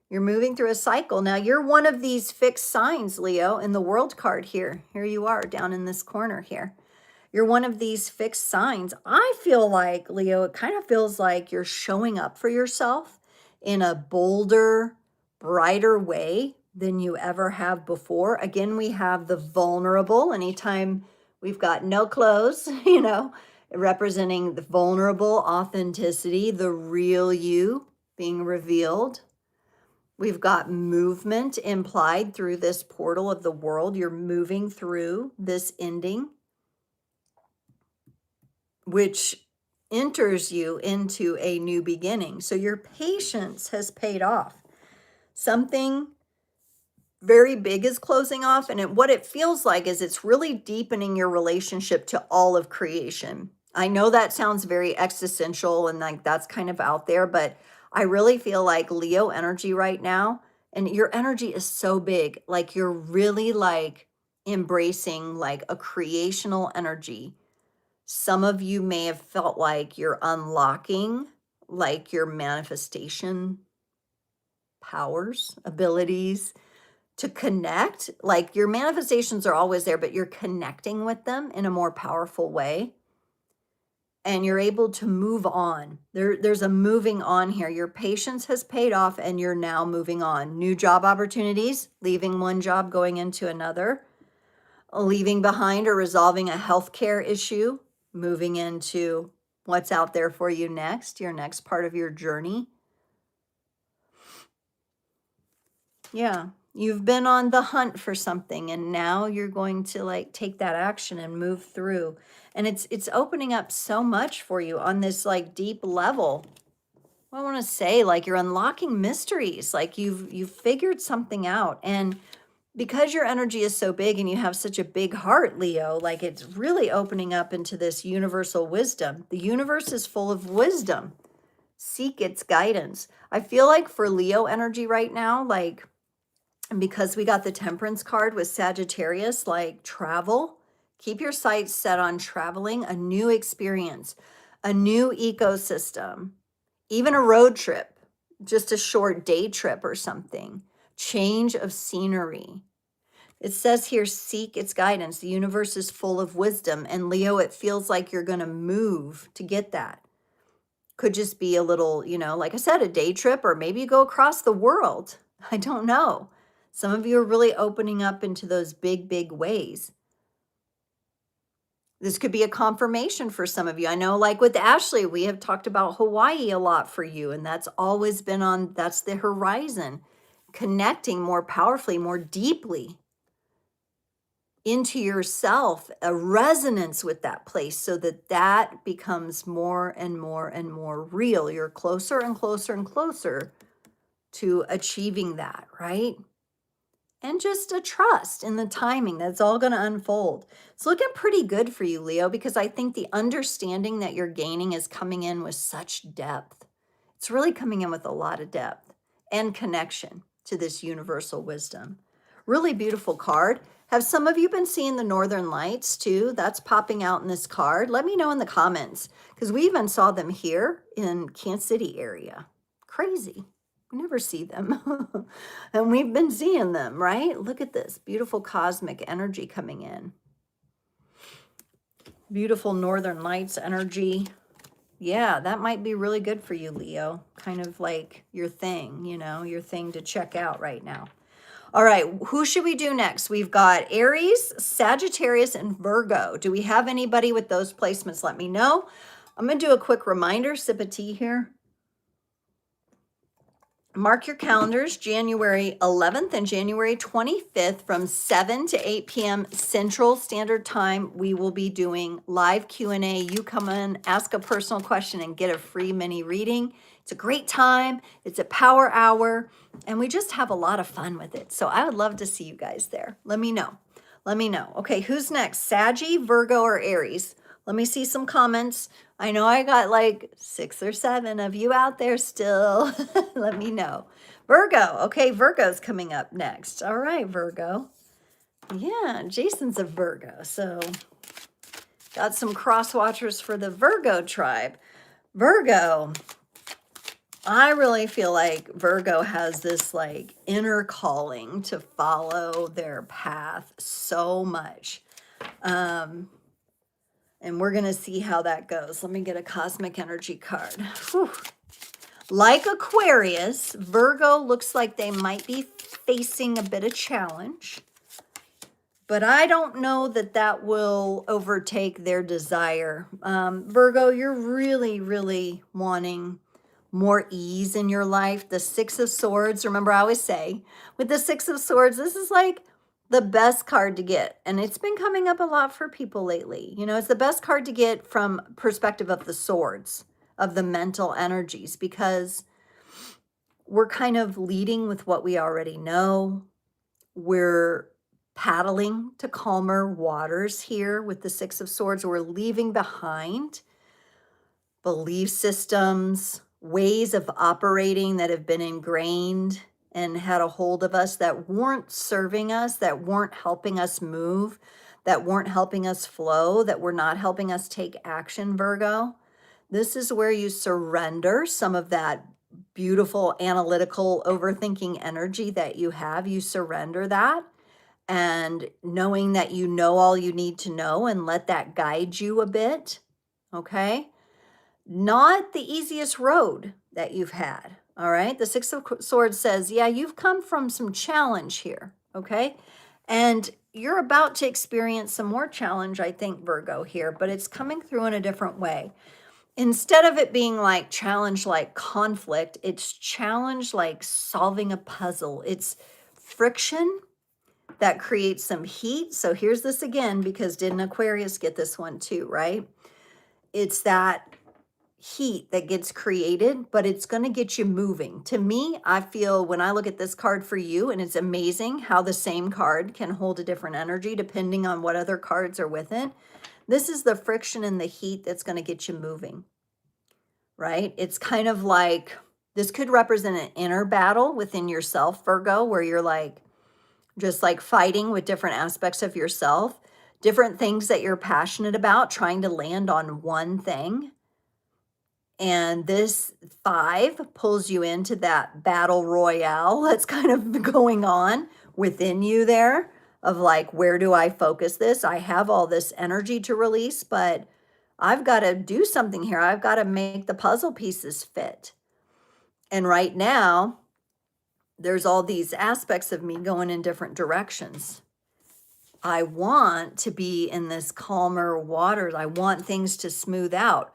You're moving through a cycle. Now, you're one of these fixed signs, Leo, in the World card here. Here you are down in this corner here. You're one of these fixed signs. I feel like, Leo, it kind of feels like you're showing up for yourself in a bolder, brighter way than you ever have before. Again, we have the vulnerable. Anytime we've got no clothes, representing the vulnerable, authenticity, the real you being revealed. We've got movement implied through this portal of the world. You're moving through this ending, which enters you into a new beginning. So your patience has paid off. Something very big is closing off, and what it feels like is it's really deepening your relationship to all of creation. I know that sounds very existential and like that's kind of out there, but I really feel like Leo energy right now, and your energy is so big, like you're really like embracing like a creational energy Some of you may have felt like you're unlocking like your manifestation powers, abilities to connect. Like your manifestations are always there, but you're connecting with them in a more powerful way. And you're able to move on. There's a moving on here. Your patience has paid off and you're now moving on. New job opportunities, leaving one job, going into another, leaving behind or resolving a healthcare issue, moving into what's out there for you next, your next part of your journey. Yeah, you've been on the hunt for something and now you're going to like take that action and move through. And it's opening up so much for you on this like deep level. I want to say like you're unlocking mysteries, like you've figured something out. And because your energy is so big and you have such a big heart, Leo, like it's really opening up into this universal wisdom. The universe is full of wisdom. Seek its guidance. I feel like for Leo energy right now, like, and because we got the Temperance card with Sagittarius, like travel, keep your sights set on traveling, a new experience, a new ecosystem, even a road trip, just a short day trip or something, change of scenery. It says here, seek its guidance. The universe is full of wisdom. And Leo, it feels like you're going to move to get that. Could just be a little, you know, like I said, a day trip, or maybe you go across the world. I don't know. Some of you are really opening up into those big, big ways. This could be a confirmation for some of you. I know, like with Ashley, we have talked about Hawaii a lot for you, and that's always been on, that's the horizon, connecting more powerfully, more deeply into yourself, a resonance with that place so that that becomes more and more and more real. You're closer and closer and closer to achieving that, right? And just a trust in the timing that's all going to unfold. It's looking pretty good for you, Leo, because I think the understanding that you're gaining is coming in with such depth. It's really coming in with a lot of depth and connection to this universal wisdom. Really beautiful card. Have some of you been seeing the Northern Lights too? That's popping out in this card. Let me know in the comments, because we even saw them here in Kansas City area. Crazy. We never see them. And we've been seeing them, right? Look at this beautiful cosmic energy coming in. Beautiful Northern Lights energy. Yeah, that might be really good for you, Leo. Kind of like your thing, you know, your thing to check out right now. All right, who should we do next? We've got Aries, Sagittarius, and Virgo. Do we have anybody with those placements? Let me know. I'm going to do a quick reminder, sip of tea here. Mark your calendars, January 11th and January 25th from 7 to 8 p.m. Central Standard Time. We will be doing live Q&A. You come in, ask a personal question, and get a free mini reading. It's a great time. It's a power hour, and we just have a lot of fun with it. So I would love to see you guys there. Let me know. Let me know. Okay, who's next? Saggy, Virgo, or Aries? Let me see some comments. I know I got like 6 or 7 of you out there still. Let me know. Virgo. Okay, Virgo's coming up next. All right, Virgo. Yeah, Jason's a Virgo. So got some cross watchers for the Virgo tribe. Virgo. I really feel like Virgo has this like inner calling to follow their path so much. And we're going to see how that goes. Let me get a cosmic energy card. Whew. Like Aquarius, Virgo looks like they might be facing a bit of challenge. But I don't know that that will overtake their desire. Virgo, you're really, really wanting more ease in your life. The Six of Swords, remember I always say, with the Six of Swords, this is like the best card to get. And it's been coming up a lot for people lately. You know, it's the best card to get from perspective of the swords, of the mental energies, because we're kind of leading with what we already know. We're paddling to calmer waters here with the Six of Swords. We're leaving behind belief systems, ways of operating that have been ingrained and had a hold of us that weren't serving us, that weren't helping us move, that weren't helping us flow, that were not helping us take action, Virgo. This is where you surrender some of that beautiful analytical overthinking energy that you have. You surrender that, and knowing that you know all you need to know, and let that guide you a bit. Okay. Not the easiest road that you've had. All right. The Six of Swords says, yeah, you've come from some challenge here. Okay. And you're about to experience some more challenge, I think, Virgo, here, but it's coming through in a different way. Instead of it being like challenge, like conflict, it's challenge like solving a puzzle. It's friction that creates some heat. So here's this again, because didn't Aquarius get this one too, right? It's that heat that gets created, but it's going to get you moving. To me, I feel when I look at this card for you, and it's amazing how the same card can hold a different energy depending on what other cards are with it. This is the friction and the heat that's going to get you moving, right? It's kind of like, this could represent an inner battle within yourself, Virgo, where you're like, just like fighting with different aspects of yourself, different things that you're passionate about, trying to land on one thing. And this 5 pulls you into that battle royale that's kind of going on within you there, of like, where do I focus this? I have all this energy to release, but I've got to do something here. I've got to make the puzzle pieces fit. And right now, there's all these aspects of me going in different directions. I want to be in this calmer waters. I want things to smooth out.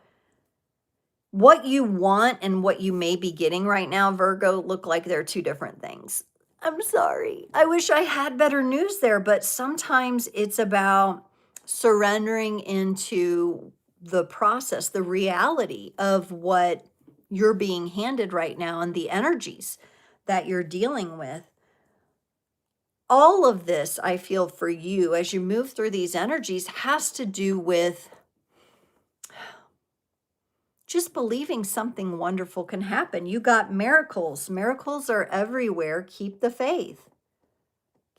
What you want and what you may be getting right now, Virgo, look like they're two different things. I'm sorry. I wish I had better news there, but sometimes it's about surrendering into the process, the reality of what you're being handed right now and the energies that you're dealing with. All of this, I feel, for you as you move through these energies has to do with just believing something wonderful can happen. You got miracles. Miracles are everywhere. Keep the faith.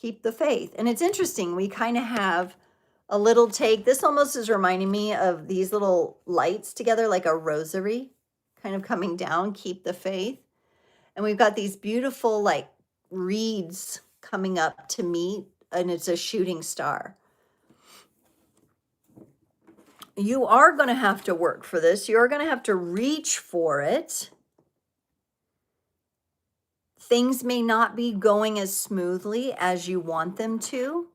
Keep the faith. And it's interesting. We kind of have a little take. This almost is reminding me of these little lights together, like a rosary kind of coming down. Keep the faith. And we've got these beautiful like reeds coming up to meet, and it's a shooting star. You are going to have to work for this. You're going to have to reach for it. Things may not be going as smoothly as you want them to.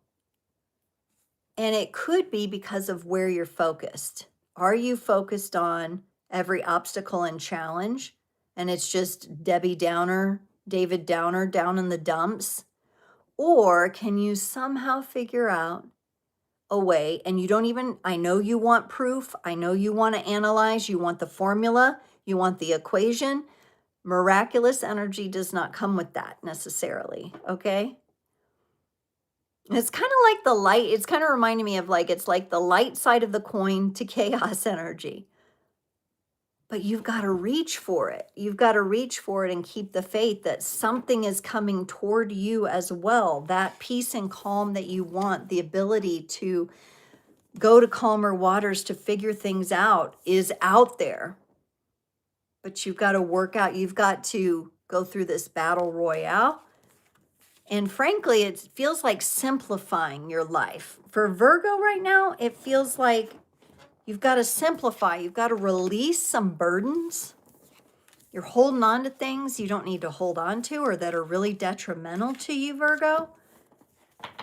And it could be because of where you're focused. Are you focused on every obstacle and challenge, and it's just Debbie Downer, David Downer down in the dumps? Or can you somehow figure out a way, and you don't even, I know you want proof, I know you want to analyze, you want the formula, you want the equation. Miraculous energy does not come with that necessarily, okay? It's kind of like the light, it's kind of reminding me of like, it's like the light side of the coin to chaos energy. But you've got to reach for it. You've got to reach for it and keep the faith that something is coming toward you as well. That peace and calm that you want, the ability to go to calmer waters to figure things out is out there. But you've got to work out. You've got to go through this battle royale. And frankly, it feels like simplifying your life. For Virgo right now, it feels like you've got to simplify. You've got to release some burdens. You're holding on to things you don't need to hold on to, or that are really detrimental to you, Virgo.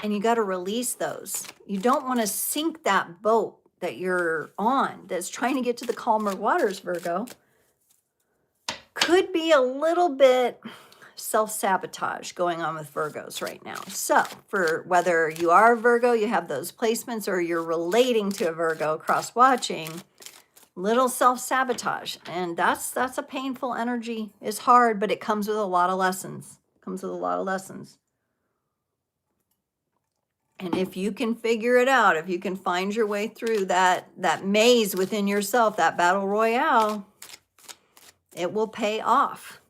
And you got to release those. You don't want to sink that boat that you're on that's trying to get to the calmer waters, Virgo. Could be a little bit self-sabotage going on with Virgos right now. So for whether you are a Virgo, you have those placements, or you're relating to a Virgo cross-watching, little self-sabotage. And that's a painful energy. It's hard, but it comes with a lot of lessons. And if you can figure it out, if you can find your way through that maze within yourself, that battle royale, it will pay off.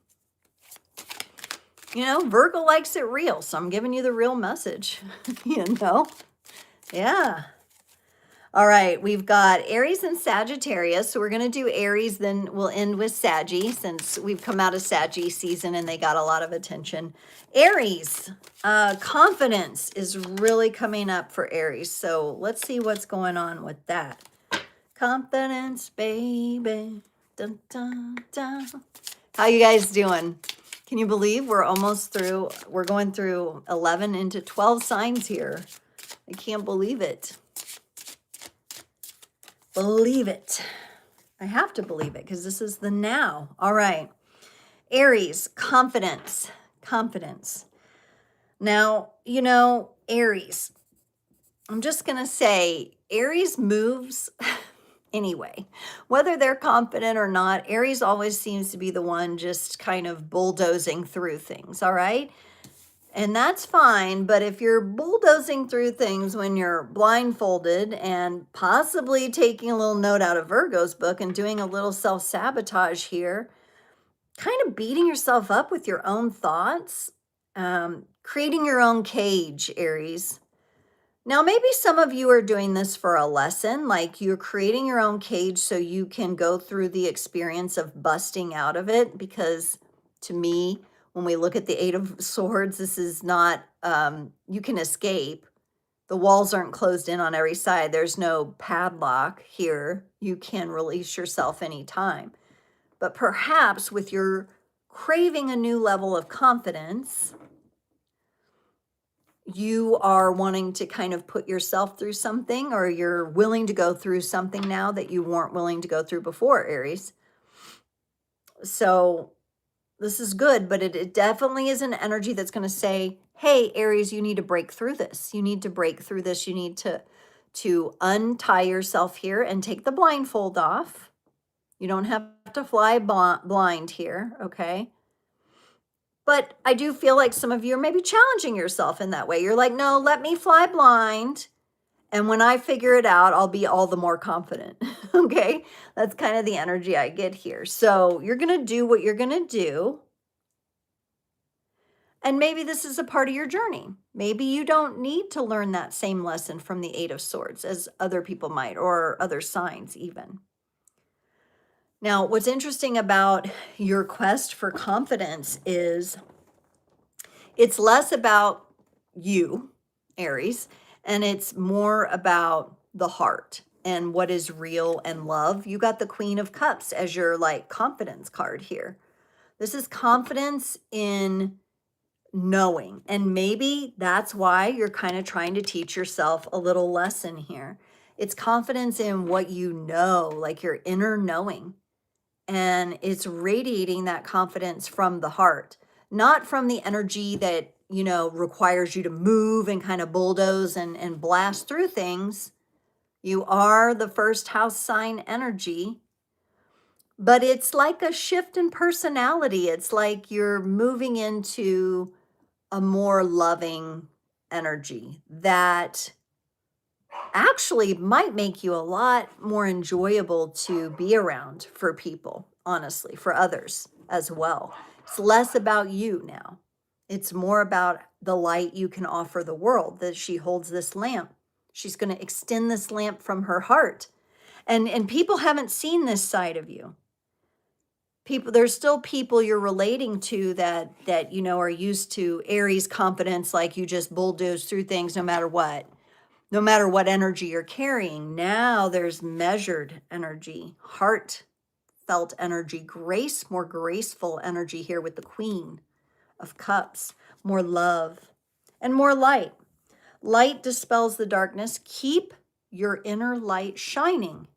You know, Virgo likes it real, so I'm giving you the real message, you know? Yeah, All right, we've got Aries and Sagittarius. So we're going to do Aries, then we'll end with Saggy since we've come out of Saggy season and they got a lot of attention. Aries, confidence is really coming up for Aries. So let's see what's going on with that. Confidence, baby. Dun, dun, dun. How you guys doing? Can you believe we're almost through? We're going through 11 into 12 signs here. I can't believe it. Believe it. I have to believe it because this is the now. All right. Aries, confidence. Confidence. Now, you know, Aries, I'm just going to say Aries moves anyway. Whether they're confident or not, Aries always seems to be the one just kind of bulldozing through things, all right? And that's fine, but if you're bulldozing through things when you're blindfolded and possibly taking a little note out of Virgo's book and doing a little self-sabotage here, kind of beating yourself up with your own thoughts, creating your own cage, Aries. Now, maybe some of you are doing this for a lesson, like you're creating your own cage so you can go through the experience of busting out of it, because to me, when we look at the Eight of Swords, this is not, you can escape. The walls aren't closed in on every side. There's no padlock here. You can release yourself anytime. But perhaps with your craving a new level of confidence, you are wanting to kind of put yourself through something, or you're willing to go through something now that you weren't willing to go through before, Aries. So this is good, but it definitely is an energy that's going to say, hey, Aries, you need to break through this. You need to break through this. You need to untie yourself here and take the blindfold off. You don't have to fly blind here, okay? But I do feel like some of you are maybe challenging yourself in that way. You're like, no, let me fly blind. And when I figure it out, I'll be all the more confident. Okay. That's kind of the energy I get here. So you're going to do what you're going to do. And maybe this is a part of your journey. Maybe you don't need to learn that same lesson from the Eight of Swords as other people might, or other signs even. Now, what's interesting about your quest for confidence is it's less about you, Aries, and it's more about the heart and what is real and love. You got the Queen of Cups as your like confidence card here. This is confidence in knowing. And maybe that's why you're kind of trying to teach yourself a little lesson here. It's confidence in what you know, like your inner knowing. And it's radiating that confidence from the heart, not from the energy that, you know, requires you to move and kind of bulldoze and blast through things. You are the first house sign energy, but it's like a shift in personality. It's like you're moving into a more loving energy that actually might make you a lot more enjoyable to be around for people, honestly, for others as well. It's less about you now. It's more about the light you can offer the world, that she holds this lamp. She's going to extend this lamp from her heart. And people haven't seen this side of you. People, there's still people you're relating to that you know are used to Aries confidence, like you just bulldoze through things no matter what energy you're carrying. Now there's measured energy, heartfelt energy, grace, more graceful energy here with the Queen of Cups, more love and more light. Light dispels the darkness. Keep your inner light shining.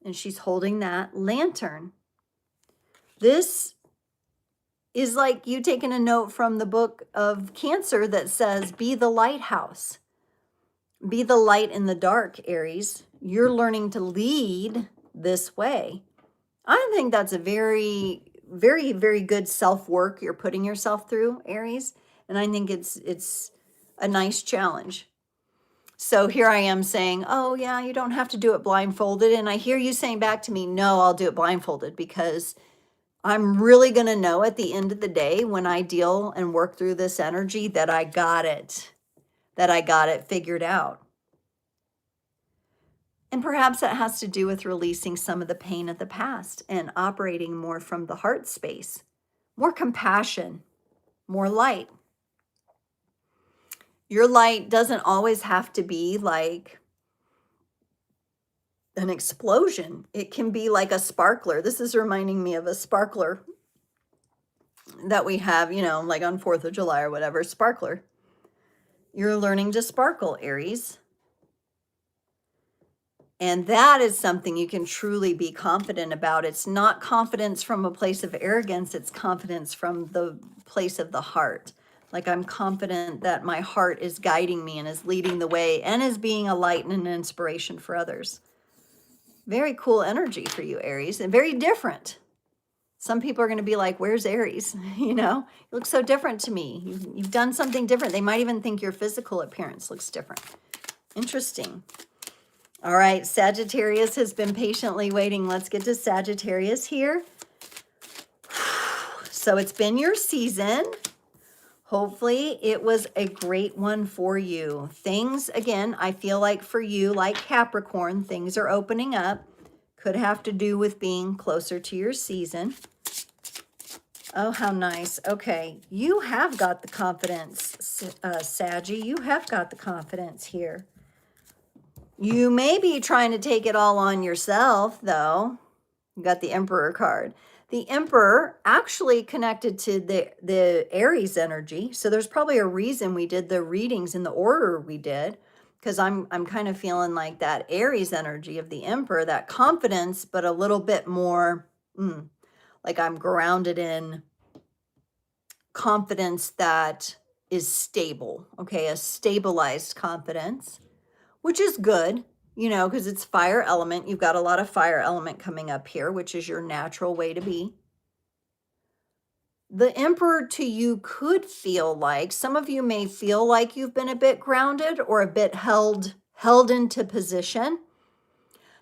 And she's holding that lantern. This is like you taking a note from the book of Cancer that says, be the lighthouse. Be the light in the dark, Aries. You're learning to lead this way. I think that's a very, very, very good self-work you're putting yourself through, Aries. And I think it's a nice challenge. So here I am saying, oh yeah, you don't have to do it blindfolded. And I hear you saying back to me, no, I'll do it blindfolded, because I'm really going to know at the end of the day when I deal and work through this energy that I got it figured out. And perhaps that has to do with releasing some of the pain of the past and operating more from the heart space, more compassion, more light. Your light doesn't always have to be like an explosion. It can be like a sparkler. This is reminding me of a sparkler that we have, you know, like on 4th of July or whatever, sparkler. You're learning to sparkle, Aries. And that is something you can truly be confident about. It's not confidence from a place of arrogance. It's confidence from the place of the heart. Like, I'm confident that my heart is guiding me and is leading the way and is being a light and an inspiration for others. Very cool energy for you, Aries, and very different. Some people are going to be like, where's Aries? You know, you look so different to me. You've done something different. They might even think your physical appearance looks different. Interesting. All right, Sagittarius has been patiently waiting. Let's get to Sagittarius here. So it's been your season. Hopefully it was a great one for you. Things, again, I feel like for you, like Capricorn, things are opening up. Could have to do with being closer to your season. Oh, how nice. Okay, you have got the confidence, Saggy. You have got the confidence here. You may be trying to take it all on yourself, though. You got the Emperor card. The Emperor actually connected to the Aries energy. So there's probably a reason we did the readings in the order we did, because I'm kind of feeling like that Aries energy of the Emperor, that confidence, but a little bit more like I'm grounded in confidence that is stable. Okay, a stabilized confidence, which is good, you know, because it's fire element. You've got a lot of fire element coming up here, which is your natural way to be. The Emperor to you could feel like, some of you may feel like you've been a bit grounded or a bit held into position.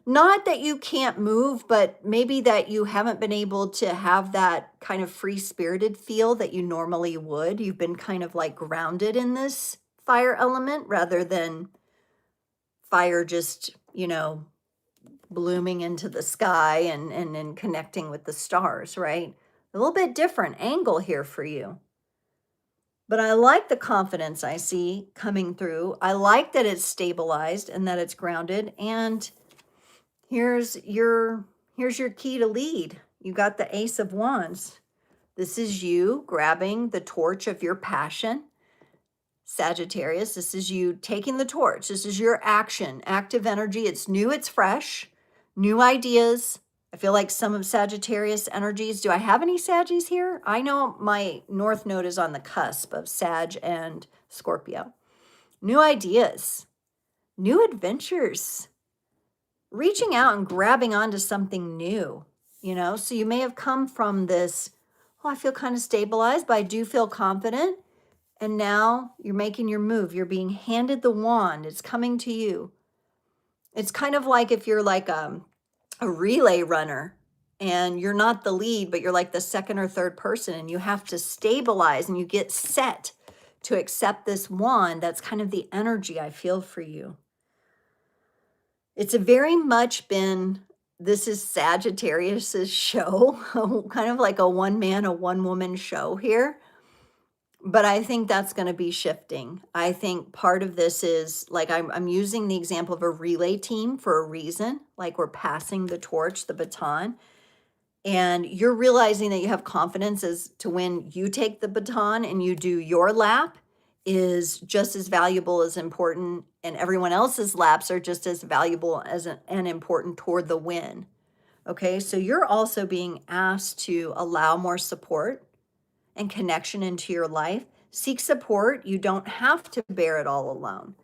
Not that you can't move, but maybe that you haven't been able to have that kind of free-spirited feel that you normally would. You've been kind of like grounded in this fire element rather than fire just, you know, blooming into the sky and connecting with the stars, right? A little bit different angle here for you. But I like the confidence I see coming through. I like that it's stabilized and that it's grounded. And here's your key to lead. You got the Ace of Wands. This is you grabbing the torch of your passion. Sagittarius, this is you taking the torch. This is your action, active energy. It's new, it's fresh, new ideas. I feel like some of Sagittarius energies. Do I have any Saggies here? I know my North Node is on the cusp of Sag and Scorpio. New ideas, new adventures, reaching out and grabbing onto something new, you know? So you may have come from this, oh, I feel kind of stabilized, but I do feel confident. And now you're making your move. You're being handed the wand. It's coming to you. It's kind of like if you're like a relay runner and you're not the lead, but you're like the second or third person, and you have to stabilize and you get set to accept this wand. That's kind of the energy I feel for you. It's a very much been, this is Sagittarius's show, kind of like a one-man, a one-woman show here. But I think that's going to be shifting. I think part of this is like I'm using the example of a relay team for a reason, like we're passing the torch, the baton, and you're realizing that you have confidence as to when you take the baton and you do your lap is just as valuable as important, and everyone else's laps are just as valuable as and important toward the win. Okay, so you're also being asked to allow more support and connection into your life. Seek support. You don't have to bear it all alone.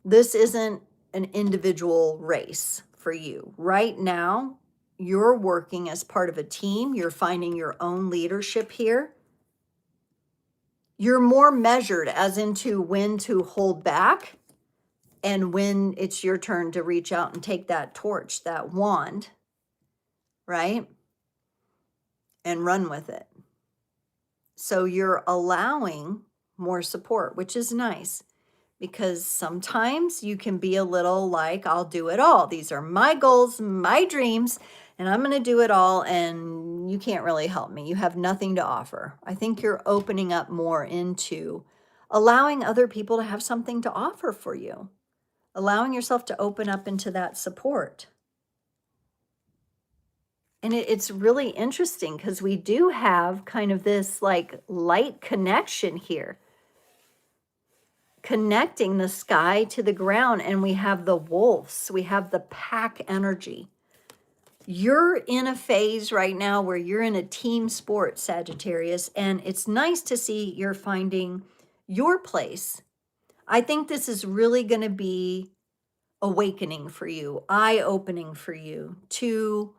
This isn't an individual race for you. Right now, you're working as part of a team. You're finding your own leadership here. You're more measured as into when to hold back and when it's your turn to reach out and take that torch, that wand, right? And run with it. So you're allowing more support, which is nice. because sometimes you can be a little like, I'll do it all. These are my goals, my dreams, and I'm going to do it all. And you can't really help me. You have nothing to offer. I think you're opening up more into allowing other people to have something to offer for you, allowing yourself to open up into that support. And it's really interesting because we do have kind of this like light connection here, connecting the sky to the ground. And we have the wolves, we have the pack energy. You're in a phase right now where you're in a team sport, Sagittarius, and it's nice to see you're finding your place. I think this is really going to be awakening for you, eye-opening for you to,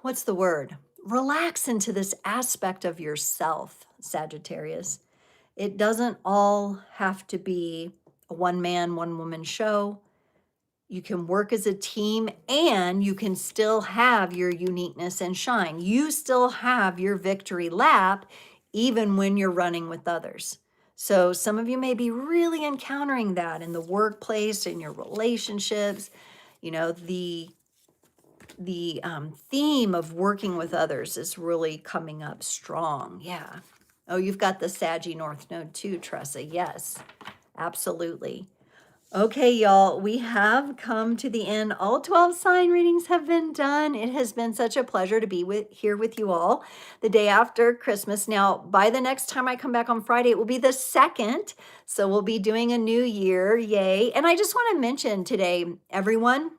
what's the word? Relax into this aspect of yourself, Sagittarius. It doesn't all have to be a one-man, one-woman show. You can work as a team and you can still have your uniqueness and shine. You still have your victory lap even when you're running with others. So some of you may be really encountering that in the workplace, in your relationships. You know, the theme of working with others is really coming up strong. Yeah. Oh, you've got the Saggy North Node too, Tressa. Yes, absolutely. Okay, y'all, we have come to the end. All 12 sign readings have been done. It has been such a pleasure to be here with you all the day after Christmas. Now, by the next time I come back on Friday, it will be the 2nd. So we'll be doing a new year. Yay. And I just want to mention today, everyone,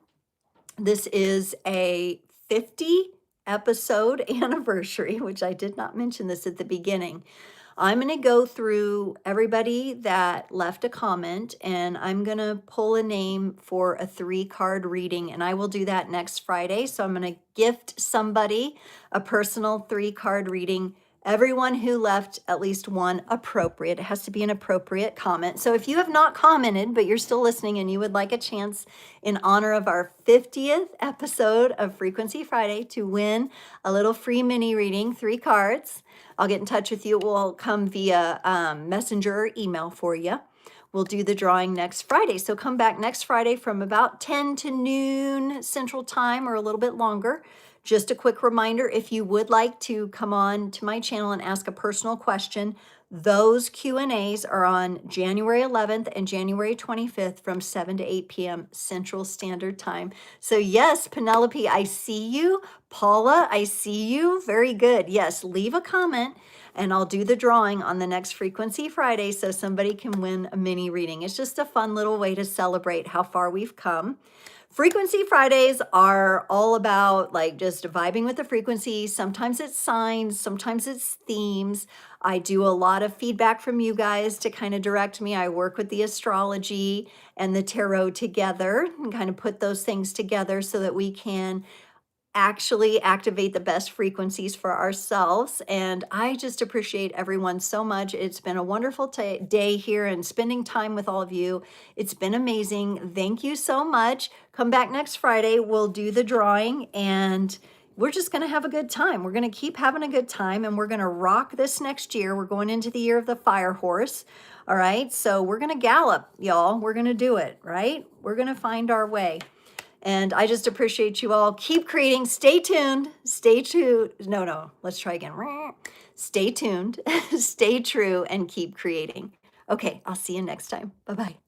this is a 50 episode anniversary, which I did not mention this at the beginning. I'm going to go through everybody that left a comment, and I'm going to pull a name for a 3-card reading, and I will do that next Friday. So I'm going to gift somebody a personal 3-card reading. Everyone who left at least one appropriate, it has to be an appropriate comment. So if you have not commented, but you're still listening and you would like a chance in honor of our 50th episode of Frequency Friday to win a little free mini reading, 3 cards, I'll get in touch with you. It will come via messenger or email for you. We'll do the drawing next Friday. So come back next Friday from about 10 to noon Central Time or a little bit longer. Just a quick reminder, if you would like to come on to my channel and ask a personal question, those Q&As are on January 11th and January 25th from 7 to 8 p.m. Central Standard Time. So yes, Penelope, I see you. Paula, I see you. Very good. Yes, leave a comment and I'll do the drawing on the next Frequency Friday so somebody can win a mini reading. It's just a fun little way to celebrate how far we've come. Frequency Fridays are all about like just vibing with the frequency. Sometimes it's signs, sometimes it's themes. I do a lot of feedback from you guys to kind of direct me. I work with the astrology and the tarot together and kind of put those things together so that we can actually activate the best frequencies for ourselves. And I just appreciate everyone so much. It's been a wonderful day here and spending time with all of you. It's been amazing. Thank you so much. Come back next Friday. We'll do the drawing and we're just going to have a good time. We're going to keep having a good time and we're going to rock this next year. We're going into the year of the fire horse. All right. So we're going to gallop, y'all. We're going to do it, right? We're going to find our way. And I just appreciate you all. Keep creating. Stay tuned. Stay tuned. No. Let's try again. Stay tuned. Stay true and keep creating. Okay. I'll see you next time. Bye-bye.